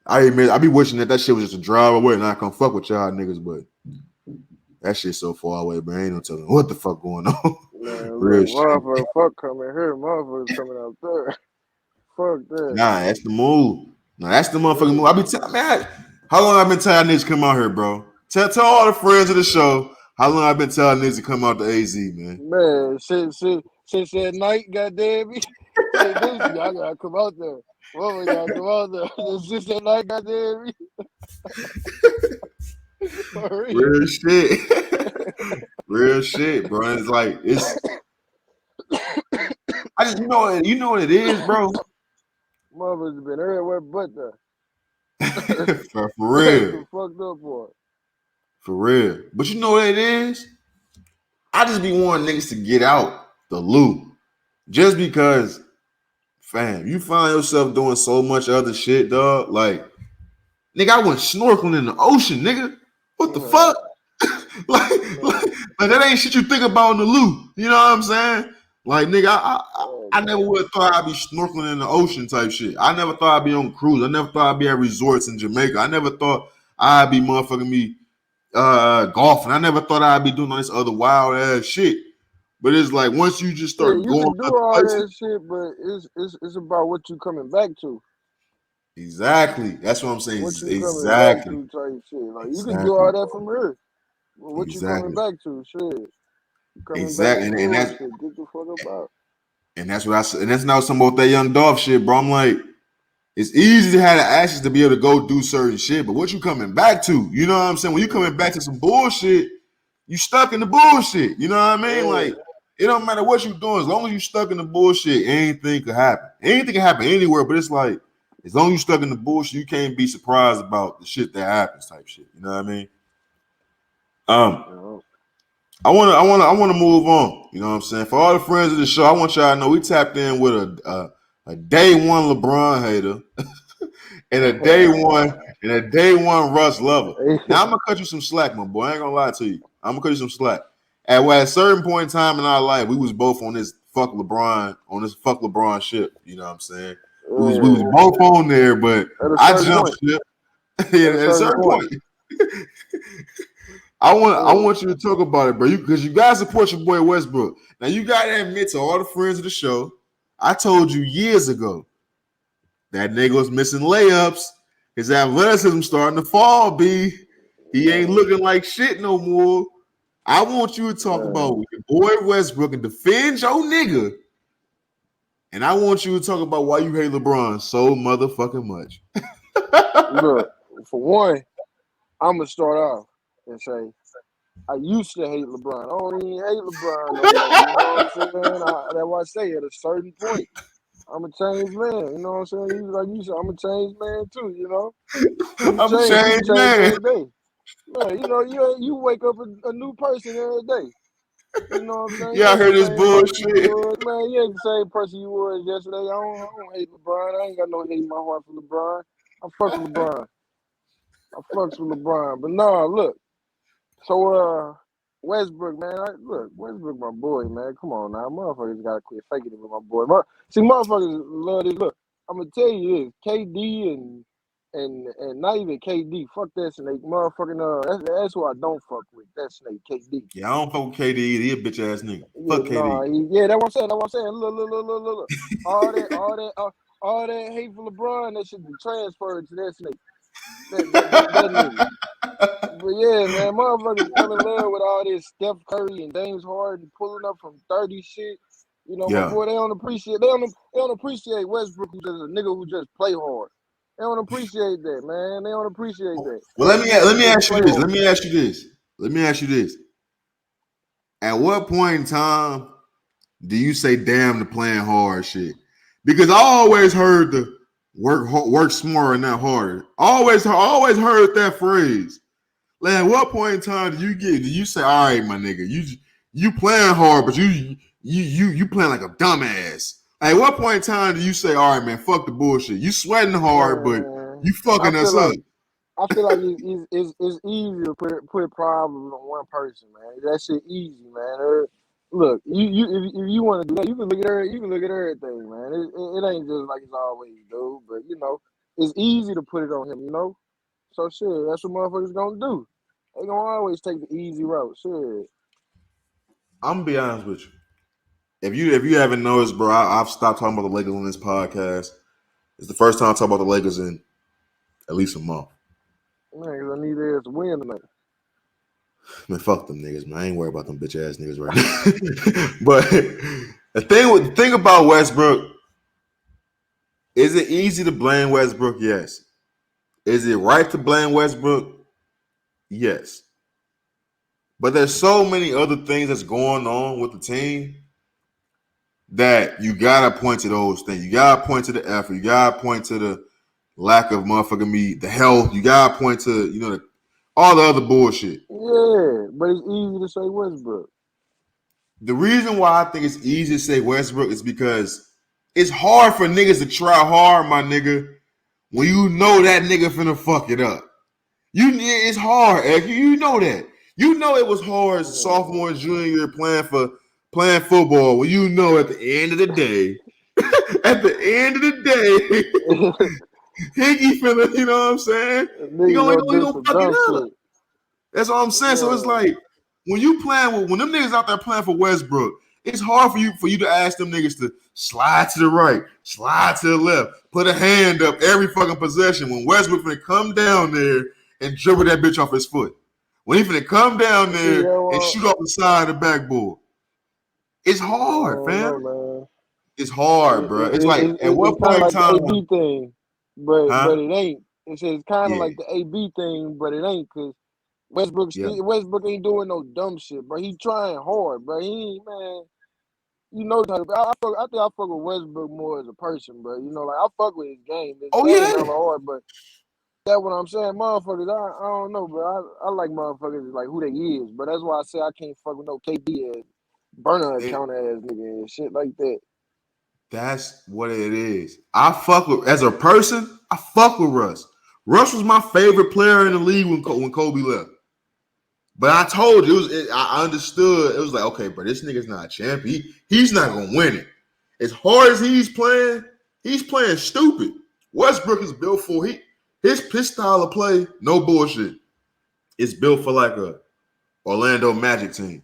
Speaker 1: I admit, I be wishing that shit was just a drive away and I come fuck with y'all niggas, but that shit's so far away, man. Ain't no telling what the fuck going on.
Speaker 2: Man,
Speaker 1: Real
Speaker 2: look,
Speaker 1: shit.
Speaker 2: motherfucker, fuck coming here, motherfuckers coming out there. Fuck that.
Speaker 1: Nah, that's the move. Nah, that's the motherfucking
Speaker 2: Yeah.
Speaker 1: move. I be telling, man, how long I been telling niggas to come out here, bro? Tell all the friends of the show how long I been telling niggas to come out to AZ, man.
Speaker 2: Man, since that night, goddamn me. Say this, y'all gotta come out there. Motherfucker gotta come out there. Since that night, goddamn me. For real.
Speaker 1: Real shit. Real shit, bro. It's like, I just, you know what it is, bro.
Speaker 2: Motherfuckers been everywhere but there.
Speaker 1: For
Speaker 2: That's
Speaker 1: real.
Speaker 2: the fucked up part.
Speaker 1: For real. But you know what it is? I just be wanting niggas to get out the loop. Just because, fam, you find yourself doing so much other shit, dog. Like, nigga, I went snorkeling in the ocean, nigga. What the fuck? like, like that ain't shit you think about in the loop. You know what I'm saying? Like, nigga, I never would have thought I'd be snorkeling in the ocean type shit. I never thought I'd be on cruise. I never thought I'd be at resorts in Jamaica. I never thought I'd be motherfucking me golfing. I never thought I'd be doing all this other wild ass shit. But it's like once you just
Speaker 2: Yeah,
Speaker 1: start
Speaker 2: you
Speaker 1: going
Speaker 2: can do
Speaker 1: other
Speaker 2: all
Speaker 1: places.
Speaker 2: that shit, but it's about what you coming back to.
Speaker 1: Exactly. That's what I'm saying.
Speaker 2: What you coming back
Speaker 1: Exactly.
Speaker 2: to type shit. Like you can do
Speaker 1: Exactly,
Speaker 2: all that
Speaker 1: bro.
Speaker 2: from here. But what you coming
Speaker 1: Exactly.
Speaker 2: back to? Shit. You coming back
Speaker 1: Exactly.
Speaker 2: to
Speaker 1: And that's
Speaker 2: bullshit. Get the fuck up out.
Speaker 1: and that's what I said. And that's not something about that young Dolph shit, bro. I'm like, it's easy to have the access to be able to go do certain shit, but what you coming back to? You know what I'm saying? When you coming back to some bullshit, you stuck in the bullshit. You know what I mean?
Speaker 2: Yeah.
Speaker 1: Like, it don't matter what you doing, as long as you stuck in the bullshit, anything could happen. Anything can happen anywhere, but it's like, as long as you stuck in the bullshit, you can't be surprised about the shit that happens, type shit. You know what I mean? Um,
Speaker 2: Yeah.
Speaker 1: I wanna move on. You know what I'm saying? For all the friends of the show, I want y'all to know we tapped in with a day one LeBron hater and a day one Russ lover. Now I'm gonna cut you some slack, my boy. I ain't gonna lie to you. I'm gonna cut you some slack. At a certain point in time in our life, we was both on this fuck LeBron ship. You know what I'm saying? We was
Speaker 2: Yeah.
Speaker 1: both on there, but
Speaker 2: At a
Speaker 1: I
Speaker 2: certain
Speaker 1: jumped
Speaker 2: point.
Speaker 1: ship.
Speaker 2: At a
Speaker 1: At a
Speaker 2: certain
Speaker 1: certain
Speaker 2: point.
Speaker 1: point. I
Speaker 2: Yeah.
Speaker 1: want you to talk about it, bro. Because you guys support your boy Westbrook. Now you gotta admit to all the friends of the show, I told you years ago that nigga was missing layups. His athleticism starting to fall, B. He ain't
Speaker 2: Man.
Speaker 1: looking like shit no more. I want you to talk
Speaker 2: Man.
Speaker 1: about your boy Westbrook and defend your nigga. And I want you to talk about why you hate LeBron so motherfucking much.
Speaker 2: Look, for one, I'ma start off and say I used to hate LeBron. I don't even hate LeBron no more. You know what I'm saying? That's why I say at a certain point, I'm a changed man. You know what I'm saying? You like you said, I'm a changed man too. You know,
Speaker 1: I'm a
Speaker 2: you can
Speaker 1: changed
Speaker 2: change
Speaker 1: man.
Speaker 2: every day. Man, you know, you wake up a new person every day. You know what I'm saying? You
Speaker 1: Yeah, I
Speaker 2: ain't the
Speaker 1: heard this
Speaker 2: same person you
Speaker 1: bullshit.
Speaker 2: was, man. You ain't the same person you was yesterday. I don't hate LeBron. I ain't got no hate in my heart for LeBron. I fucks with LeBron. I fucks with LeBron. But nah, look. So Westbrook, man. Westbrook, my boy, man. Come on now, motherfuckers gotta quit faking it with my boy. See, motherfuckers love this. Look, I'm gonna tell you this: KD and not even KD. Fuck that snake, motherfucking. That's who I don't fuck with. That snake, KD.
Speaker 1: Yeah, I don't fuck with KD either. He a bitch ass nigga.
Speaker 2: Yeah,
Speaker 1: Fuck KD.
Speaker 2: nah, yeah, that's what I'm saying. That's what I'm saying. Look. All that hate for LeBron, that should be transferred to that snake. That nigga. But yeah, man, motherfuckers fell in love with all this Steph Curry and James Harden pulling up from 30 shit. You know, my
Speaker 1: Yeah.
Speaker 2: boy, they don't appreciate Westbrook, who's just a nigga who just play hard. They don't appreciate that, man. They don't appreciate that.
Speaker 1: Well,
Speaker 2: They just
Speaker 1: let me
Speaker 2: just
Speaker 1: ask you
Speaker 2: play
Speaker 1: this.
Speaker 2: on.
Speaker 1: Let me ask you this. At what point in time do you say damn to playing hard shit? Because I always heard the work smarter and not harder. Always heard that phrase. Like, at what point in time do you say, all right, my nigga, you playing hard, but you playing like a dumbass? At what point in time do you say, all right, man, fuck the bullshit? You sweating hard, but
Speaker 2: Man,
Speaker 1: you
Speaker 2: I
Speaker 1: fucking
Speaker 2: feel
Speaker 1: us up.
Speaker 2: like it's easy to put problems on one person, man. That shit easy, man. Look, if you want to do that, you can look at her. You can look at everything, man. It ain't just like it's always do, but it's easy to put it on him, So shit, that's what motherfuckers gonna do. They gonna always take the easy route. Shit.
Speaker 1: I'm gonna be honest with you. If you haven't noticed, bro, I've stopped talking about the Lakers on this podcast. It's the first time I talk about the Lakers in at least a month.
Speaker 2: Man, 'cause I need theirs to win tonight.
Speaker 1: Man, fuck them niggas, man. I ain't worried about them bitch ass niggas right now. But the thing about Westbrook, is it easy to blame Westbrook? Yes. Is it right to blame Westbrook? Yes. But there's so many other things that's going on with the team that you gotta point to those things. You gotta point to the effort. You gotta point to the lack of motherfucking the health. You gotta point to all the other bullshit.
Speaker 2: Yeah, but it's easy to say Westbrook.
Speaker 1: The reason why I think it's easy to say Westbrook is because it's hard for niggas to try hard, my nigga, when you know that nigga finna fuck it up. It's hard, Ek. You know that. You know it was hard sophomore and junior year playing football when you know at the end of the day, Higgy finna, you know what I'm saying? He
Speaker 2: Nigga gonna do
Speaker 1: gonna
Speaker 2: some
Speaker 1: fuck it
Speaker 2: dumb
Speaker 1: up.
Speaker 2: shit.
Speaker 1: That's all I'm saying. So it's
Speaker 2: Yeah.
Speaker 1: like when them niggas out there playing for Westbrook, it's hard for you to ask them niggas to slide to the right, slide to the left, put a hand up every fucking possession when Westbrook finna come down there and dribble that bitch off his foot. When he finna come down
Speaker 2: See,
Speaker 1: there and shoot off the side of the backboard. It's
Speaker 2: I
Speaker 1: hard,
Speaker 2: don't
Speaker 1: fam.
Speaker 2: know, man.
Speaker 1: It's hard, bro. It's like at
Speaker 2: It's
Speaker 1: what
Speaker 2: kind
Speaker 1: point
Speaker 2: of
Speaker 1: in
Speaker 2: like the
Speaker 1: time,
Speaker 2: AB thing, but
Speaker 1: huh?
Speaker 2: it ain't. It's kind of
Speaker 1: Yeah,
Speaker 2: like the AB thing, but it ain't because
Speaker 1: yeah.
Speaker 2: Westbrook ain't doing no dumb shit, bro. He trying hard, bro. He ain't, man. I think I fuck with Westbrook more as a person, bro. Like I fuck with his game. His
Speaker 1: Oh
Speaker 2: game
Speaker 1: yeah.
Speaker 2: hella hard, but that's what I'm saying. Motherfuckers, I don't know, bro. I like motherfuckers like who they is, but that's why I say I can't fuck with no KD ass burner account ass nigga and shit like that.
Speaker 1: That's what it is. I fuck with as a person. I fuck with Russ. Russ was my favorite player in the league when Kobe left. But I told you, I understood. It was like, okay, bro, this nigga's not a champ. He's not gonna win it. As hard as he's playing stupid. Westbrook is built for his style of play. No bullshit. It's built for like a Orlando Magic team.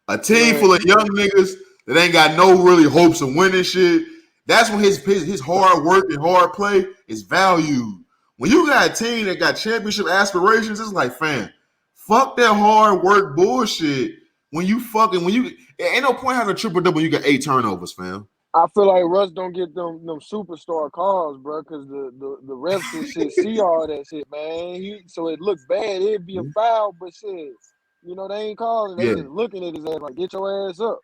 Speaker 1: A team
Speaker 2: Man,
Speaker 1: full of young niggas that ain't got no really hopes of winning shit. That's when his hard work and hard play is valued. When you got a team that got championship aspirations, it's like, fam, fuck that hard work bullshit. When you ain't no point having a triple double when you got 8 turnovers, fam.
Speaker 2: I feel like Russ don't get them superstar calls, bro, because the refs and shit see all that shit, man. So it look bad. It'd be a foul, but shit, they ain't calling. They
Speaker 1: Yeah.
Speaker 2: just looking at his ass like, get your ass up.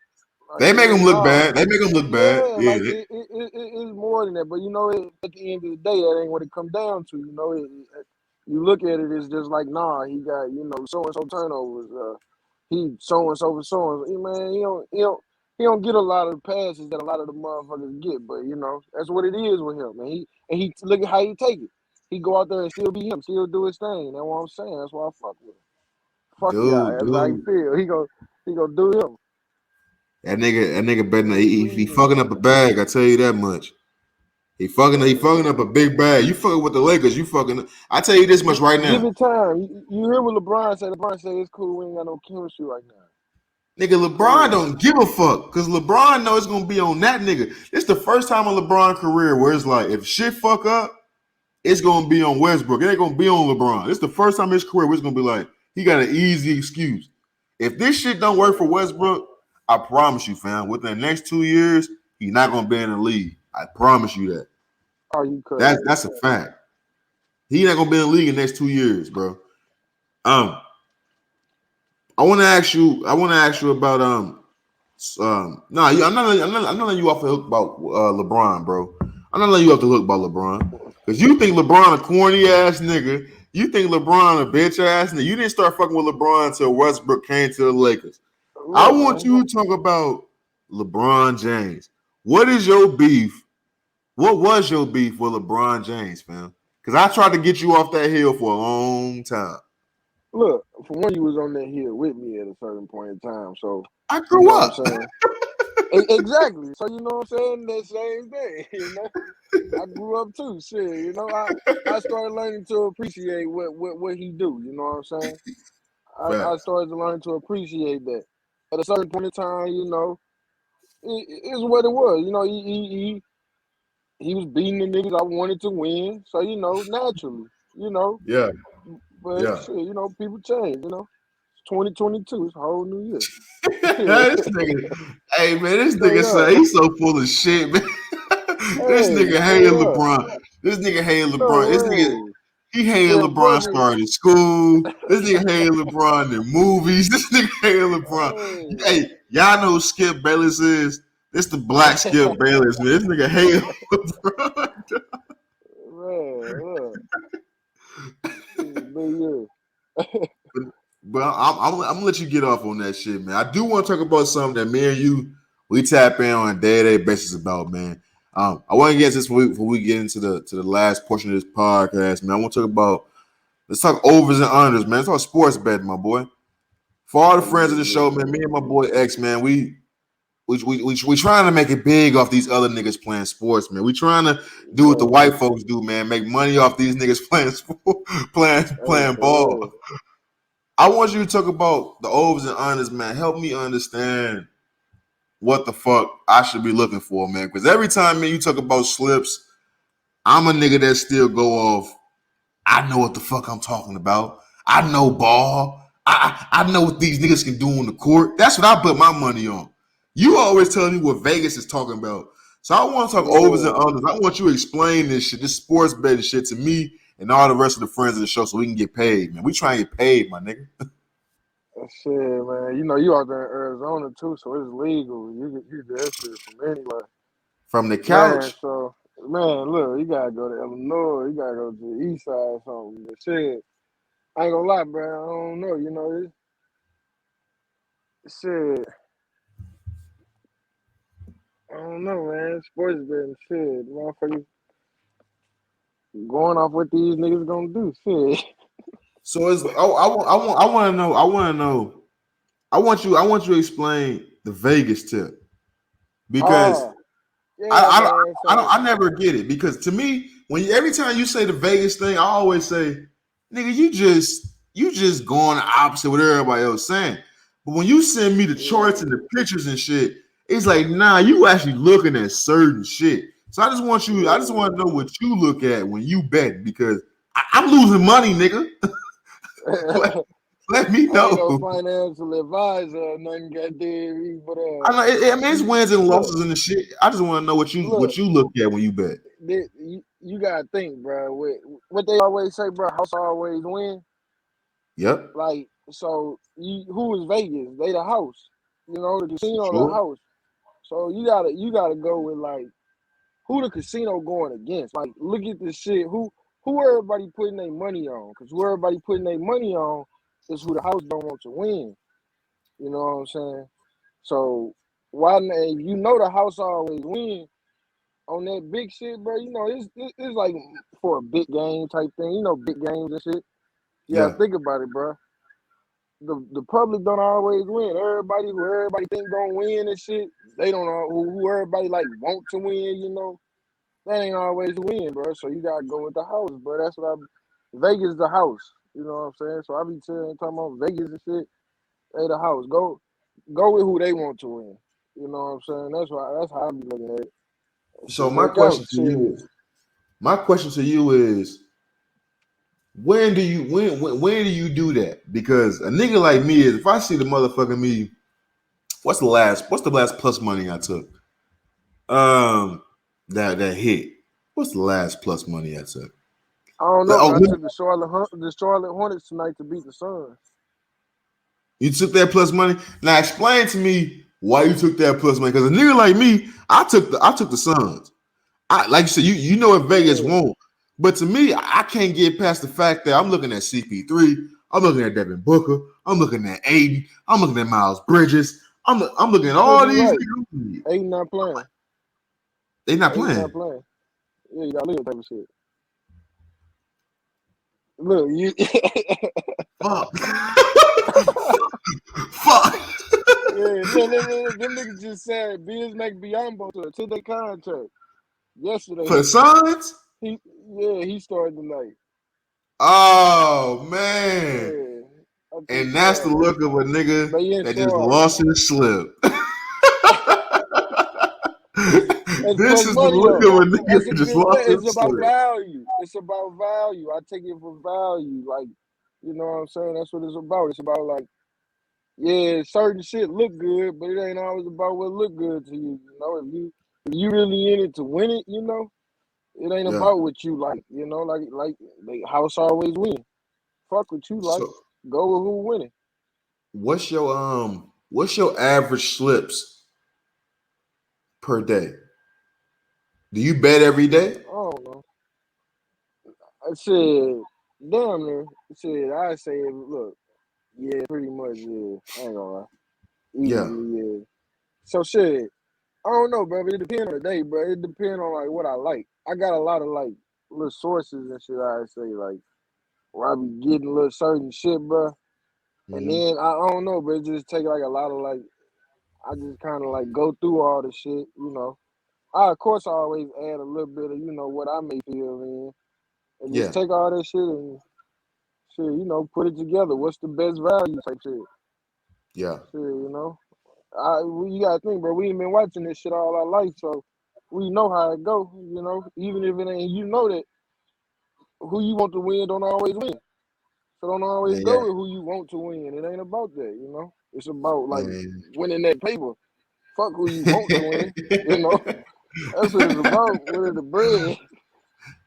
Speaker 1: They
Speaker 2: Like,
Speaker 1: make him look
Speaker 2: nah.
Speaker 1: bad. They make him look bad.
Speaker 2: Yeah,
Speaker 1: Yeah.
Speaker 2: like it's more than that. But at the end of the day, that ain't what it come down to. You look at it, it's just like, nah, he got so and so turnovers. He so and so for so and so. Man, he don't get a lot of the passes that a lot of the motherfuckers get. But that's what it is with him. And he look at how he take it. He go out there and still be him, still do his thing. That's what I'm saying. That's why I fuck with him. Fuck yeah, that's how he
Speaker 1: Dude.
Speaker 2: feel. He gonna do him.
Speaker 1: That nigga better not,
Speaker 2: He
Speaker 1: he
Speaker 2: pleasing.
Speaker 1: fucking up a bag, I tell you that much. He fucking up a big bag. You fucking with the Lakers, you fucking. I tell you this much right
Speaker 2: Give
Speaker 1: now.
Speaker 2: it time. You hear what LeBron said? LeBron said it's cool. We ain't got no chemistry right now.
Speaker 1: Nigga, LeBron
Speaker 2: Cool.
Speaker 1: don't give a fuck. Because LeBron knows it's gonna be on that nigga. It's the first time in LeBron's career where it's like, if shit fuck up, it's gonna be on Westbrook. It ain't gonna be on LeBron. It's the first time in his career where it's gonna be like, he got an easy excuse. If this shit don't work for Westbrook, I promise you, fam, within the next 2 years, he's not gonna be in the league. I promise you that.
Speaker 2: Are you crazy?
Speaker 1: That's a fact. He not gonna be in the league in the next 2 years, bro. Um, I want to ask you. I want to ask you about no, I'm not letting you off the hook about LeBron, bro. I'm not letting you off the hook about LeBron because you think LeBron a corny ass nigga. You think LeBron a bitch ass nigga. You didn't start fucking with LeBron until Westbrook came to the Lakers. I
Speaker 2: Look,
Speaker 1: want
Speaker 2: man.
Speaker 1: you to talk about LeBron James. What is your beef? What was your beef with LeBron James, fam? Because I tried to get you off that hill for a long time.
Speaker 2: Look, for one, you was on that hill with me at a certain point in time, so
Speaker 1: I
Speaker 2: you
Speaker 1: grew
Speaker 2: know what I'm
Speaker 1: up.
Speaker 2: saying. Exactly. So you know what I'm saying. That same thing. You know, I grew up too. Shit. You know, I started learning to appreciate what he do. You know what I'm saying. I
Speaker 1: Facts.
Speaker 2: started to learn to appreciate that. At a certain point in time, you know, it's what it was. You know, he was beating the niggas I wanted to win. So you know, naturally, you know.
Speaker 1: Yeah,
Speaker 2: But
Speaker 1: yeah.
Speaker 2: shit, you know, people change. You know, it's 2022. It's a whole new year.
Speaker 1: This nigga, hey man, this nigga
Speaker 2: Straight
Speaker 1: say
Speaker 2: up.
Speaker 1: he's so full of shit, man. This
Speaker 2: Hey,
Speaker 1: nigga hated
Speaker 2: straight up.
Speaker 1: LeBron. This nigga hated
Speaker 2: No
Speaker 1: LeBron. This nigga
Speaker 2: way.
Speaker 1: he hated
Speaker 2: Yeah,
Speaker 1: LeBron
Speaker 2: brother.
Speaker 1: starting school. This nigga hated LeBron in movies. This nigga hated LeBron.
Speaker 2: Hey.
Speaker 1: Hey, y'all know who Skip Bayless is? This the black Skip Bayless, man. This nigga hated LeBron.
Speaker 2: Man, look. New year.
Speaker 1: But I'm gonna let you get off on that shit, man. I do want to talk about something that me and you we tap in on a day-to-day basis about, man. I want to get this before we get into the last portion of this podcast, man. I want to talk about let's talk overs and unders, man. Let's talk sports betting, my boy. For all the
Speaker 2: Oh
Speaker 1: friends
Speaker 2: yeah,
Speaker 1: of the
Speaker 2: yeah,
Speaker 1: show, man,
Speaker 2: yeah,
Speaker 1: me and my
Speaker 2: yeah.
Speaker 1: boy X, man, we trying to make it big off these other niggas playing sports, man. We trying to do what the
Speaker 2: Exactly.
Speaker 1: white folks do, man. Make money off these niggas playing sport,
Speaker 2: Hey,
Speaker 1: playing ball.
Speaker 2: for real.
Speaker 1: I want you to talk about the overs and unders, man. Help me understand what the fuck I should be looking for, man. Because every time, man, you talk about slips, I'm a nigga that still go off. I know what the fuck I'm talking about. I know ball. I know what these niggas can do on the court. That's what I put my money on. You always telling me what Vegas is talking about. So I want to talk overs and
Speaker 2: Yeah.
Speaker 1: unders. I want you to explain this shit, this sports betting shit to me and all the rest of the friends of the show so we can get paid, man. We try and get paid, my nigga.
Speaker 2: Shit, man. You know, you out there in Arizona too, so it's legal. You get that shit from anywhere.
Speaker 1: From the
Speaker 2: Man,
Speaker 1: couch.
Speaker 2: so man, look, you gotta go to Illinois, you gotta go to the east side or something. But shit, I ain't gonna lie, bro. I don't know, you know, shit. I don't know, man. Sports betting, shit. Motherfuckers going off what these niggas gonna do, shit.
Speaker 1: So it's I want to know I want you to explain the Vegas tip because
Speaker 2: Oh, yeah, man. So,
Speaker 1: I never get it because to me every time you say the Vegas thing I always say nigga you just going the opposite what everybody else saying but when you send me the charts and
Speaker 2: yeah,
Speaker 1: the pictures and shit it's like nah you actually looking at certain shit so I just want to know what you look at when you bet because I'm losing money nigga let,
Speaker 2: yeah.
Speaker 1: let me
Speaker 2: I ain't no
Speaker 1: know.
Speaker 2: financial advisor or nothing, goddamn. But
Speaker 1: I know. I mean, it's wins and
Speaker 2: look,
Speaker 1: losses and the shit. I just want to know
Speaker 2: look.
Speaker 1: what you look at when you bet.
Speaker 2: You gotta think, bro. What they always say, bro. House always win.
Speaker 1: Yep.
Speaker 2: Like, so who is Vegas? They the house. You know, the casino, the
Speaker 1: Sure.
Speaker 2: house. So you gotta go with like who the casino going against. Like, look at this shit. Who everybody putting their money on? Because who everybody putting their money on is who the house don't want to win. You know what I'm saying? So why not? If you know the house always win on that big shit, bro. You know it's like for a big game type thing. You know, big games and shit. Yeah,
Speaker 1: Yeah.
Speaker 2: think about it, bro. The public don't always win. Who everybody think gonna win and shit, they don't know who everybody like want to win. You know, that ain't always win, bro. So you gotta go with the house, bro. That's what I. Vegas the house. You know what I'm saying? So I be talking about Vegas and shit. They the house. Go with who they want to win. You know what I'm saying? That's how I be looking at it. That
Speaker 1: So
Speaker 2: shit work out. Shit.
Speaker 1: my question to you is, when do you do that? Because a nigga like me is if I see the motherfucking me, what's the last plus money I took? Um, that hit. What's the last plus money I took?
Speaker 2: I don't
Speaker 1: Like,
Speaker 2: know,
Speaker 1: oh,
Speaker 2: but I took the Charlotte Hornets tonight to beat the Suns.
Speaker 1: you took that plus money. Now explain to me why you took that plus money. Because a nigga like me, I took the Suns. I like you said, you know what Vegas
Speaker 2: Yeah.
Speaker 1: won't. But to me, I can't get past the fact that I'm looking at CP3, I'm looking at Devin Booker, I'm looking at AD, I'm looking at Miles Bridges, I'm looking at
Speaker 2: You could
Speaker 1: all
Speaker 2: be
Speaker 1: these
Speaker 2: right.
Speaker 1: niggas.
Speaker 2: Aiden not playing.
Speaker 1: They not
Speaker 2: Aiden not
Speaker 1: playing.
Speaker 2: playing. Yeah, you got to look at that type of shit. Look, you.
Speaker 1: Fuck. Fuck.
Speaker 2: Yeah, look. Them niggas just said Biz make Biombo to their contract
Speaker 1: For the
Speaker 2: yesterday.
Speaker 1: Suns?
Speaker 2: He started tonight.
Speaker 1: Oh man.
Speaker 2: Yeah, I
Speaker 1: And
Speaker 2: think
Speaker 1: that's the
Speaker 2: so.
Speaker 1: look of a nigga
Speaker 2: They in
Speaker 1: that just
Speaker 2: Charlotte.
Speaker 1: lost his slip.
Speaker 2: That's
Speaker 1: This
Speaker 2: plus
Speaker 1: is the
Speaker 2: money
Speaker 1: look
Speaker 2: though.
Speaker 1: of a nigga
Speaker 2: That's
Speaker 1: that
Speaker 2: a
Speaker 1: just
Speaker 2: good bet.
Speaker 1: lost
Speaker 2: It's
Speaker 1: his
Speaker 2: about
Speaker 1: slip.
Speaker 2: value. It's about value. I take it for value. Like, you know what I'm saying? That's what it's about. It's about like, yeah, certain shit look good, but it ain't always about what look good to you. You know, if you really in it to win it, you know, it ain't
Speaker 1: Yeah.
Speaker 2: about what you like. You know, like the house always win. Fuck what you like.
Speaker 1: So
Speaker 2: Go with who winning.
Speaker 1: what's your average slips per day? Do you bet every day?
Speaker 2: I don't know. I said, damn near. I said, I say, look, yeah, pretty much, yeah. I ain't gonna lie.
Speaker 1: Yeah.
Speaker 2: Easily, yeah. So shit, I don't know, bro. It depends on the day, bro. It depends on like what I like. I got a lot of like little sources and shit. I say like where I be getting a little certain shit, bro. And
Speaker 1: Mm-hmm.
Speaker 2: then I don't know, but it just take like a lot of like I just kind of like go through all the shit, you know. I of course I always add a little bit of what I may feel in, and just
Speaker 1: Yeah.
Speaker 2: take all that shit and shit, put it together. What's the best value type shit?
Speaker 1: Yeah.
Speaker 2: Shit, you gotta think, bro. We ain't been watching this shit all our life, so we know how it go. Even if it ain't, that who you want to win don't always win. So don't always
Speaker 1: Man, yeah.
Speaker 2: go with who you want to win. It ain't about that. It's about like
Speaker 1: Man.
Speaker 2: winning that paper. Fuck who you want to win. You know, that's what it's about. Winning the bread.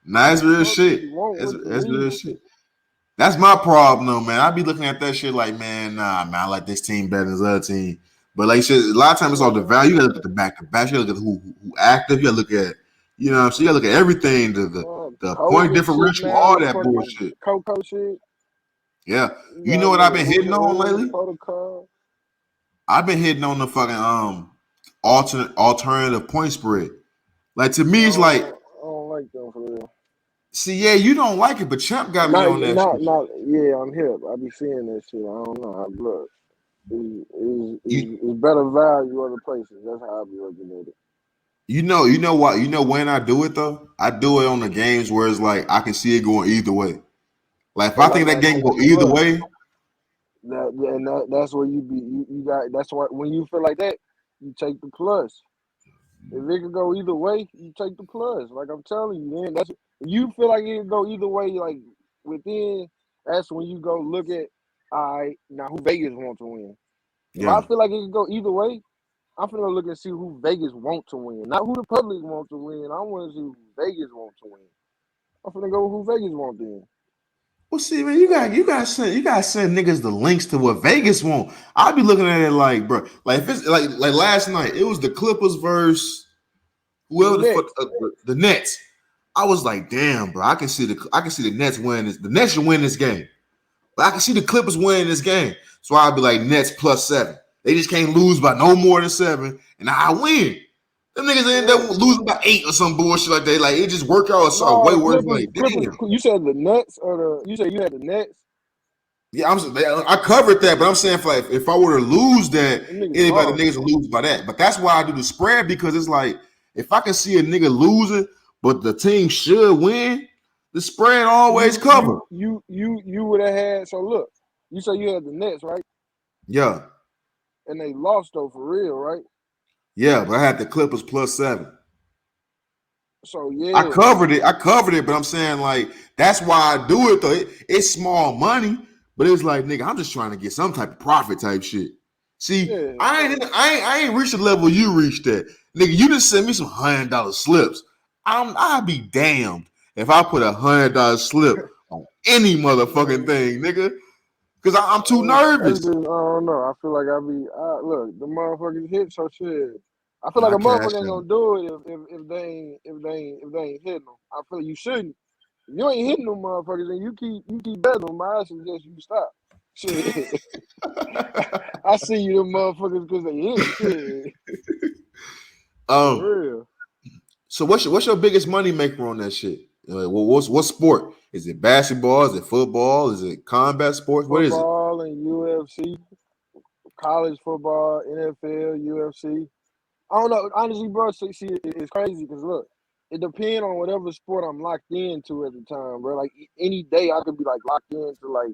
Speaker 1: Nice real
Speaker 2: Fuck what
Speaker 1: shit.
Speaker 2: you want, what you
Speaker 1: That's real
Speaker 2: need.
Speaker 1: shit. That's my problem though, man. I be looking at that shit like, man, nah, man, I like this team better than this other team. But like shit, a lot of times it's all the value. You gotta look at the back to back. You gotta look at who active. You gotta look at, so you gotta look at everything, the point
Speaker 2: COVID shit
Speaker 1: differential,
Speaker 2: now,
Speaker 1: all
Speaker 2: this
Speaker 1: that
Speaker 2: fucking
Speaker 1: bullshit.
Speaker 2: Coco shit.
Speaker 1: Yeah.
Speaker 2: You
Speaker 1: You
Speaker 2: gotta
Speaker 1: know what
Speaker 2: look
Speaker 1: I've
Speaker 2: at
Speaker 1: been
Speaker 2: who
Speaker 1: hitting
Speaker 2: the
Speaker 1: on
Speaker 2: rules,
Speaker 1: lately?
Speaker 2: protocol.
Speaker 1: I've been hitting on the fucking alternative point spread. Like to me, it's like,
Speaker 2: I don't like them for real.
Speaker 1: see, yeah, you don't like it, but Champ got me on that shit.
Speaker 2: Yeah, I'm hip. I be seeing that shit. I don't know. I look.
Speaker 1: You
Speaker 2: It's better value other places. That's how I be looking at it.
Speaker 1: you know what? You know when I do it though? I do it on the games where it's like I can see it going either way. Like if
Speaker 2: So
Speaker 1: I
Speaker 2: like
Speaker 1: think that
Speaker 2: when I
Speaker 1: game
Speaker 2: take
Speaker 1: go
Speaker 2: the
Speaker 1: either
Speaker 2: plus,
Speaker 1: way,
Speaker 2: that's where you got. That's why when you feel like that, you take the plus. If it could go either way, you take the plus. Like I'm telling you, man. That's if you feel like it can go either way. Like within, that's when you go look at. All right, now who Vegas want to win? If I
Speaker 1: yeah,
Speaker 2: feel like it can go either way, I'm finna look and see who Vegas want to win, not who the public want to win. I want to see who Vegas want to win. I'm finna go with who Vegas want to win.
Speaker 1: well, see, man, you gotta send niggas the links to what Vegas want. I'll be looking at it like, bro, like if it's like last night, it was the Clippers versus
Speaker 2: The
Speaker 1: whoever the fuck
Speaker 2: Nets.
Speaker 1: the Nets. I was like, damn, bro, I can see the Nets win this. The Nets should win this game, but I can see the Clippers winning this game. So I'd be like Nets +7. They just can't lose by no more than 7, and I win. Them niggas end
Speaker 2: Yeah.
Speaker 1: up losing by 8 or some bullshit like that. Like it just worked out a
Speaker 2: No,
Speaker 1: way
Speaker 2: the
Speaker 1: worse.
Speaker 2: Clippers.
Speaker 1: Like,
Speaker 2: Clippers.
Speaker 1: damn.
Speaker 2: You said the Nets or the? You said you had the Nets.
Speaker 1: Yeah, I covered that, but I'm saying if I were to lose that,
Speaker 2: Them niggas
Speaker 1: anybody
Speaker 2: lost.
Speaker 1: the niggas will lose by that. But that's why I do the spread because it's like if I can see a nigga losing, but the team should win, the spread always
Speaker 2: You
Speaker 1: cover.
Speaker 2: you you you would have had. So look, you said you had the Nets, right?
Speaker 1: Yeah,
Speaker 2: And they lost though for real, right?
Speaker 1: yeah, but I had the Clippers +7.
Speaker 2: So yeah,
Speaker 1: I covered it, but I'm saying like that's why I do it though. It's small money, but it's like nigga, I'm just trying to get some type of profit type shit. See,
Speaker 2: yeah.
Speaker 1: I ain't reached the level you reached at. Nigga, you just send me some $100 slips. I'll be damned if I put $100 slip on any motherfucking thing, nigga, because I'm too
Speaker 2: That's
Speaker 1: nervous.
Speaker 2: just, I don't know. I feel like look, the motherfuckers hit so shit. I feel like
Speaker 1: I
Speaker 2: a
Speaker 1: cash
Speaker 2: motherfucker ain't
Speaker 1: out.
Speaker 2: gonna do it if they ain't hitting them. I feel like you shouldn't. If you ain't hitting them motherfuckers, then you keep betting them. I suggest you stop. Shit, I see you them motherfuckers because they hit. Shit,
Speaker 1: Um,
Speaker 2: for real.
Speaker 1: so what's your biggest money maker on that shit? Like, what sport? Is it basketball? Is it football? Is it combat sports? What is it?
Speaker 2: Football and UFC, college football, NFL, UFC. I don't know. Honestly, bro, see, it's crazy because look, it depends on whatever sport I'm locked into at the time, bro. Like any day, I could be like locked into like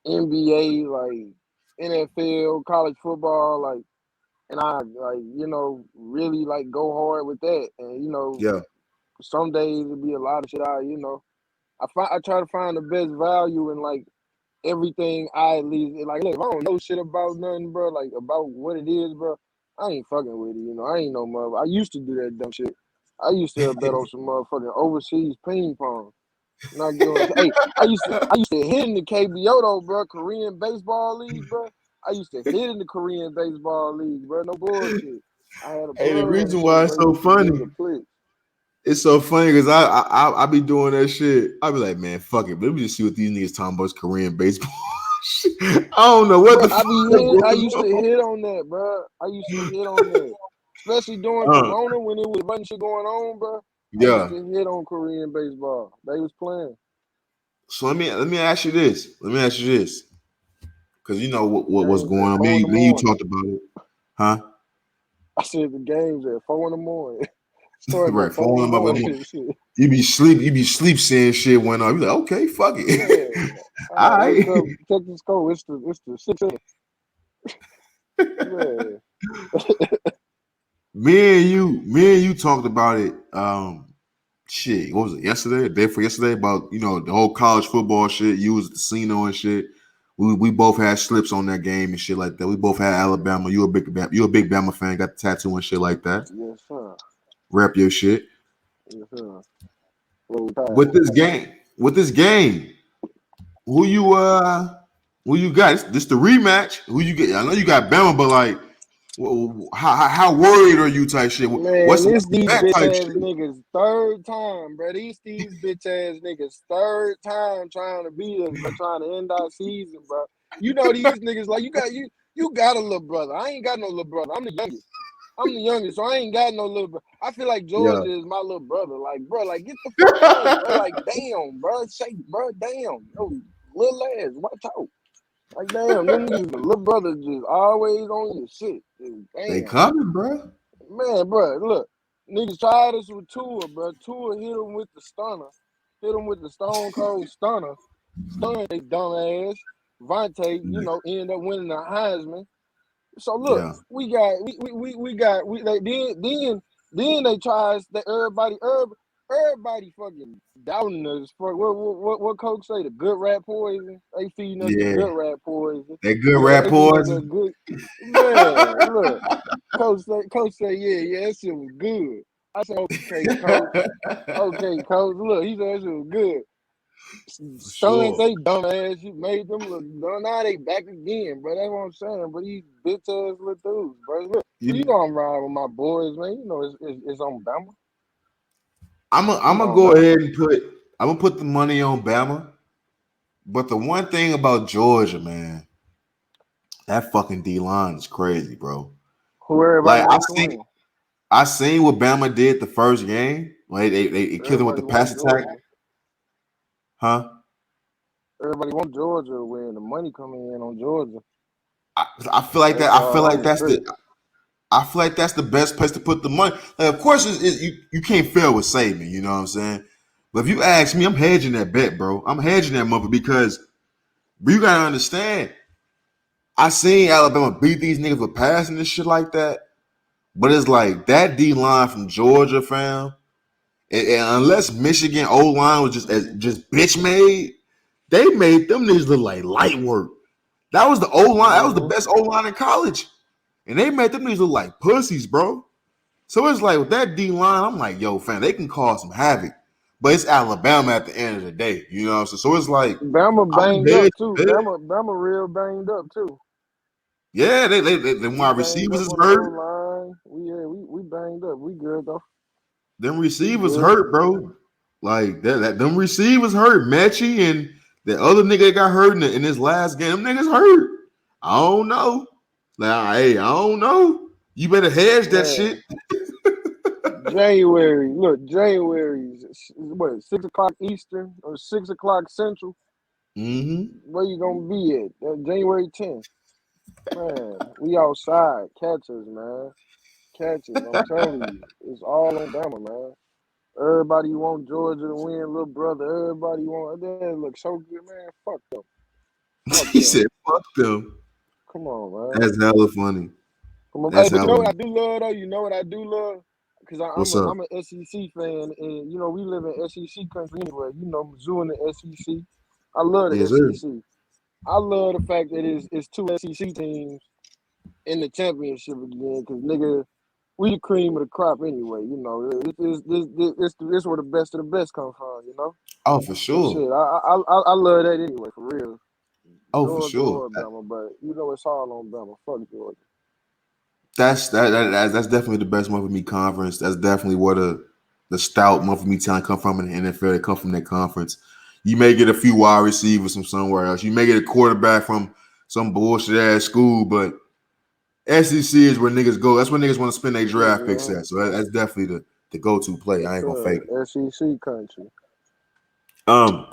Speaker 2: NBA, like NFL, college football, like, and I like really like go hard with that, and
Speaker 1: Yeah,
Speaker 2: some days it'll be a lot of shit. I try to find the best value in like everything I at least like. Look, if I don't know shit about nothing, bro, like about what it is, bro, I ain't fucking with it. I ain't no mother. I used to do that dumb shit. I used to bet on some motherfucking overseas ping pong. Not giving. Hey, I used to hit in the KBO though, bro. Korean baseball league, bro. I used to hit in the Korean baseball league, bro. No bullshit. I had a
Speaker 1: hey, the
Speaker 2: plug and
Speaker 1: reason
Speaker 2: shit,
Speaker 1: why it's
Speaker 2: bro.
Speaker 1: so
Speaker 2: Used to give
Speaker 1: funny,
Speaker 2: me the click.
Speaker 1: it's so funny because I be doing that shit. I be like, man, fuck it. Let me just see what these niggas talking about is Korean baseball. I don't know what
Speaker 2: Bro,
Speaker 1: the fuck
Speaker 2: I
Speaker 1: going
Speaker 2: used to
Speaker 1: on.
Speaker 2: hit on that, bro. I used to hit on that. Especially during
Speaker 1: Uh,
Speaker 2: Corona when it was a bunch of shit going on, bro. I used
Speaker 1: yeah.
Speaker 2: to hit on Korean baseball. They was playing.
Speaker 1: So let me ask you this. Let me ask you this. Because you know what's
Speaker 2: Games
Speaker 1: going
Speaker 2: at
Speaker 1: on.
Speaker 2: 4 in the
Speaker 1: Me and you
Speaker 2: morning.
Speaker 1: talked about it. Huh?
Speaker 2: I said the games at 4 in the morning. Starting
Speaker 1: Right.
Speaker 2: at 4 in the
Speaker 1: Phone number.
Speaker 2: morning and shit.
Speaker 1: You be sleep saying shit went on. You like, okay, fuck it.
Speaker 2: Yeah.
Speaker 1: All
Speaker 2: I
Speaker 1: right.
Speaker 2: wake up, check the score. It's the 6 man.
Speaker 1: Me and you talked about it. Shit, what was it yesterday? The day for yesterday about the whole college football shit. You was at the casino and shit. We both had slips on that game and shit like that. We both had Alabama. You a big Bama fan. Got the tattoo and shit like that.
Speaker 2: Yes, sir.
Speaker 1: Rep your shit.
Speaker 2: Yes, sir. Roll Tide.
Speaker 1: With this game, who you got? This the rematch. Who you get? I know you got Bama, but like, how worried are you? Type shit.
Speaker 2: Man,
Speaker 1: What's
Speaker 2: this
Speaker 1: the
Speaker 2: these
Speaker 1: bet
Speaker 2: bitch
Speaker 1: type
Speaker 2: ass
Speaker 1: shit?
Speaker 2: niggas third time, bro. These bitch ass niggas third time trying to beat us, but trying to end our season, bro. These niggas like you got a little brother. I ain't got no little brother. I'm the youngest, so I ain't got no little brother. I feel like
Speaker 1: Yeah.
Speaker 2: Georgia is my little brother. Like, bro, like get the fuck on, bro. Like, damn, bro, shake, bro, damn, yo, little ass, watch out. Like, damn, them niggas, the little brother just always on your shit. Just,
Speaker 1: They
Speaker 2: damn.
Speaker 1: coming, bro.
Speaker 2: Man, bro, look, niggas tried us with Tua, bro. Tua hit him with the stunner, hit him with the Stone Cold stunner, stunned they dumb ass. Vontae, ended up winning the Heisman. So look,
Speaker 1: Yeah.
Speaker 2: we got then they tried that everybody fucking doubting us for what coach say, the good rat poison. They feeding us the
Speaker 1: Yeah.
Speaker 2: good rat poison.
Speaker 1: That good
Speaker 2: Yeah,
Speaker 1: rap
Speaker 2: they feeding us that
Speaker 1: poison.
Speaker 2: good man. Look. Coach say, yeah, that shit was good. I said, okay, coach. Okay, coach. Look, he said that shit was good.
Speaker 1: For
Speaker 2: Stunned
Speaker 1: sure.
Speaker 2: they dumb ass. You made them look dumb. Now they back again, bro. That's what I'm saying. But these bitch ass little dudes, bro. Look,
Speaker 1: You,
Speaker 2: I'm riding with my boys, man. It's on Bama.
Speaker 1: I'm
Speaker 2: It's
Speaker 1: gonna
Speaker 2: on
Speaker 1: go
Speaker 2: Bama.
Speaker 1: ahead and put the money on Bama. But the one thing about Georgia, man, that fucking D line is crazy, bro.
Speaker 2: Who everybody
Speaker 1: Like
Speaker 2: want to win?
Speaker 1: I seen what Bama did the first game. Like they killed him with
Speaker 2: Everybody
Speaker 1: the pass
Speaker 2: want
Speaker 1: attack,
Speaker 2: Georgia.
Speaker 1: huh?
Speaker 2: Everybody want Georgia to win. The money coming in on Georgia.
Speaker 1: I feel like that.
Speaker 2: That's
Speaker 1: I feel
Speaker 2: all
Speaker 1: like
Speaker 2: I'm gonna
Speaker 1: that's
Speaker 2: say.
Speaker 1: the best place to put the money. Like, of course, you can't fail with saving. You know what I'm saying? But if you ask me, I'm hedging that bet, bro. I'm hedging that mother because you gotta understand. I seen Alabama beat these niggas with passing and shit like that. But it's like that D line from Georgia, fam. And unless Michigan O line was just bitch made, they made them niggas look like light work. That was the O line. That was the
Speaker 2: Mm-hmm.
Speaker 1: best O line in college, and they made them niggas look like pussies, bro. So it's like with that D line, I'm like, yo, fam, they can cause some havoc. but it's Alabama at the end of the day, you know. So it's like
Speaker 2: Bama
Speaker 1: I'm
Speaker 2: banged
Speaker 1: dead.
Speaker 2: up too. Bama real banged up too.
Speaker 1: Yeah, the
Speaker 2: We
Speaker 1: wide
Speaker 2: banged
Speaker 1: receivers
Speaker 2: up
Speaker 1: is
Speaker 2: on the O
Speaker 1: hurt.
Speaker 2: line. We banged up. We good though.
Speaker 1: Them
Speaker 2: We
Speaker 1: receivers
Speaker 2: good.
Speaker 1: hurt, bro. Like that them receivers hurt. Mechie and the other nigga that got hurt in this last game, them niggas hurt. I don't know. Like, hey, I don't know. You better hedge that
Speaker 2: Man,
Speaker 1: shit.
Speaker 2: January. Look, January. What, 6 o'clock Eastern or 6 o'clock Central?
Speaker 1: Mm-hmm.
Speaker 2: Where you gonna be at? January 10th. Man, we outside. Catch us, man. Catch us. I'm telling you, it's all on Bama, man. Everybody want Georgia to win, little brother. Everybody want. That look so good, man. Fuck them. Fuck
Speaker 1: He
Speaker 2: them.
Speaker 1: said, "Fuck them."
Speaker 2: Come on, man.
Speaker 1: That's hella funny.
Speaker 2: Come on. Hey,
Speaker 1: That's
Speaker 2: but you
Speaker 1: hella.
Speaker 2: know what I do love though? You know what I do love? Because I'm
Speaker 1: What's
Speaker 2: a
Speaker 1: up?
Speaker 2: I'm an SEC fan, and you know we live in SEC country anyway. You know, Mizzou and the SEC. I love the
Speaker 1: Yes, sir.
Speaker 2: SEC. I love the fact that it's two SEC teams in the championship again. Because nigga, we the cream of the crop anyway. You know, this where the best of the best come from. You know.
Speaker 1: Oh, for
Speaker 2: So
Speaker 1: sure.
Speaker 2: shit, I love that anyway, for real.
Speaker 1: Oh, for
Speaker 2: Georgia
Speaker 1: sure.
Speaker 2: or Bama, but you know it's all on Bama. Fuck Georgia.
Speaker 1: That's definitely the best month for me conference. That's definitely where the stout month for me talent come from in the NFL. They come from that conference. You may get a few wide receivers from somewhere else. You may get a quarterback from some bullshit ass school, but SEC is where niggas go. That's where niggas want to spend their draft picks
Speaker 2: Mm-hmm.
Speaker 1: at. So that's definitely the go to play.
Speaker 2: Yes,
Speaker 1: I ain't gonna
Speaker 2: sir.
Speaker 1: fake it.
Speaker 2: SEC country.
Speaker 1: Um,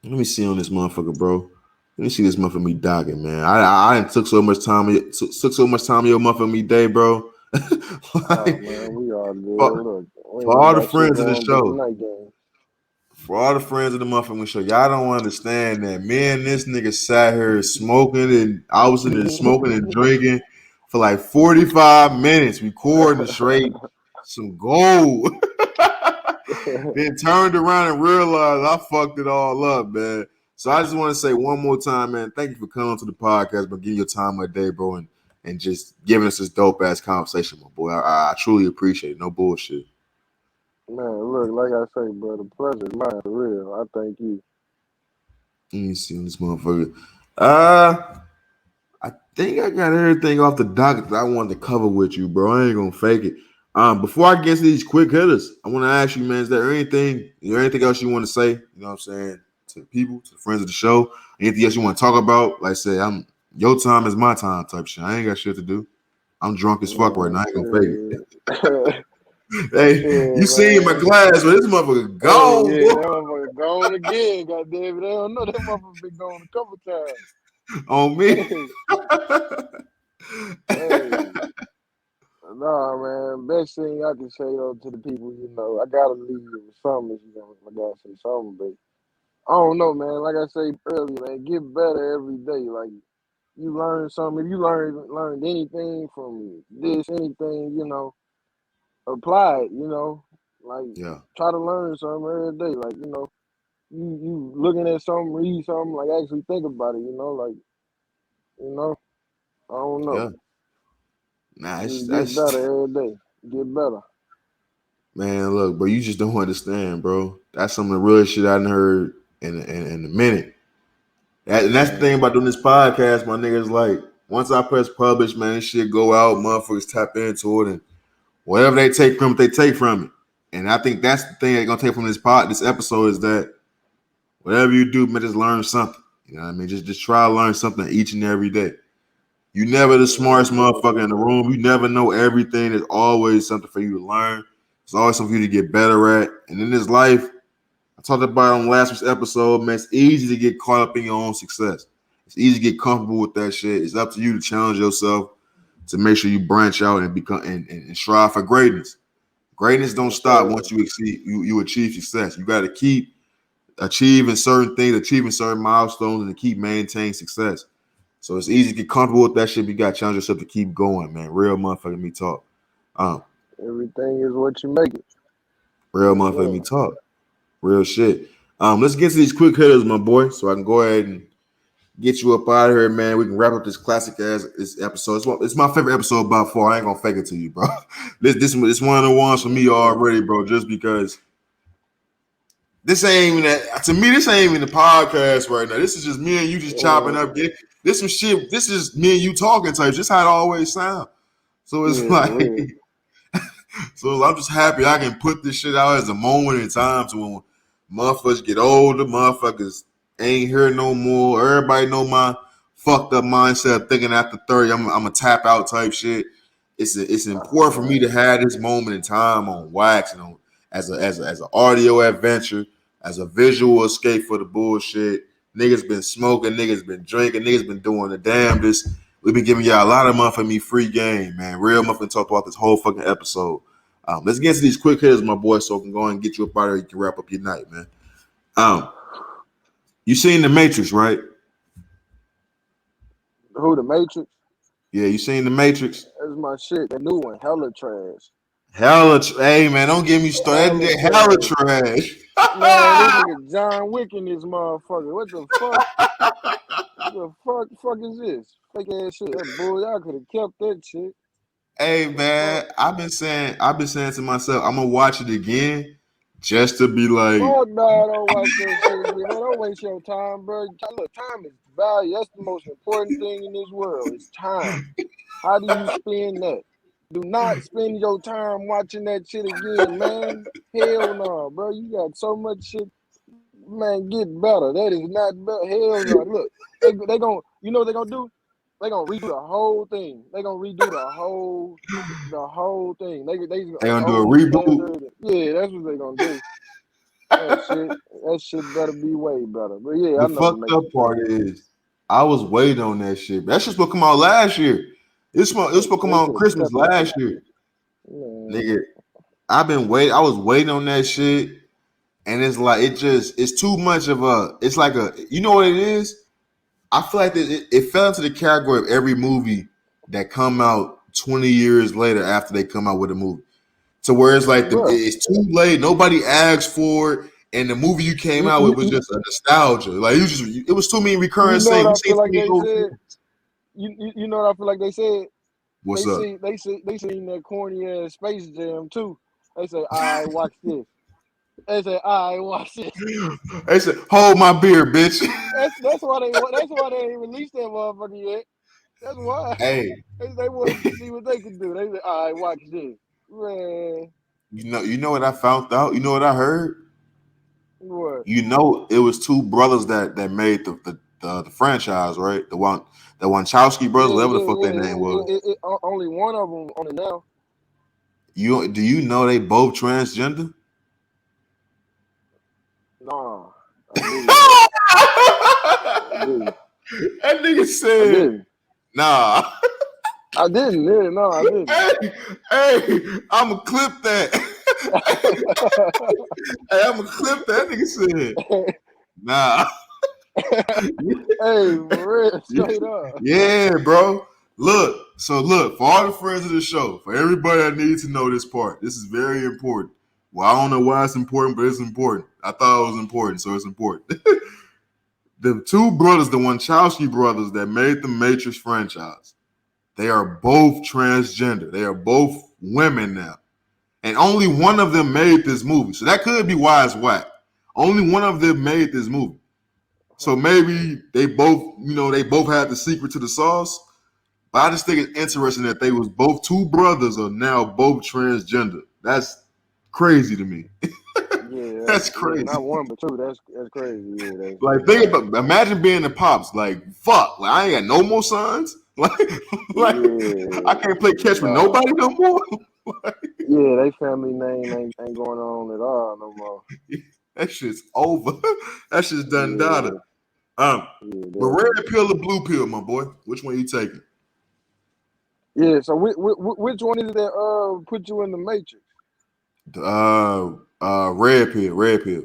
Speaker 1: Let me see on this motherfucker, bro. Let me see this motherfucker me dogging, man. I took so much time. Took so much time of your motherfucker me day, bro.
Speaker 2: Oh
Speaker 1: Like,
Speaker 2: man, we all
Speaker 1: for,
Speaker 2: good. Look, we
Speaker 1: for
Speaker 2: ain't
Speaker 1: all the
Speaker 2: got shit
Speaker 1: friends of the
Speaker 2: going but the
Speaker 1: show,
Speaker 2: night game.
Speaker 1: for all the friends of the motherfucking show, y'all don't understand that me and this nigga sat here smoking and I was in there smoking and drinking for like 45 minutes, recording straight some gold. Then turned around and realized I fucked it all up, man. So I just want to say one more time, man, thank you for coming to the podcast, but giving your time of day, bro, and just giving us this dope ass conversation, my boy. I truly appreciate it. No bullshit.
Speaker 2: Man, look, like I say, bro, the pleasure's mine for real. I thank you.
Speaker 1: Let me see on this motherfucker. Uh, I think I got everything off the docket that I wanted to cover with you, bro. I ain't gonna fake it. Before I get to these quick hitters, I want to ask you, man, is there anything else you want to say? You know what I'm saying? To the people, to the friends of the show. Anything else you want to talk about? Like say, I'm your time is my time type shit. I ain't got shit to do. I'm drunk as fuck right
Speaker 2: Man,
Speaker 1: now. I ain't gonna fake it.
Speaker 2: shit.
Speaker 1: Hey,
Speaker 2: Shit,
Speaker 1: you see my
Speaker 2: man.
Speaker 1: glass, but this motherfucker
Speaker 2: Hey,
Speaker 1: gone,
Speaker 2: yeah,
Speaker 1: boy.
Speaker 2: that motherfucker gone again. Goddamn it, they don't know that motherfucker been gone a couple
Speaker 1: On me.
Speaker 2: times. Hey. Nah, man. Best thing I can say though to the people, you know, I gotta leave you with something. If you know, I gotta say something, but I don't know, man. Like I say earlier, man, get better every day. Like you learn something. If you learned anything from this, anything, you know, apply it. You know, like
Speaker 1: Yeah,
Speaker 2: try to learn something every day. Like you know, you looking at something, read something, like actually think about it. You know, like you know, I don't know.
Speaker 1: yeah. Nah,
Speaker 2: Just get
Speaker 1: that's
Speaker 2: better every day. Get better.
Speaker 1: man, look, bro, you just don't understand, bro. That's some of the real shit I done heard in a minute. And that's the thing
Speaker 2: Man,
Speaker 1: about doing this podcast, my niggas. Like, once I press publish, man, this shit go out, motherfuckers tap into it, and whatever they take from it, they take from it. And I think that's the thing they're gonna take from this episode is that whatever you do, man, just learn something. You know what I mean? Just try to learn something each and every day. You never the smartest motherfucker in the
Speaker 2: man.
Speaker 1: room. You never know everything. There's always something for you to learn. There's always something for you to get better at. And in this life, I talked about it on last week's episode, man. It's easy to get caught up in your own success. It's easy to get comfortable with that shit. It's up to you to challenge yourself to make sure you branch out and become and strive for greatness. Greatness don't
Speaker 2: Yes,
Speaker 1: stop
Speaker 2: sir.
Speaker 1: once you achieve success. You got to keep achieving certain things, achieving certain milestones, and to keep maintaining success. So it's easy to get comfortable with that shit. But you got to challenge yourself to keep going, man. Real motherfucking me talk. Um,
Speaker 2: Everything is what you make it.
Speaker 1: real
Speaker 2: Yes,
Speaker 1: motherfucking me
Speaker 2: sir.
Speaker 1: talk. Real shit. Let's get to these quick hitters, my boy, so I can go ahead and get you up out of here, man. We can wrap up this classic ass this episode. It's my favorite episode by far. I ain't gonna fake it to you, bro. This one of the ones for
Speaker 2: Yes,
Speaker 1: me
Speaker 2: sir.
Speaker 1: already, bro. Just because This ain't even that. To me, this ain't even the podcast right now. This is just me and you just chopping up. This some shit. This is me and you talking type. This how it always sound. So it's
Speaker 2: Yeah,
Speaker 1: like,
Speaker 2: for real.
Speaker 1: so I'm just happy I can put this shit out as a moment in time to when motherfuckers get older, motherfuckers ain't here no more. Everybody know my fucked up mindset of thinking after 30, I'm a tap out type shit. It's important for me to have this moment in time on wax and on as an audio adventure, as a visual escape for the bullshit. Niggas been smoking, niggas been drinking, niggas been doing the damnedest. We've been giving y'all a lot of motherfucking me free game, man. Real motherfucking talk about this whole fucking episode. Let's get into these quick hitters, my boy, so I can go and get you up out of here. You can wrap up your night, man. You seen The Matrix, right?
Speaker 2: Who, the Matrix?
Speaker 1: Yeah, you seen The Matrix?
Speaker 2: That's my shit. The new one, hella trash.
Speaker 1: Hey, man, don't get me started.
Speaker 2: Hella
Speaker 1: Hella
Speaker 2: trash.
Speaker 1: trash.
Speaker 2: Man, this nigga John Wick in this motherfucker. What the fuck? What the fuck is this? Fake ass shit. That bull, y'all could have kept that shit.
Speaker 1: Hey,
Speaker 2: The fuck?
Speaker 1: man, I've been saying to myself, I'm gonna watch it again just to be like,
Speaker 2: Fuck no, don't watch that shit again. Man, don't waste your time, bro. Look, time is value. That's the most important thing in this world. It's time. How do you spend that? Do not spend your time watching that shit again, man. Hell no, bro. You got so much shit. Man, get better. That is not better. Hell no. Look, they gonna, you know what they gonna do? They gonna redo the whole thing. They gonna redo the whole thing. They
Speaker 1: gonna do a
Speaker 2: old
Speaker 1: reboot.
Speaker 2: standard. Yeah, that's what they gonna do. That shit better be way better. But yeah, I
Speaker 1: The
Speaker 2: know the
Speaker 1: fucked up
Speaker 2: Matrix.
Speaker 1: part is I was waiting on that shit. That shit's supposed to come out last year. It was supposed to come
Speaker 2: They
Speaker 1: out on
Speaker 2: could have
Speaker 1: Christmas
Speaker 2: kept that.
Speaker 1: last year.
Speaker 2: Man.
Speaker 1: Nigga, I was waiting on that shit. And it's like it's too much of it's like you know what it is? I feel like it fell into the category of every movie that come out 20 years later after they come out with a movie. To where it's like
Speaker 2: Bruh,
Speaker 1: it's too late, nobody asked for it, and the movie you came out with was just a nostalgia. Like it was too many recurring
Speaker 2: you know what
Speaker 1: scenes.
Speaker 2: I
Speaker 1: We seen
Speaker 2: feel
Speaker 1: too
Speaker 2: like
Speaker 1: many
Speaker 2: they
Speaker 1: old
Speaker 2: said?
Speaker 1: films.
Speaker 2: You know what I feel like they said?
Speaker 1: What's up?
Speaker 2: They seen that corny ass Space Jam too. They say, "I watch this." They say, "I watch this."
Speaker 1: They said, "Hold my beer, bitch."
Speaker 2: That's why they ain't released that motherfucker yet. That's why
Speaker 1: Hey,
Speaker 2: they wanted to see what they could do. They say, "I watch this." Man,
Speaker 1: you know what I found out? You know what I heard?
Speaker 2: what?
Speaker 1: You know, it was two brothers that made the franchise, right? The Wachowski brothers,
Speaker 2: Yeah,
Speaker 1: whatever the
Speaker 2: yeah,
Speaker 1: fuck their
Speaker 2: yeah.
Speaker 1: name was.
Speaker 2: Only one of them on it now.
Speaker 1: Do you know they both transgender?
Speaker 2: Nah, I didn't know. I didn't.
Speaker 1: That nigga
Speaker 2: I
Speaker 1: said,
Speaker 2: didn't.
Speaker 1: "Nah."
Speaker 2: I didn't. Yeah, no, I didn't.
Speaker 1: Hey, I'ma clip that. Hey, I'ma clip that. Nigga said, "Nah."
Speaker 2: Hey, for real, straight up.
Speaker 1: Yeah, bro. Look, for all the friends of the show, for everybody that needs to know this part, this is very important. Well, I don't know why it's important, but it's important. I thought it was important, so it's important. The two brothers, the Wachowski brothers that made the Matrix franchise, they are both transgender. They are both women now. And only one of them made this movie. So that could be why it's whack. Only one of them made this movie. So maybe they both had the secret to the sauce. But I just think it's interesting that they was both two brothers are now both transgender. That's crazy to me.
Speaker 2: Yeah,
Speaker 1: That's crazy.
Speaker 2: not one but two. That's crazy. Yeah,
Speaker 1: Like
Speaker 2: that's
Speaker 1: think
Speaker 2: wild.
Speaker 1: about imagine being the pops. Like fuck. Like I ain't got no more sons. Like I
Speaker 2: Yeah,
Speaker 1: can't play catch with
Speaker 2: nah.
Speaker 1: nobody no more.
Speaker 2: Yeah, they family name ain't going on at all no more.
Speaker 1: That shit's over. That shit's done data.
Speaker 2: Yeah, yeah,
Speaker 1: But red
Speaker 2: definitely.
Speaker 1: pill or blue pill, my boy? Which one you taking?
Speaker 2: Yeah, so which one is it that put you in the Matrix?
Speaker 1: Red pill, red pill.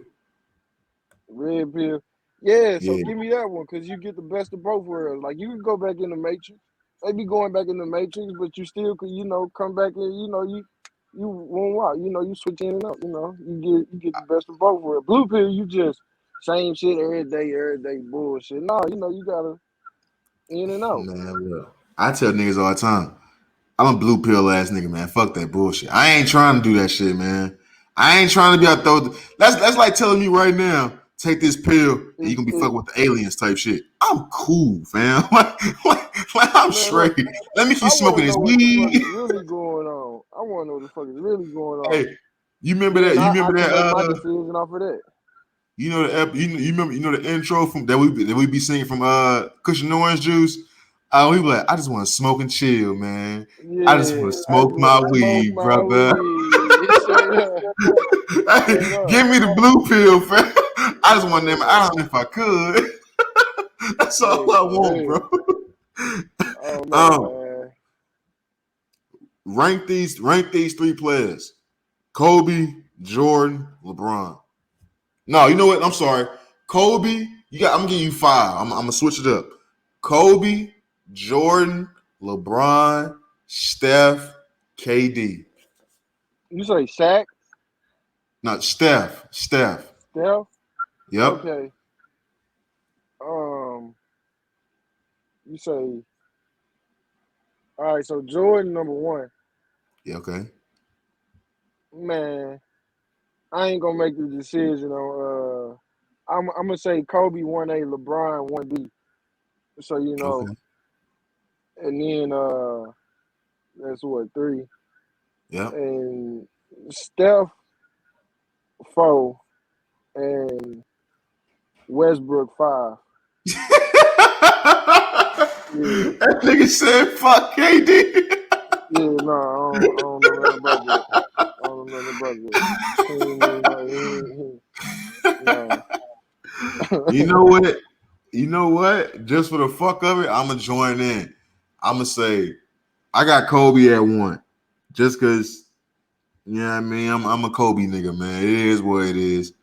Speaker 2: Red pill. Yeah, so
Speaker 1: Yeah.
Speaker 2: give me that one because you get the best of both worlds. Like you can go back in the Matrix. They be going back in the Matrix, but you still could, come back and you won't walk. You switch in and out. You get the best of both worlds. Blue pill, you just same shit every day bullshit. No, you gotta in and out.
Speaker 1: Man, look. I tell niggas all the time, I'm a blue pill ass nigga, man. Fuck that bullshit. I ain't trying to do that shit, man. I ain't trying to be out there. That's like telling me right now, take this pill and you gonna be fucking with the aliens type shit. I'm cool, fam. like I'm
Speaker 2: Man,
Speaker 1: straight.
Speaker 2: look,
Speaker 1: Let me keep
Speaker 2: I want to
Speaker 1: smoking this
Speaker 2: know what the fuck
Speaker 1: weed.
Speaker 2: is really going on. I want to know what the fuck is really going on.
Speaker 1: Hey, you remember that?
Speaker 2: Then
Speaker 1: You
Speaker 2: I
Speaker 1: remember
Speaker 2: can make my
Speaker 1: that?
Speaker 2: decision off of that.
Speaker 1: You know you remember the intro from that we be singing from Cushion Orange Juice. We be like, I just want to smoke and chill, man. I just want to
Speaker 2: Yeah, I just
Speaker 1: smoke
Speaker 2: want
Speaker 1: my
Speaker 2: to smoke
Speaker 1: weed,
Speaker 2: my
Speaker 1: brother.
Speaker 2: weed. Straight up,
Speaker 1: Hey,
Speaker 2: straight up.
Speaker 1: give me the blue pill, fam. I just want to name an
Speaker 2: Yeah,
Speaker 1: island if I could. That's all
Speaker 2: hey,
Speaker 1: I
Speaker 2: for
Speaker 1: want,
Speaker 2: real.
Speaker 1: bro.
Speaker 2: I don't know,
Speaker 1: Um,
Speaker 2: man.
Speaker 1: rank these three players: Kobe, Jordan, LeBron. No, you know what? I'm sorry. Kobe, I'm gonna give you five. I'm gonna switch it up. Kobe, Jordan, LeBron, Steph, KD.
Speaker 2: You say Shaq,
Speaker 1: Not Steph. Steph.
Speaker 2: Steph?
Speaker 1: Yep.
Speaker 2: Okay. Um, you say all right. So Jordan number one.
Speaker 1: Yeah, okay.
Speaker 2: Man, I ain't gonna make the decision on. I'm gonna say Kobe 1A, LeBron 1B. So
Speaker 1: Okay.
Speaker 2: and then that's what three,
Speaker 1: Yep.
Speaker 2: and Steph 4, and Westbrook 5. Yeah,
Speaker 1: That nigga said fuck KD.
Speaker 2: yeah, no, I don't know nothing about that. I don't know nothing about that. He ain't even know. No.
Speaker 1: You know what? You know what? Just for the fuck of it, I'ma join in. I'ma say I got Kobe at 1. Just cause, you know what I mean? I'm a Kobe nigga, man. It is what it is.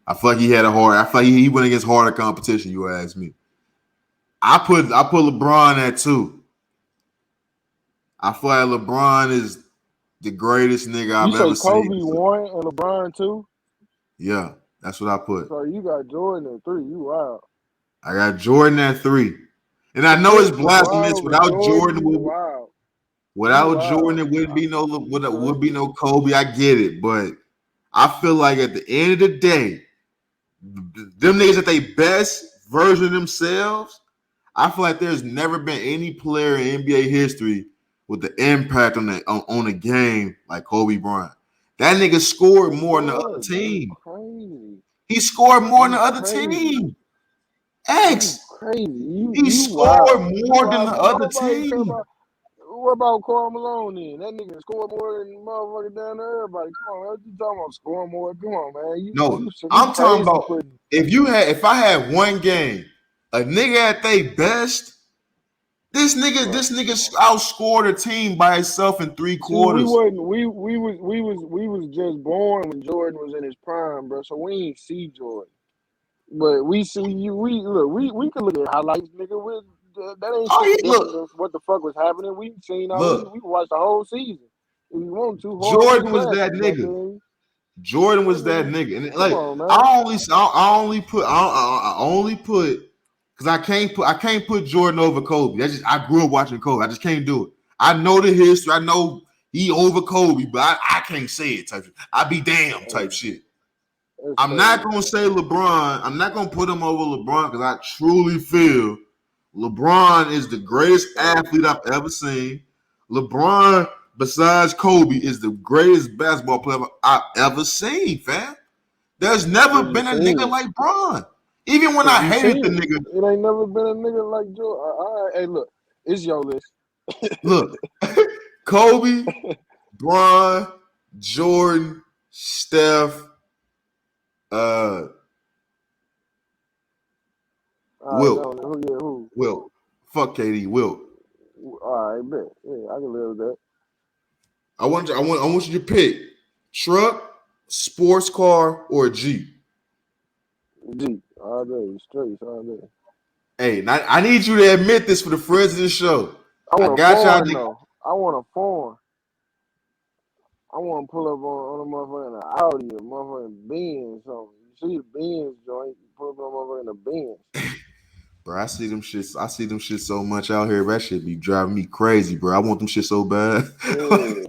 Speaker 1: I feel like he had a hard. I feel like he went against harder competition. You ask me. I put LeBron at 2. I feel like LeBron is the greatest nigga
Speaker 2: You
Speaker 1: I've
Speaker 2: say
Speaker 1: ever seen.
Speaker 2: Kobe 1 and LeBron 2?
Speaker 1: Yeah, that's what I put.
Speaker 2: So you got Jordan at 3. You wild.
Speaker 1: I got Jordan at 3, and I
Speaker 2: To
Speaker 1: know it's
Speaker 2: put LeBron
Speaker 1: blasphemous.
Speaker 2: over Jordan, you
Speaker 1: Jordan,
Speaker 2: wild. You
Speaker 1: without Jordan,
Speaker 2: wild.
Speaker 1: it wouldn't be no
Speaker 2: Okay.
Speaker 1: would be no Kobe. I get it, but I feel like at the end of the day, them niggas at their best version of themselves. I feel like there's never been any player in NBA history with the impact on the game like Kobe Bryant. That nigga scored more than the other
Speaker 2: What? You
Speaker 1: team.
Speaker 2: crazy.
Speaker 1: He scored more than the
Speaker 2: You
Speaker 1: other
Speaker 2: crazy.
Speaker 1: team.
Speaker 2: You
Speaker 1: X.
Speaker 2: crazy.
Speaker 1: He
Speaker 2: You wild.
Speaker 1: scored
Speaker 2: You
Speaker 1: more than
Speaker 2: wild.
Speaker 1: the
Speaker 2: Don't
Speaker 1: other
Speaker 2: nobody care
Speaker 1: team.
Speaker 2: about what about Karl Malone then? That nigga scored more than motherfucker down there. Everybody. Come on, what you talking about scoring more? Come on, man.
Speaker 1: No,
Speaker 2: You
Speaker 1: I'm talking
Speaker 2: crazy
Speaker 1: about
Speaker 2: putting
Speaker 1: if I had one game, a nigga at their best,
Speaker 2: bro.
Speaker 1: this nigga outscored a team by itself in three
Speaker 2: See, we
Speaker 1: quarters.
Speaker 2: wasn't we was just born when Jordan was in his prime, bro. So we ain't see Jordan. But we see you. We look. We can look at highlights, nigga. That ain't
Speaker 1: Oh,
Speaker 2: shit
Speaker 1: look,
Speaker 2: different than what the fuck was happening. We seen how we
Speaker 1: look.
Speaker 2: watched the whole season. If we want to, horrible
Speaker 1: Jordan was that
Speaker 2: classes,
Speaker 1: nigga.
Speaker 2: goddamn.
Speaker 1: Jordan was that
Speaker 2: Nigga,
Speaker 1: nigga, and
Speaker 2: come
Speaker 1: like
Speaker 2: on, man.
Speaker 1: I only put because I can't put Jordan over Kobe. That's just I grew up watching Kobe. I just can't do it. I know the history. I know he over Kobe, but I can't say it type shit. I be damn type
Speaker 2: Hey,
Speaker 1: shit.
Speaker 2: that's
Speaker 1: I'm not
Speaker 2: crazy.
Speaker 1: gonna say LeBron. I'm not gonna put him over LeBron because I truly feel LeBron is the greatest athlete I've ever seen. LeBron, besides Kobe, is the greatest basketball player I've ever seen, fam. There's never
Speaker 2: Cause you
Speaker 1: been a
Speaker 2: seen
Speaker 1: nigga
Speaker 2: it.
Speaker 1: like Bron. Even when
Speaker 2: Cause
Speaker 1: I
Speaker 2: you
Speaker 1: hated the
Speaker 2: seen it.
Speaker 1: nigga,
Speaker 2: It ain't never been a nigga like Joe. All right, hey, look, it's your list.
Speaker 1: look, Kobe, Bron, Jordan, Steph, uh,
Speaker 2: All right,
Speaker 1: Wilt,
Speaker 2: now who? Yeah, who?
Speaker 1: Wilt. Fuck KD, Wilt.
Speaker 2: All right, bet. Yeah, I can live with that.
Speaker 1: I want you to pick truck, sports car, or a Jeep.
Speaker 2: G all day, straight all day.
Speaker 1: Hey, I need you to admit this for the friends of the show.
Speaker 2: I
Speaker 1: I
Speaker 2: want a
Speaker 1: got y'all.
Speaker 2: foreign though. I want a foreign. I want to pull up on a motherfucking Audi or motherfucking Benz or something. You see the Benz joint, you pull up on a motherfucking the Benz.
Speaker 1: Bro, I see them shits. I see them shits so much out here. That shit be driving me crazy, bro. I want them shit so bad.
Speaker 2: Yeah,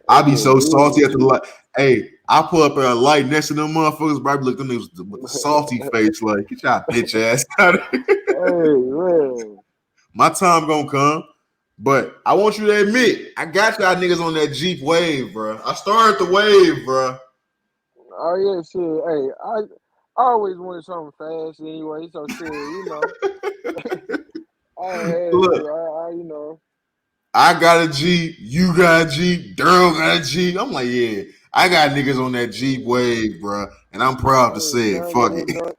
Speaker 1: I
Speaker 2: that
Speaker 1: be
Speaker 2: shit
Speaker 1: so salty
Speaker 2: big.
Speaker 1: at the like. Hey, I pull up at a light next to them motherfuckers, bro. I look at them niggas with the salty face, like, get y'all bitch ass out of here.
Speaker 2: Hey, man.
Speaker 1: My time gonna come. But I want you to admit, I got y'all niggas on that Jeep wave, bro. I started the wave, bro.
Speaker 2: Oh yeah, shit. Hey, I always wanted something fast anyway, so shit, you know. I had
Speaker 1: Look,
Speaker 2: to, you know.
Speaker 1: I got a Jeep, you got a Jeep, Daryl got a Jeep. I'm like, yeah, I got niggas on that Jeep wave, bro. And I'm proud to
Speaker 2: Hey,
Speaker 1: say it.
Speaker 2: trying to get
Speaker 1: Fuck
Speaker 2: that
Speaker 1: it.
Speaker 2: done.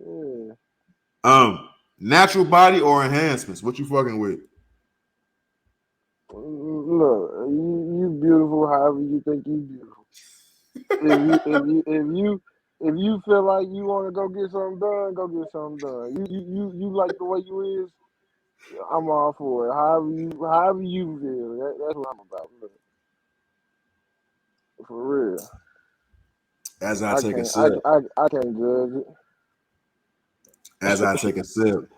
Speaker 2: Yeah.
Speaker 1: Natural body or enhancements? What you fucking with?
Speaker 2: Look, you beautiful however you think you beautiful. If you feel like you want to go get something done, go get something done. You like the way you is, I'm all for it. However you feel, that's what I'm about. Look, for real.
Speaker 1: As I
Speaker 2: I
Speaker 1: take a
Speaker 2: can't
Speaker 1: sip.
Speaker 2: I can't judge it.
Speaker 1: As I take a sip.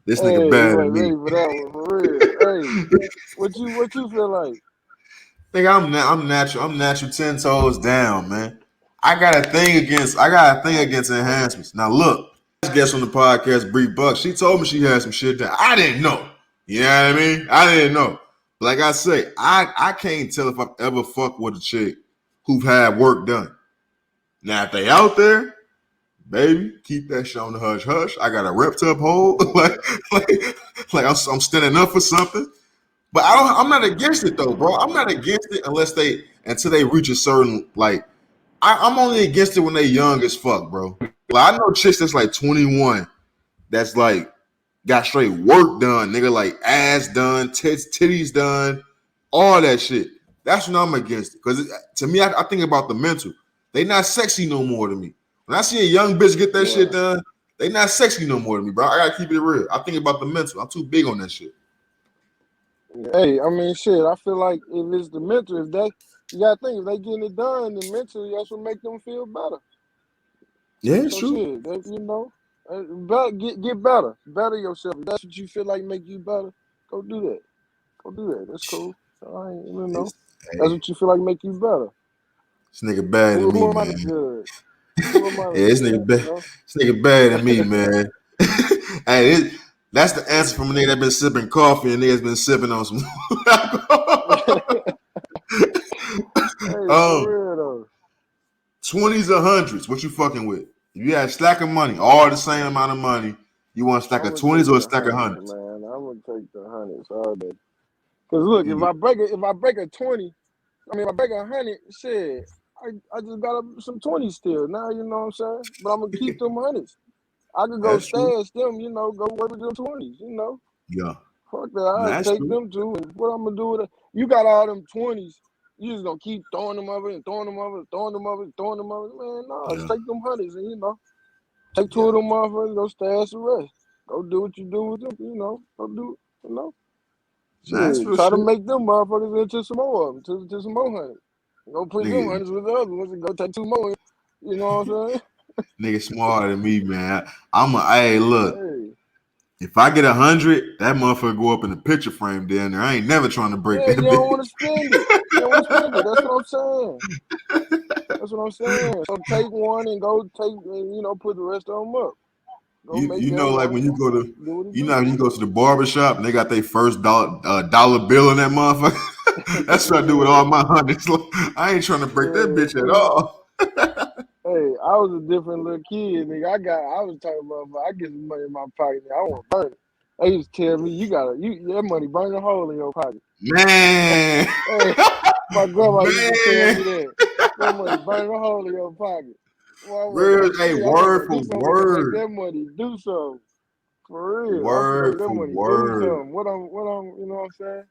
Speaker 1: This nigga
Speaker 2: Hey, you
Speaker 1: better than
Speaker 2: ain't ready
Speaker 1: me.
Speaker 2: for that one for real. Hey, what you feel like?
Speaker 1: Think I'm natural. I'm natural 10 toes down, man. I got a thing against enhancements. Now look, guest on the podcast, Bree Buck, she told me she had some shit that I didn't know. You know what I mean? I didn't know. Like I say, I can't tell if I've ever fucked with a chick who've had work done. Now if they out there, baby, keep that shit on the hush hush. I got a ripped up hole, like, like I'm standing up for something. But I'm not against it though, bro. I'm not against it until they reach a certain like. I'm only against it when they young as fuck, bro. Like I know chicks that's like 21, that's like got straight work done, nigga, like ass done, titties done, all that shit. That's when I'm against it. Because to me, I think about the mental. They not sexy no more to me. When I see a young bitch get that shit
Speaker 2: Yeah.
Speaker 1: done, they not sexy no more to me, bro. I gotta keep it real. I think about the mental. I'm too big on that shit.
Speaker 2: Hey, I mean, shit. I feel like if it's the mental, you gotta think if they getting it done, then mentally that's what make them feel better.
Speaker 1: Yeah, it's
Speaker 2: So
Speaker 1: true.
Speaker 2: shit, get better yourself. If that's what you feel like make you better, go do that. Go do that. That's cool. So I ain't, that's
Speaker 1: Hey,
Speaker 2: what you feel like make you better.
Speaker 1: this nigga better than
Speaker 2: Who
Speaker 1: me,
Speaker 2: am I to
Speaker 1: man.
Speaker 2: judge? Who am I
Speaker 1: Yeah,
Speaker 2: to judge?
Speaker 1: this nigga better than me, man. Hey, that's the answer from a nigga that been sipping coffee and niggas been sipping on some.
Speaker 2: Hey, for
Speaker 1: um,
Speaker 2: real though.
Speaker 1: 20s or hundreds, what you fucking with? If you had a stack of money, all the same amount of money, you want a stack
Speaker 2: I'm
Speaker 1: of
Speaker 2: gonna
Speaker 1: 20s
Speaker 2: take
Speaker 1: or a
Speaker 2: the
Speaker 1: stack of
Speaker 2: hundreds,
Speaker 1: hundreds?
Speaker 2: man. I'm gonna take the hundreds all day. Cause look,
Speaker 1: You,
Speaker 2: if I break a 20, I mean, if I break 100, shit, I just got some 20s still. Now you know what I'm saying. But I'm gonna keep them hundreds. I could go
Speaker 1: that's true.
Speaker 2: stash them, go work with them 20s.
Speaker 1: Yeah,
Speaker 2: Fuck that. I
Speaker 1: that's
Speaker 2: take
Speaker 1: true.
Speaker 2: them too. And what I'm gonna do with it? You got all them 20s. You just gonna keep throwing them over and throwing them over and throwing them over and throwing them over. Man, no, just
Speaker 1: Yeah,
Speaker 2: take them hundreds and take two
Speaker 1: yeah,
Speaker 2: of them motherfuckers, go stash the rest. Go do what you do with them, Go do,
Speaker 1: that's
Speaker 2: Shit,
Speaker 1: real
Speaker 2: try to
Speaker 1: shit,
Speaker 2: make them motherfuckers into some more of them, to some more hundreds. Go put them
Speaker 1: nigga.
Speaker 2: hundreds with the other ones and go take two more. You know what I'm saying?
Speaker 1: Nigga smarter than me, man. Hey, look.
Speaker 2: Hey,
Speaker 1: If I get 100, that motherfucker go up in the picture frame down there. I ain't never trying to break
Speaker 2: yeah,
Speaker 1: that
Speaker 2: you don't
Speaker 1: bitch.
Speaker 2: want to spend it. You don't want to spend it. That's what I'm saying. That's what I'm saying. So take one and go take, and, put the rest of them up. Go make
Speaker 1: You
Speaker 2: that
Speaker 1: know, like
Speaker 2: one.
Speaker 1: when you go to,
Speaker 2: Do what it
Speaker 1: you know,
Speaker 2: do.
Speaker 1: when you go to the barber shop and they got their first dollar bill in that motherfucker. That's what I do with all
Speaker 2: Yeah,
Speaker 1: my hundreds. I ain't trying to break that
Speaker 2: yeah.
Speaker 1: bitch at all.
Speaker 2: Hey, I was a different little kid, nigga. I was talking about, I get some money in my pocket, nigga. I want to burn it. They used to tell me, that money burn a hole in your pocket.
Speaker 1: Man,
Speaker 2: Hey, my grandma used to tell
Speaker 1: man,
Speaker 2: me that money burn a hole in your pocket. Well, I want
Speaker 1: real,
Speaker 2: to,
Speaker 1: hey,
Speaker 2: I want to go
Speaker 1: word
Speaker 2: do
Speaker 1: for
Speaker 2: something to make
Speaker 1: word,
Speaker 2: that money do something. For real, I'm gonna make
Speaker 1: word
Speaker 2: that
Speaker 1: for
Speaker 2: money do
Speaker 1: word.
Speaker 2: something. You know what I'm saying?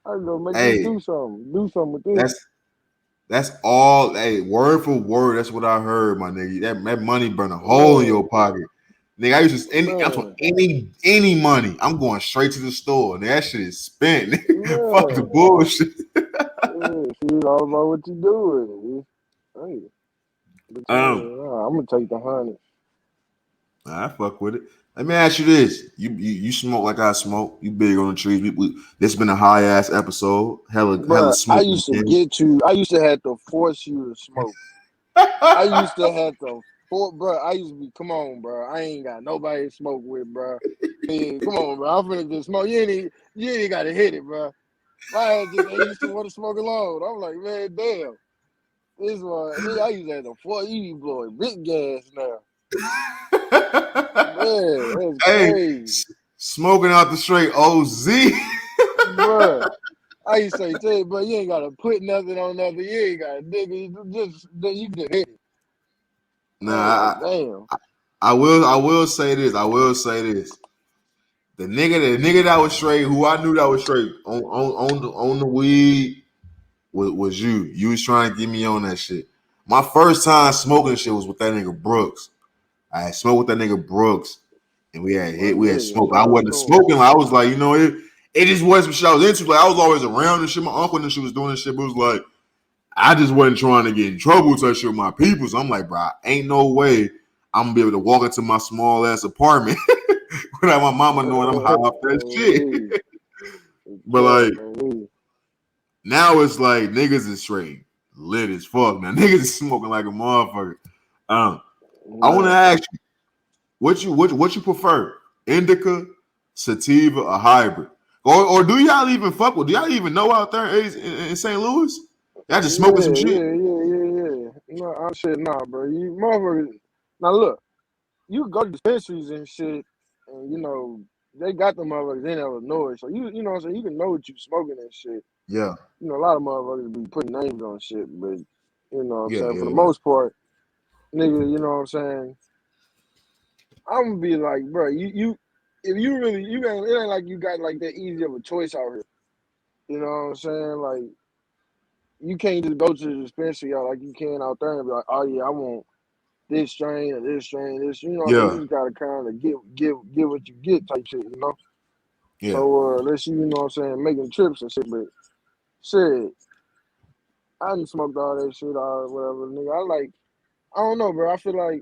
Speaker 2: I go make this
Speaker 1: Hey,
Speaker 2: do something with this.
Speaker 1: that's That's all. Hey, word for word. That's what I heard, my nigga. That money burn a hole in
Speaker 2: Yeah,
Speaker 1: your pocket, nigga. I used to I'm talking
Speaker 2: man,
Speaker 1: any money. I'm going straight to the store. Nigga, that shit is spent. Fuck the
Speaker 2: man.
Speaker 1: bullshit.
Speaker 2: Yeah, see, all about what you do with it. Hey, but
Speaker 1: Um,
Speaker 2: I'm gonna take the honey.
Speaker 1: I fuck with it. Let me ask you this: you smoke like I smoke. You big on the trees. This been a high ass episode. Hella
Speaker 2: Bro, I
Speaker 1: smoking.
Speaker 2: used to get you. I used to have to force you to smoke. I used to have to bro. I used to be, come on, bro. I ain't got nobody to smoke with, bro. Yeah, come on, bro. I'm finna just smoke. You ain't got to hit it, bro. My ass just ain't used to want to smoke alone. I'm like, man, damn. This one, nigga, I used to have to force you be blowing big gas now. Man, that's
Speaker 1: Hey,
Speaker 2: crazy,
Speaker 1: smoking out the straight OZ.
Speaker 2: bro. I used to say, tell you, bro, you ain't gotta put nothing on nothing. You ain't gotta nigga. You just hit it. I'm like,
Speaker 1: Nah,
Speaker 2: damn.
Speaker 1: I will say this. I will say this. The nigga that was straight, who I knew that was straight on the weed was you. You was trying to get me on that shit. My first time smoking shit was with that nigga Brooks. I had smoked with that nigga Brooks, and we had
Speaker 2: My
Speaker 1: hit. We had
Speaker 2: nigga,
Speaker 1: smoked.
Speaker 2: shout
Speaker 1: I
Speaker 2: out
Speaker 1: wasn't
Speaker 2: to him.
Speaker 1: smoking. Like, I was like, it just wasn't some shit I was into. Like, I was always around and shit. My uncle and shit was doing this shit, but it was like I just wasn't trying to get in trouble with that shit with my people. So I'm like, bro, ain't no way I'm gonna be able to walk into my small ass apartment without my mama knowing I'm high off that shit. But like now it's like niggas is straight lit as fuck. Now niggas is smoking like a motherfucker. I want to ask you, what you prefer? Indica, sativa, or hybrid? Or do y'all even fuck with? Do y'all even know out there in St. Louis? Y'all just smoking some shit?
Speaker 2: Yeah. No, I'm shit, nah, bro. You motherfuckers. Now look, you go to dispensaries and shit, and they got the motherfuckers in Illinois, so you know what I'm saying. You can know what you smoking and shit.
Speaker 1: Yeah,
Speaker 2: A lot of motherfuckers be putting names on shit, but you know what I'm saying. For the
Speaker 1: yeah.
Speaker 2: most part, nigga, you know what I'm saying. I'm gonna be like, bro, you if you really it ain't like you got like that easy of a choice out here. You know what I'm saying? Like you can't just go to the dispensary like you can out there and be like, oh yeah, I want this strain or this strain, this. You know what I'm saying?
Speaker 1: Yeah,
Speaker 2: You just gotta kind of give what you get type shit.
Speaker 1: yeah.
Speaker 2: So unless you know what I'm saying, making trips and shit, but shit, I done smoked all that shit or whatever, nigga. I don't know, bro. I feel like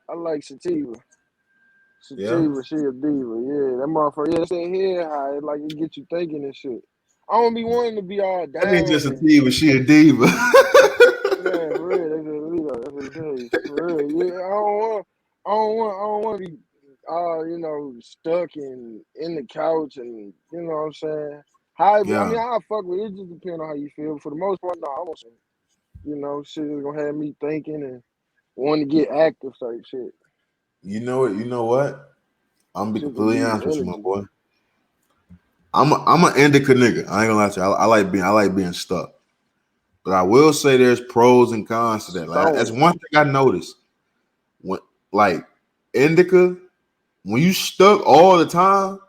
Speaker 2: I like sativa.
Speaker 1: Yeah.
Speaker 2: Sativa, she a diva. Yeah, that motherfucker. Yeah, that head high. Like it get you thinking and shit. I don't be wanting to be all
Speaker 1: That ain't just
Speaker 2: down
Speaker 1: a
Speaker 2: and
Speaker 1: diva, she a diva.
Speaker 2: man, for real. That's a leader. That's what it say. For real. Yeah, I don't want to be stuck in the couch and you know what I'm saying. Hybrid. I
Speaker 1: Yeah.
Speaker 2: mean, I fuck with it. It just depends on how you feel. For the most part, no, I want some. Shit is gonna have me thinking and wanting to get active type shit.
Speaker 1: You know what? You know what? I'm gonna be
Speaker 2: Shit can give
Speaker 1: completely
Speaker 2: you
Speaker 1: honest with you, my
Speaker 2: energy.
Speaker 1: boy. I'm an indica nigga. I ain't gonna lie to you. I like being stuck. But I will say there's pros and cons to that. Like that's
Speaker 2: Stone.
Speaker 1: one thing I noticed. When like indica, when you stuck all the time,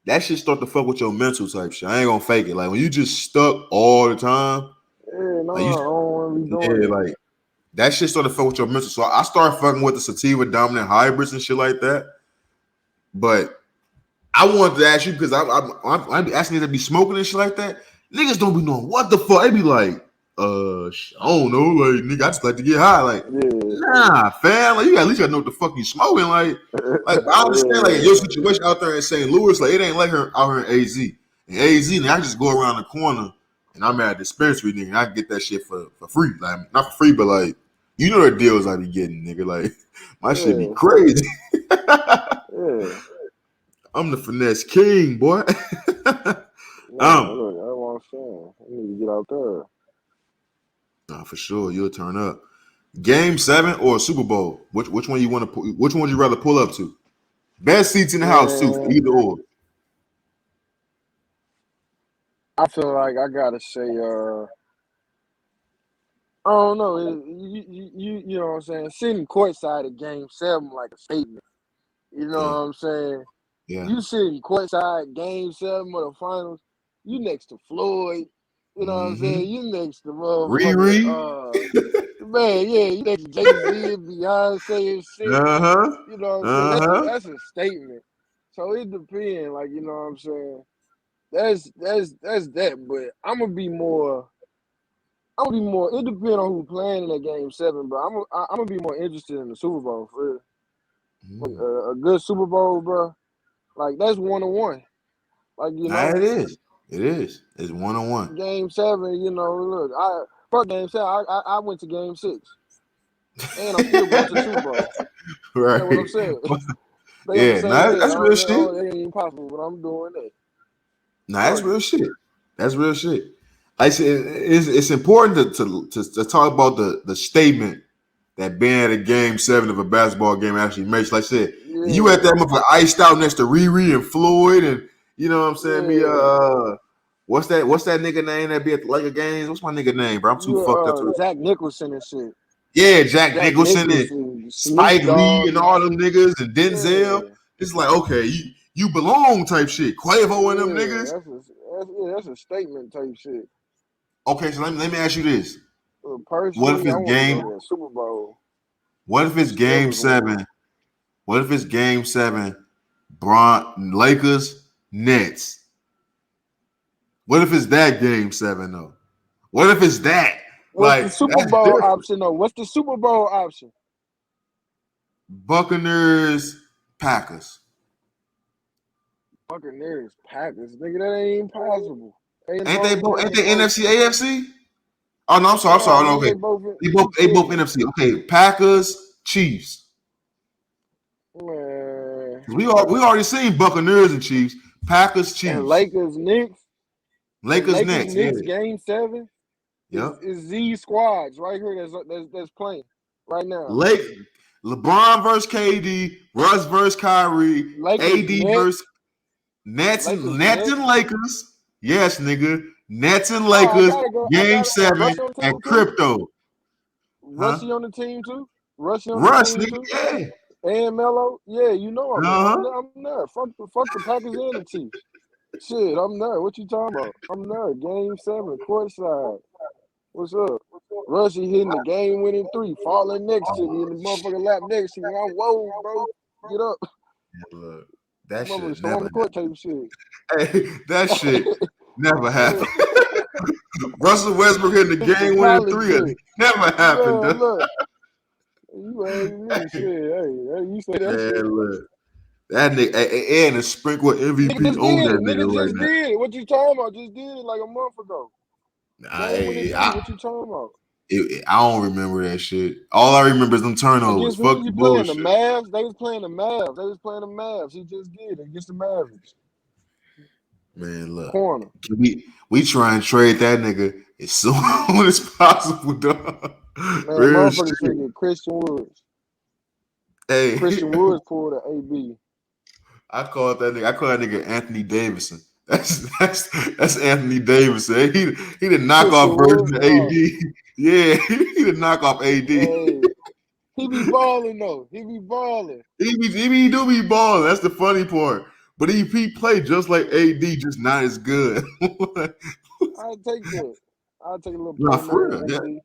Speaker 1: that shit start to fuck with your mental type shit. I ain't gonna fake it. Like when you just stuck all the time,
Speaker 2: Yeah, no,
Speaker 1: like you
Speaker 2: I don't want to be doing
Speaker 1: yeah,
Speaker 2: that.
Speaker 1: like that shit started to fuck with your mental. So I started fucking with the sativa dominant hybrids and shit like that. But I wanted to ask you because I be asking you to be smoking and shit like that. Niggas don't be knowing what the fuck. They be like, I don't know, like nigga, I just like to get high. Like,
Speaker 2: Yeah,
Speaker 1: nah, fam. Like you at least gotta know what the fuck you smoking. Like I understand like in your
Speaker 2: yeah,
Speaker 1: situation out there in St. Louis, like it ain't like her out here in AZ. In AZ, nigga, I just go around the corner and I'm at a dispensary, nigga, and I can get that shit for free. Like not for free, but like you know the deals I be getting, nigga. Like my shit be
Speaker 2: yeah,
Speaker 1: crazy.
Speaker 2: yeah.
Speaker 1: I'm the finesse king, boy.
Speaker 2: No, look, that's what I'm saying. I need to get out there.
Speaker 1: Nah, for sure, you'll turn up. Game 7 or Super Bowl? Which one you want to? Which one would you rather pull up to? Best seats in the house too, for
Speaker 2: Man,
Speaker 1: either or.
Speaker 2: I feel like I gotta say, I don't know. You know what I'm saying? Sitting courtside at Game 7 like a statement. You know
Speaker 1: Yeah,
Speaker 2: what I'm saying?
Speaker 1: yeah.
Speaker 2: You sitting courtside Game 7 of the finals. You next to Floyd. You know what I'm
Speaker 1: Mm-hmm.
Speaker 2: saying? You next to motherfucker.
Speaker 1: Riri.
Speaker 2: Man, yeah, you next to Jay-Z and Beyonce and shit.
Speaker 1: Uh huh.
Speaker 2: You know what I'm saying?
Speaker 1: Uh huh.
Speaker 2: That's a statement. So it depends, like you know what I'm saying. That's that. But I'm gonna be more. It depends on who playing in that Game 7, but I'm gonna be more interested in the Super Bowl for real. Like, a good Super Bowl, bro. Like that's 1-1. Like
Speaker 1: Nah, it is. It is. It's 1-1.
Speaker 2: Game 7. Look, fuck Game 7. I went to Game 6, and I'm still going to the Super Bowl.
Speaker 1: Right.
Speaker 2: That's what I'm saying. They on the
Speaker 1: Yeah,
Speaker 2: same
Speaker 1: nah,
Speaker 2: bed.
Speaker 1: that's real shit.
Speaker 2: That ain't even possible, but I'm doing that.
Speaker 1: Nah, that's real shit. That's real shit. I said it's important to talk about the statement that being at a game 7 of a basketball game actually makes. Like I said, you at that motherfucker iced out next to Riri and Floyd, and you know what I'm saying? What's that nigga name that be at the Laker games? What's my nigga name, bro? I'm too fucked up to
Speaker 2: Jack Nicholson and shit.
Speaker 1: Yeah, Jack Nicholson and Spike Lee and all them niggas and Denzel.
Speaker 2: Yeah.
Speaker 1: It's like, okay, you belong type shit. Quavo and them niggas.
Speaker 2: That's a statement type shit.
Speaker 1: Okay, so let me ask you this.
Speaker 2: Personally, I want to go to the Super Bowl.
Speaker 1: What if it's game 7? What if it's game 7, Lakers, Nets? What if it's that game 7 though? What if it's that?
Speaker 2: What's the Super Bowl option though? What's the Super Bowl option?
Speaker 1: Buccaneers, Packers.
Speaker 2: Buccaneers, Packers. Nigga, that ain't even possible.
Speaker 1: Ain't they NFC, AFC? Oh no, I'm sorry. No, okay. They both NFC. Okay, Packers, Chiefs.
Speaker 2: Man.
Speaker 1: We already seen Buccaneers and Chiefs. Packers, Chiefs.
Speaker 2: And Lakers, Knicks.
Speaker 1: Lakers, Knicks.
Speaker 2: Yeah. Game 7.
Speaker 1: Yep.
Speaker 2: Is Z squads right here that's playing right now.
Speaker 1: LeBron versus KD, Russ versus Kyrie,
Speaker 2: Lakers,
Speaker 1: AD versus Nets and Lakers. Yes, nigga. Nets and Lakers, game 7, and crypto.
Speaker 2: Russie on the team too? Russ,
Speaker 1: nigga,
Speaker 2: too?
Speaker 1: Yeah.
Speaker 2: And Melo? Yeah, you know I'm not. Fuck the Packers and the Chiefs. Shit, I'm not. What you talking about? I'm not. Game 7, courtside. What's up? Russie hitting the game-winning 3, falling next to me in the motherfucking lap next to me. I'm whoa, bro. Get up.
Speaker 1: Look, that shit
Speaker 2: never on the court type shit.
Speaker 1: Hey, that shit never happened. Russell Westbrook hitting the game-winning 3 never happened.
Speaker 2: Look. You ain't me shit. Hey, you say that shit.
Speaker 1: Look. That nigga and a sprinkle MVP on that nigga right now.
Speaker 2: Did it. What you talking about? Just did it like a month ago. What you talking about?
Speaker 1: I don't remember that shit. All I remember is them turnovers. Fuck the bullshit.
Speaker 2: The Mavs? They was playing the Mavs. He just did it against the Mavericks.
Speaker 1: Man, look.
Speaker 2: Corner.
Speaker 1: We try and trade that nigga as soon as possible, dog.
Speaker 2: Man, motherfuckers finna get Christian Woods.
Speaker 1: Hey.
Speaker 2: Christian Woods pulled an AB.
Speaker 1: I call that nigga Anthony Davidson. That's Anthony Davidson. He the knockoff version of AD. Yeah, he the knockoff AD.
Speaker 2: Hey, he be balling though. He be balling.
Speaker 1: He do be balling. That's the funny part. But he played just like AD, just not as good.
Speaker 2: I'll take that. I'll take a little.
Speaker 1: Nah, for real. Yeah.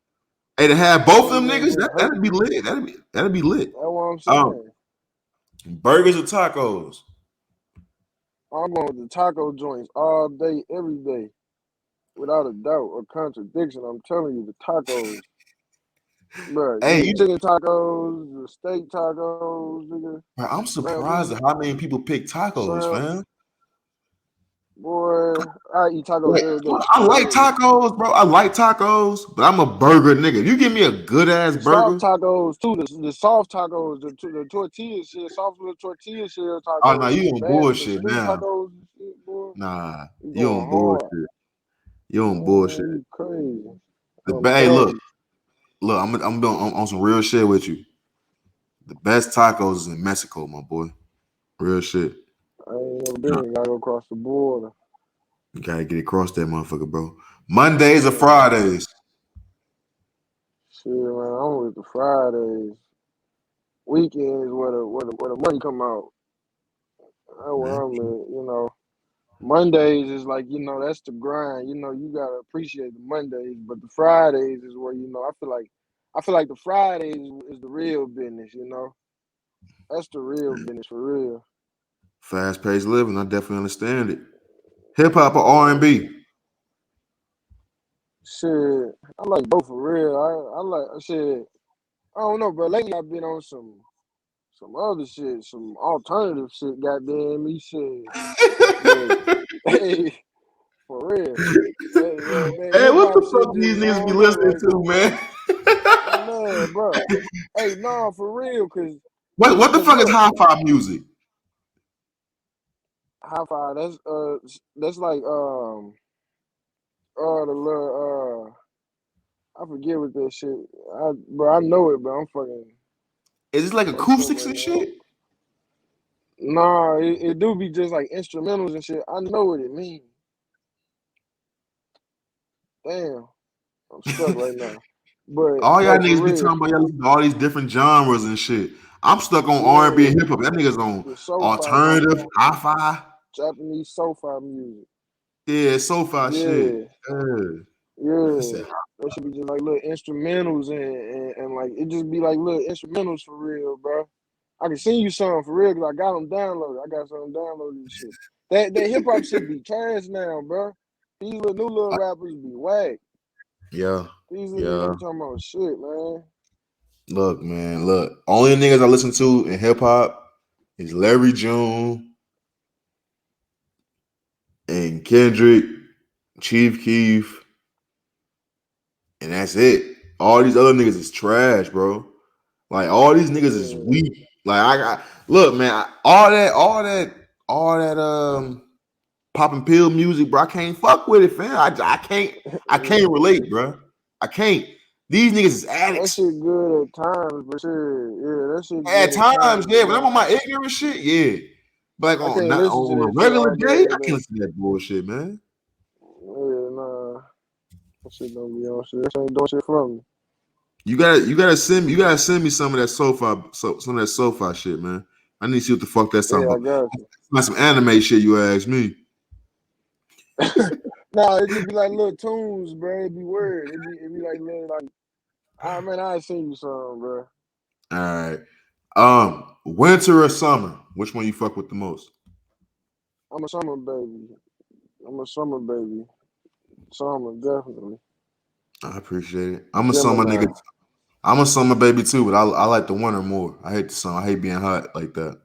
Speaker 1: Hey, to have both of them niggas, that'd be lit. That'd be lit.
Speaker 2: That's what I'm saying.
Speaker 1: Burgers or tacos?
Speaker 2: I'm going with the taco joints all day, every day, without a doubt or contradiction. I'm telling you, the tacos, bro.
Speaker 1: Hey,
Speaker 2: chicken tacos, the steak tacos, nigga.
Speaker 1: Bro, I'm surprised at how many people pick tacos, fam.
Speaker 2: Boy, I eat tacos every day.
Speaker 1: I like tacos, bro. I like tacos, but I'm a burger nigga. If you give me a good ass burger,
Speaker 2: soft tacos too. The soft tacos, the tortilla shit, soft with tortilla shell tacos.
Speaker 1: Oh no, you on bullshit now.
Speaker 2: Tacos, shit, boy.
Speaker 1: Nah, you on bullshit. You on bullshit.
Speaker 2: You crazy.
Speaker 1: Hey, look, I'm on some real shit with you. The best tacos is in Mexico, my boy. Real shit.
Speaker 2: I ain't never been. Gotta go across the border.
Speaker 1: You gotta get across that motherfucker, bro. Mondays or Fridays?
Speaker 2: Shit, man, I'm with the Fridays. Weekends where the money come out. That's where I'm at, Mondays is like, that's the grind. You gotta appreciate the Mondays, but the Fridays is where, I feel like the Fridays is the real business, That's the real business for real.
Speaker 1: Fast-paced living, I definitely understand it. Hip-hop or R&B?
Speaker 2: Shit, I like both for real. I like shit. I don't know, bro. Lately I've been on some some other shit, some alternative shit. Goddamn, he said, but hey, for real, that
Speaker 1: Hey,
Speaker 2: hip
Speaker 1: what the
Speaker 2: hop shit
Speaker 1: fuck these
Speaker 2: just I
Speaker 1: niggas be
Speaker 2: don't know,
Speaker 1: listening
Speaker 2: like
Speaker 1: to, man?
Speaker 2: man, bro. Hey, nah, for real,
Speaker 1: What the
Speaker 2: cause
Speaker 1: fuck is
Speaker 2: look,
Speaker 1: hi-fi music?
Speaker 2: high five. That's like the little I forget what that shit. I know it, but I'm fucking
Speaker 1: Is it like
Speaker 2: fucked up
Speaker 1: acoustics
Speaker 2: right
Speaker 1: and
Speaker 2: now.
Speaker 1: shit?
Speaker 2: Nah, it do be just like instrumentals and shit. I know what it means. Damn, I'm stuck right now. But
Speaker 1: All y'all
Speaker 2: no, for
Speaker 1: niggas be
Speaker 2: real.
Speaker 1: talking about y'all listen to all these different genres and shit. I'm stuck on R&B and
Speaker 2: Yeah,
Speaker 1: hip hop. That niggas on
Speaker 2: the so-fi music,
Speaker 1: alternative, hi-fi.
Speaker 2: Japanese so-fi music.
Speaker 1: Yeah, so-fi shit.
Speaker 2: Yeah,
Speaker 1: Yeah. I
Speaker 2: yeah.
Speaker 1: said,
Speaker 2: That should be just like little instrumentals and like it just be like little instrumentals for real, bro. I can sing you something for real because I got them downloaded. I got some downloaded and shit. That hip hop shit be trash now, bro. These little new little rappers be whack.
Speaker 1: yeah,
Speaker 2: These niggas
Speaker 1: yeah.
Speaker 2: ain't talking about shit, man.
Speaker 1: Look, man, look. Only niggas I listen to in hip hop is Larry June and Kendrick, Chief Keef, and that's it. All these other niggas is trash, bro. Like all these niggas is
Speaker 2: Yeah,
Speaker 1: weak. Like I got look, man. All that popping pill music, bro. I can't fuck with it, fam. I can't
Speaker 2: yeah.
Speaker 1: relate, bro. I can't. These niggas is
Speaker 2: That
Speaker 1: addicts.
Speaker 2: shit good at times, but shit, yeah, that shit
Speaker 1: At
Speaker 2: good at
Speaker 1: times,
Speaker 2: times,
Speaker 1: yeah.
Speaker 2: but
Speaker 1: When I'm
Speaker 2: man,
Speaker 1: on my ignorant shit, yeah. But like
Speaker 2: I
Speaker 1: on
Speaker 2: can't
Speaker 1: not
Speaker 2: listen to
Speaker 1: on a
Speaker 2: that shit
Speaker 1: regular
Speaker 2: all day,
Speaker 1: day, I
Speaker 2: every
Speaker 1: can't
Speaker 2: day.
Speaker 1: listen to that bullshit, man.
Speaker 2: Yeah, nah, that shit don't be on shit. That shit ain't doing shit for me.
Speaker 1: You gotta send me some of that some of that SoFi shit, man. I need to see what the fuck that's talking
Speaker 2: Yeah, I
Speaker 1: about.
Speaker 2: got you.
Speaker 1: Not some anime shit, you ask me.
Speaker 2: Nah, it just be like little tunes, bro. It be weird. It be like little like. Ah man, I seen you some, bro.
Speaker 1: All right. Winter or summer? Which one you fuck with the most?
Speaker 2: I'm a summer baby. I'm a summer baby. Summer definitely.
Speaker 1: I appreciate it. I'm a summer
Speaker 2: Gemini.
Speaker 1: nigga. I'm a summer baby too, but I like the winter more. I hate the summer. I hate being hot like that.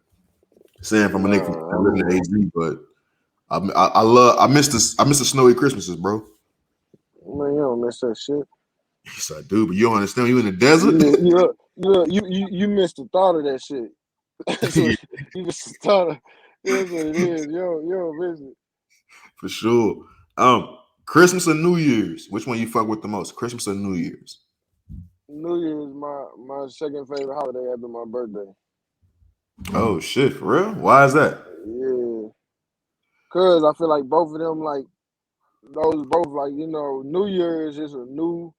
Speaker 1: Saying from a nigga
Speaker 2: Nah,
Speaker 1: that live in the AZ, but I miss the snowy Christmases, bro.
Speaker 2: man, you don't miss that shit.
Speaker 1: Yes, I do, but you don't understand. You in the desert.
Speaker 2: You missed the thought of that shit. That's
Speaker 1: Yeah,
Speaker 2: what you missed the thought of. That's what it is. You don't miss it.
Speaker 1: for sure. Christmas or New Year's? Which one you fuck with the most? Christmas or New Year's?
Speaker 2: New Year's my second favorite holiday after my birthday.
Speaker 1: Oh shit, for real? Why is that?
Speaker 2: Yeah, cause I feel like both of them like those both like New Year's is a new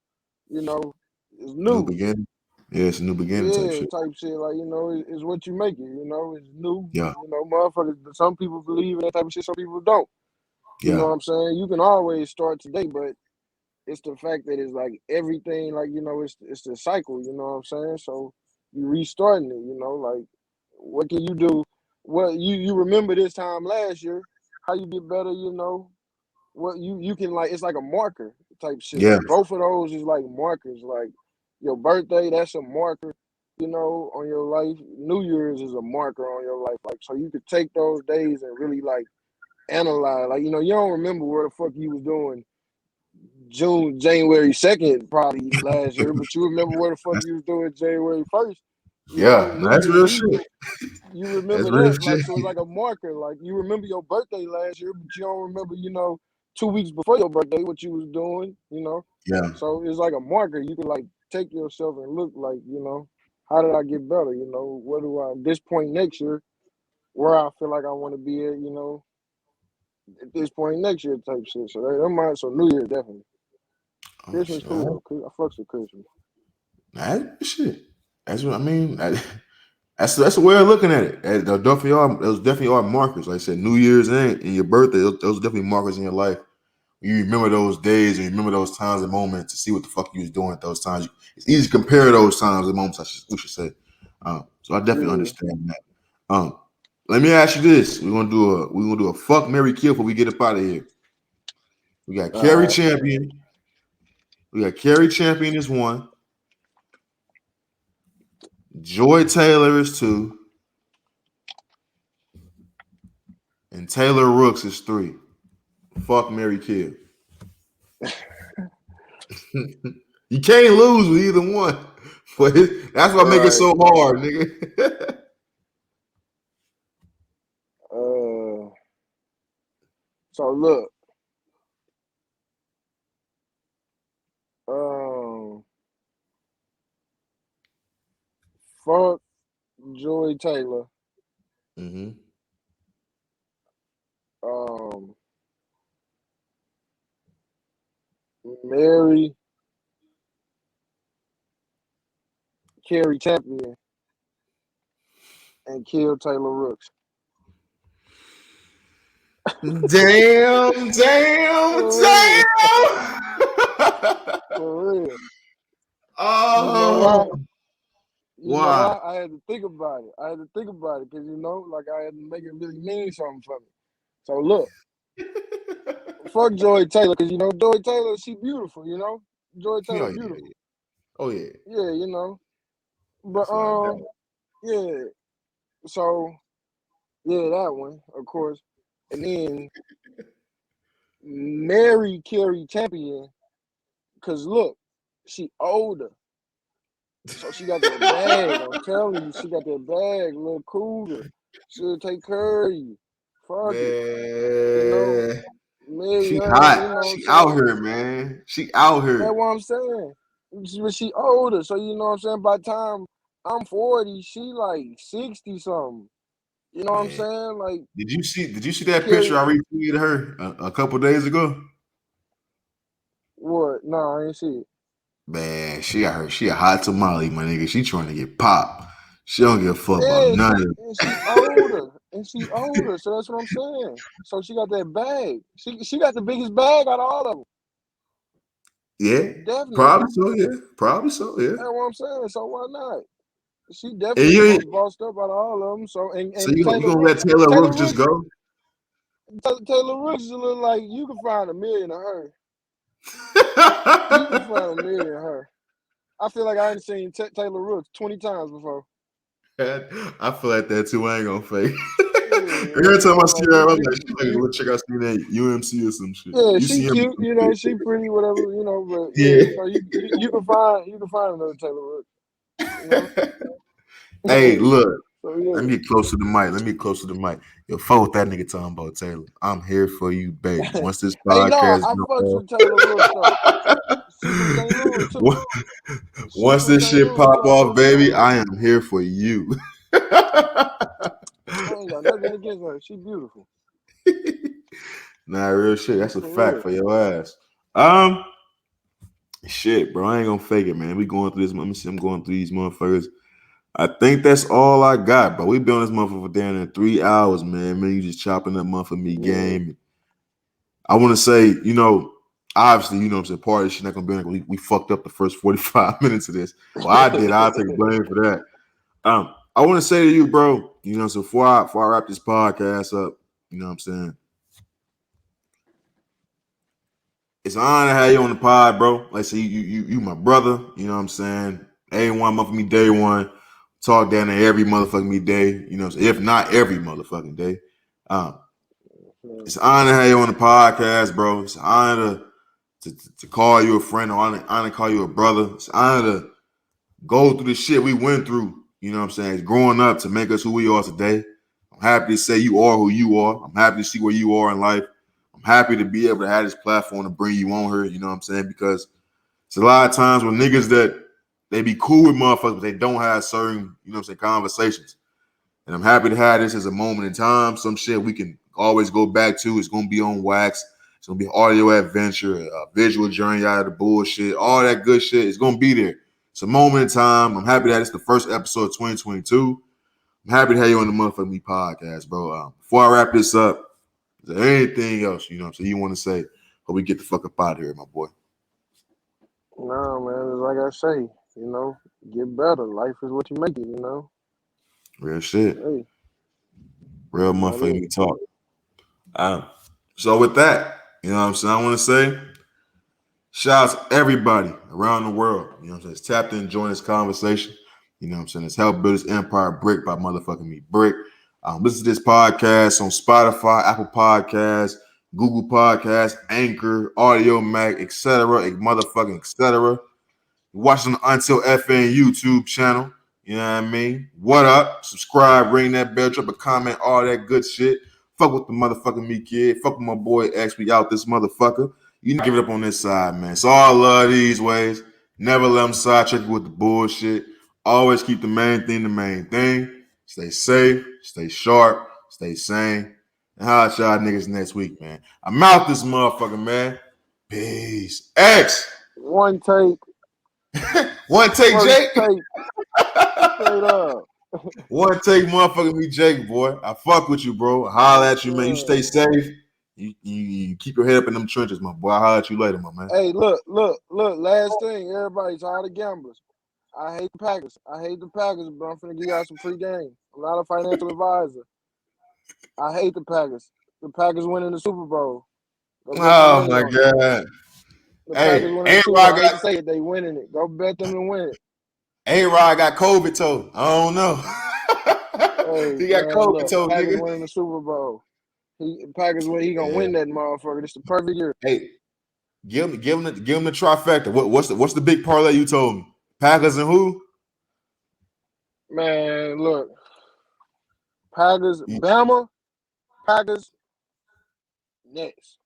Speaker 2: you know it's
Speaker 1: New
Speaker 2: new.
Speaker 1: beginning. Yeah, it's a new beginning type
Speaker 2: Yeah,
Speaker 1: shit.
Speaker 2: type shit. Like, it's what you make it, it's new.
Speaker 1: Yeah,
Speaker 2: Motherfuckers, some people believe in that type of shit, some people don't. You know
Speaker 1: yeah,
Speaker 2: what I'm saying? You can always start today, but it's the fact that it's like everything, like, it's the cycle, you know what I'm saying? So you restarting it, like what can you do? What you remember this time last year, how you get better, what you can like it's like a marker type shit.
Speaker 1: yeah,
Speaker 2: Like both of those is like markers. Like your birthday, that's a marker, on your life. New Year's is a marker on your life. Like so you could take those days and really like analyze. Like, you don't remember where the fuck you was doing January 2nd probably last year, but you remember where the fuck
Speaker 1: that's,
Speaker 2: you was doing January 1st.
Speaker 1: yeah.
Speaker 2: New
Speaker 1: That's
Speaker 2: Year's
Speaker 1: real
Speaker 2: Eve,
Speaker 1: shit.
Speaker 2: you
Speaker 1: That's
Speaker 2: remember
Speaker 1: real
Speaker 2: that. Like
Speaker 1: shit.
Speaker 2: so it's like a marker. Like you remember your birthday last year, but you don't remember, 2 weeks before your birthday what you was doing.
Speaker 1: Yeah,
Speaker 2: So it's like a marker. You can like take yourself and look like, how did I get better? What do I at this point next year, where I feel like I want to be at this point next year type shit. So that might so New Year definitely.
Speaker 1: oh
Speaker 2: Christmas
Speaker 1: shit.
Speaker 2: cool though. I fucks with Christmas.
Speaker 1: That shit. That's what I mean. That's the way of looking at it. Those definitely are markers. Like I said, New Year's and your birthday. Those are definitely markers in your life. You remember those days and you remember those times and moments to see what the fuck you was doing at those times. It's easy to compare those times and moments. We should say. So I definitely
Speaker 2: Yeah.
Speaker 1: understand that. Um, Let me ask you this: we're gonna do a fuck Mary kill before we get up out of here. We got
Speaker 2: All
Speaker 1: Carrie
Speaker 2: right.
Speaker 1: Champion. We got Carrie Champion is one. Joy Taylor is two. Taylor Rooks is 3. Fuck, marry, kill. You can't lose with either one. But that's what make it so hard, nigga.
Speaker 2: So look, um, fuck Joy Taylor.
Speaker 1: Mm-hmm.
Speaker 2: Mary Carrie Champion and kill Taylor Rooks.
Speaker 1: Damn.
Speaker 2: For real.
Speaker 1: Oh,
Speaker 2: You know why?
Speaker 1: why?
Speaker 2: I had to think about it. Because like I had to make it really mean something for me. So look, fuck Joy Taylor, because Joy Taylor, she beautiful. Joy
Speaker 1: Oh,
Speaker 2: Taylor
Speaker 1: yeah.
Speaker 2: beautiful.
Speaker 1: Oh, yeah.
Speaker 2: Yeah. But
Speaker 1: That's not bad.
Speaker 2: yeah. So yeah, that one, of course, and then Mary Carey Champion, because look, she older. So she got that bag. I'm telling you, she got that bag, little cougar. She'll take care of you. Fuck it.
Speaker 1: Man,
Speaker 2: Marry
Speaker 1: she
Speaker 2: her,
Speaker 1: hot.
Speaker 2: you know what I'm
Speaker 1: She out
Speaker 2: saying?
Speaker 1: here, man. She out
Speaker 2: That's
Speaker 1: here.
Speaker 2: what I'm saying. But she older, so you know what I'm saying? By the time I'm 40, she like 60 something. You know what I'm
Speaker 1: Man,
Speaker 2: saying? Like
Speaker 1: did you see that picture
Speaker 2: Carrie,
Speaker 1: I retweeted her a couple days ago?
Speaker 2: what? No, I ain't see it.
Speaker 1: Man, she a hot tamale, my nigga. She trying to get popped. She don't give a fuck about
Speaker 2: Yeah,
Speaker 1: none of it.
Speaker 2: she older. And she older, so that's what I'm saying. So she got that bag. She got the biggest bag out of all of them.
Speaker 1: Yeah,
Speaker 2: Definitely.
Speaker 1: probably so, yeah. Probably so, yeah.
Speaker 2: That's what I'm saying. So why not? She
Speaker 1: And
Speaker 2: definitely the most bossed up out of all of them. So
Speaker 1: so
Speaker 2: and
Speaker 1: you gonna let Taylor
Speaker 2: Taylor
Speaker 1: Rooks just
Speaker 2: Rooks,
Speaker 1: go?
Speaker 2: Taylor Rooks is a little like you can find $1 million of her. You can find $1 million of her. I feel like I ain't seen Taylor Rooks 20 times before.
Speaker 1: I feel like that too. I ain't gonna fake.
Speaker 2: Yeah, you know what
Speaker 1: Every
Speaker 2: I'm
Speaker 1: time I
Speaker 2: saying?
Speaker 1: see
Speaker 2: Like
Speaker 1: her, I'm like, she like,
Speaker 2: you
Speaker 1: go check out some that UMC or some shit.
Speaker 2: yeah, she
Speaker 1: UCM or
Speaker 2: cute,
Speaker 1: some shit.
Speaker 2: she pretty, whatever, but
Speaker 1: Yeah.
Speaker 2: yeah, so you can find another Taylor Rooks, you know.
Speaker 1: Hey, look.
Speaker 2: So
Speaker 1: Let
Speaker 2: yeah.
Speaker 1: me get close to the mic. Yo, fuck what that nigga talking about, Taylor. I'm here for you, baby. Once this
Speaker 2: Hey, no,
Speaker 1: podcast
Speaker 2: I
Speaker 1: go
Speaker 2: fucks
Speaker 1: off,
Speaker 2: with Taylor Rooks though. She from St. Louis too. She
Speaker 1: once
Speaker 2: from
Speaker 1: this
Speaker 2: St.
Speaker 1: shit
Speaker 2: Louis
Speaker 1: pop
Speaker 2: too. I
Speaker 1: off,
Speaker 2: fuck with
Speaker 1: baby,
Speaker 2: Taylor.
Speaker 1: I am here for you.
Speaker 2: I ain't got nothing against her. She beautiful.
Speaker 1: Nah, real shit. That's a
Speaker 2: For
Speaker 1: fact
Speaker 2: real.
Speaker 1: for your ass. Um, shit, bro. I ain't gonna fake it, man. We going through this. Let me see. I'm going through these motherfuckers. I think that's all I got, bro. We been on this motherfucker for damn near 3 hours, man. Man, you just chopping up motherfucker me
Speaker 2: Yeah.
Speaker 1: game. I want to say, obviously, what I'm saying, part of this shit not gonna be like we fucked up the first 45 minutes of this. Well, I did. I'll take blame for that. I want to say to you, bro, so before I wrap this podcast up, you know what I'm saying? It's an honor to have you on the pod, bro. Like I say, you my brother, you know what I'm saying? A1 motherfucking me day one. Talk down there every motherfucking me day, if not every motherfucking day. Um, it's an honor to have you on the podcast, bro. It's an honor to call you a friend, or honor to call you a brother. It's an honor to go through the shit we went through, you know what I'm saying, growing up to make us who we are today. I'm happy to say you are who you are. I'm happy to see where you are in life. I'm happy to be able to have this platform to bring you on here, you know what I'm saying? Because it's a lot of times when niggas that they be cool with motherfuckers, but they don't have certain, conversations. And I'm happy to have this as a moment in time. Some shit we can always go back to. It's gonna be on wax. It's gonna be audio adventure, a visual journey out of the bullshit, all that good shit. It's gonna be there. It's a moment in time. I'm happy that it's the first episode of 2022. I'm happy to have you on the Motherfucking Me podcast, bro. Before I wrap this up, is there anything else, you want to say? Or we get the fuck up out of here, my boy.
Speaker 2: No, man, it's like I say, get better. Life is what you make it.
Speaker 1: Real shit.
Speaker 2: Hey,
Speaker 1: Real
Speaker 2: that's about
Speaker 1: motherfucking
Speaker 2: it.
Speaker 1: me talk. So with that, you know what I'm saying? I want to say, shout out to everybody around the world, it's tapped in, join this conversation. It's helped build this empire brick by motherfucking me brick. Listen to this podcast on Spotify, Apple Podcasts, Google Podcasts, Anchor, Audio Mac, etc., motherfucking etc. Watch on the Until FN YouTube channel. You know what I mean? What up? Subscribe, ring that bell, drop a comment, all that good shit. Fuck with the motherfucking me kid. Fuck with my boy X. We out this motherfucker. You give it up on this side, man. So all love these ways. Never let them sidetrack you with the bullshit. Always keep the main thing the main thing. Stay safe, stay sharp, stay sane. And holla at y'all niggas next week, man. I'm out this motherfucker, man. Peace. X.
Speaker 2: One take.
Speaker 1: One take,
Speaker 2: First
Speaker 1: Jake.
Speaker 2: take. Straight up.
Speaker 1: One take, motherfucker, me, Jake, boy. I fuck with you, bro. Holla at you, man. You stay safe. You keep your head up in them trenches, my boy. I'll holla at you later, my man.
Speaker 2: Hey, look. Last thing, everybody's all the gamblers. I hate the Packers. But I'm finna give y'all some free game. I'm not a financial advisor. I hate the Packers. The Packers winning the Super Bowl.
Speaker 1: Oh my God.
Speaker 2: The Packers winning the Super Bowl. I hate to say it, they winning it. Go bet them and win it.
Speaker 1: A-Rod got COVID toe. I don't know.
Speaker 2: Hey,
Speaker 1: he got COVID toe,
Speaker 2: Packers
Speaker 1: nigga.
Speaker 2: winning the Super Bowl. Packers win. He gonna win that motherfucker. This the perfect year.
Speaker 1: Hey, give him the trifecta. What's the big parlay you told me? Packers and who?
Speaker 2: Man, look. Packers, Bama, Packers, Nets.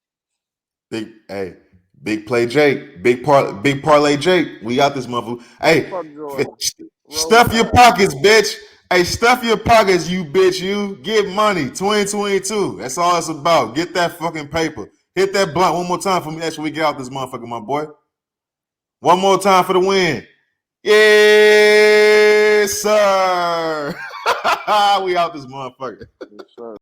Speaker 1: Big play Jake. Big parlay Jake. We got this motherfucker. Hey, stuff your pockets, bitch. Hey, stuff your pockets, you bitch. You get money. 2022. That's all it's about. Get that fucking paper. Hit that blunt one more time for me. That's when we get out this motherfucker, my boy. One more time for the win. Yes, sir. We out this motherfucker.
Speaker 2: Yes, sir.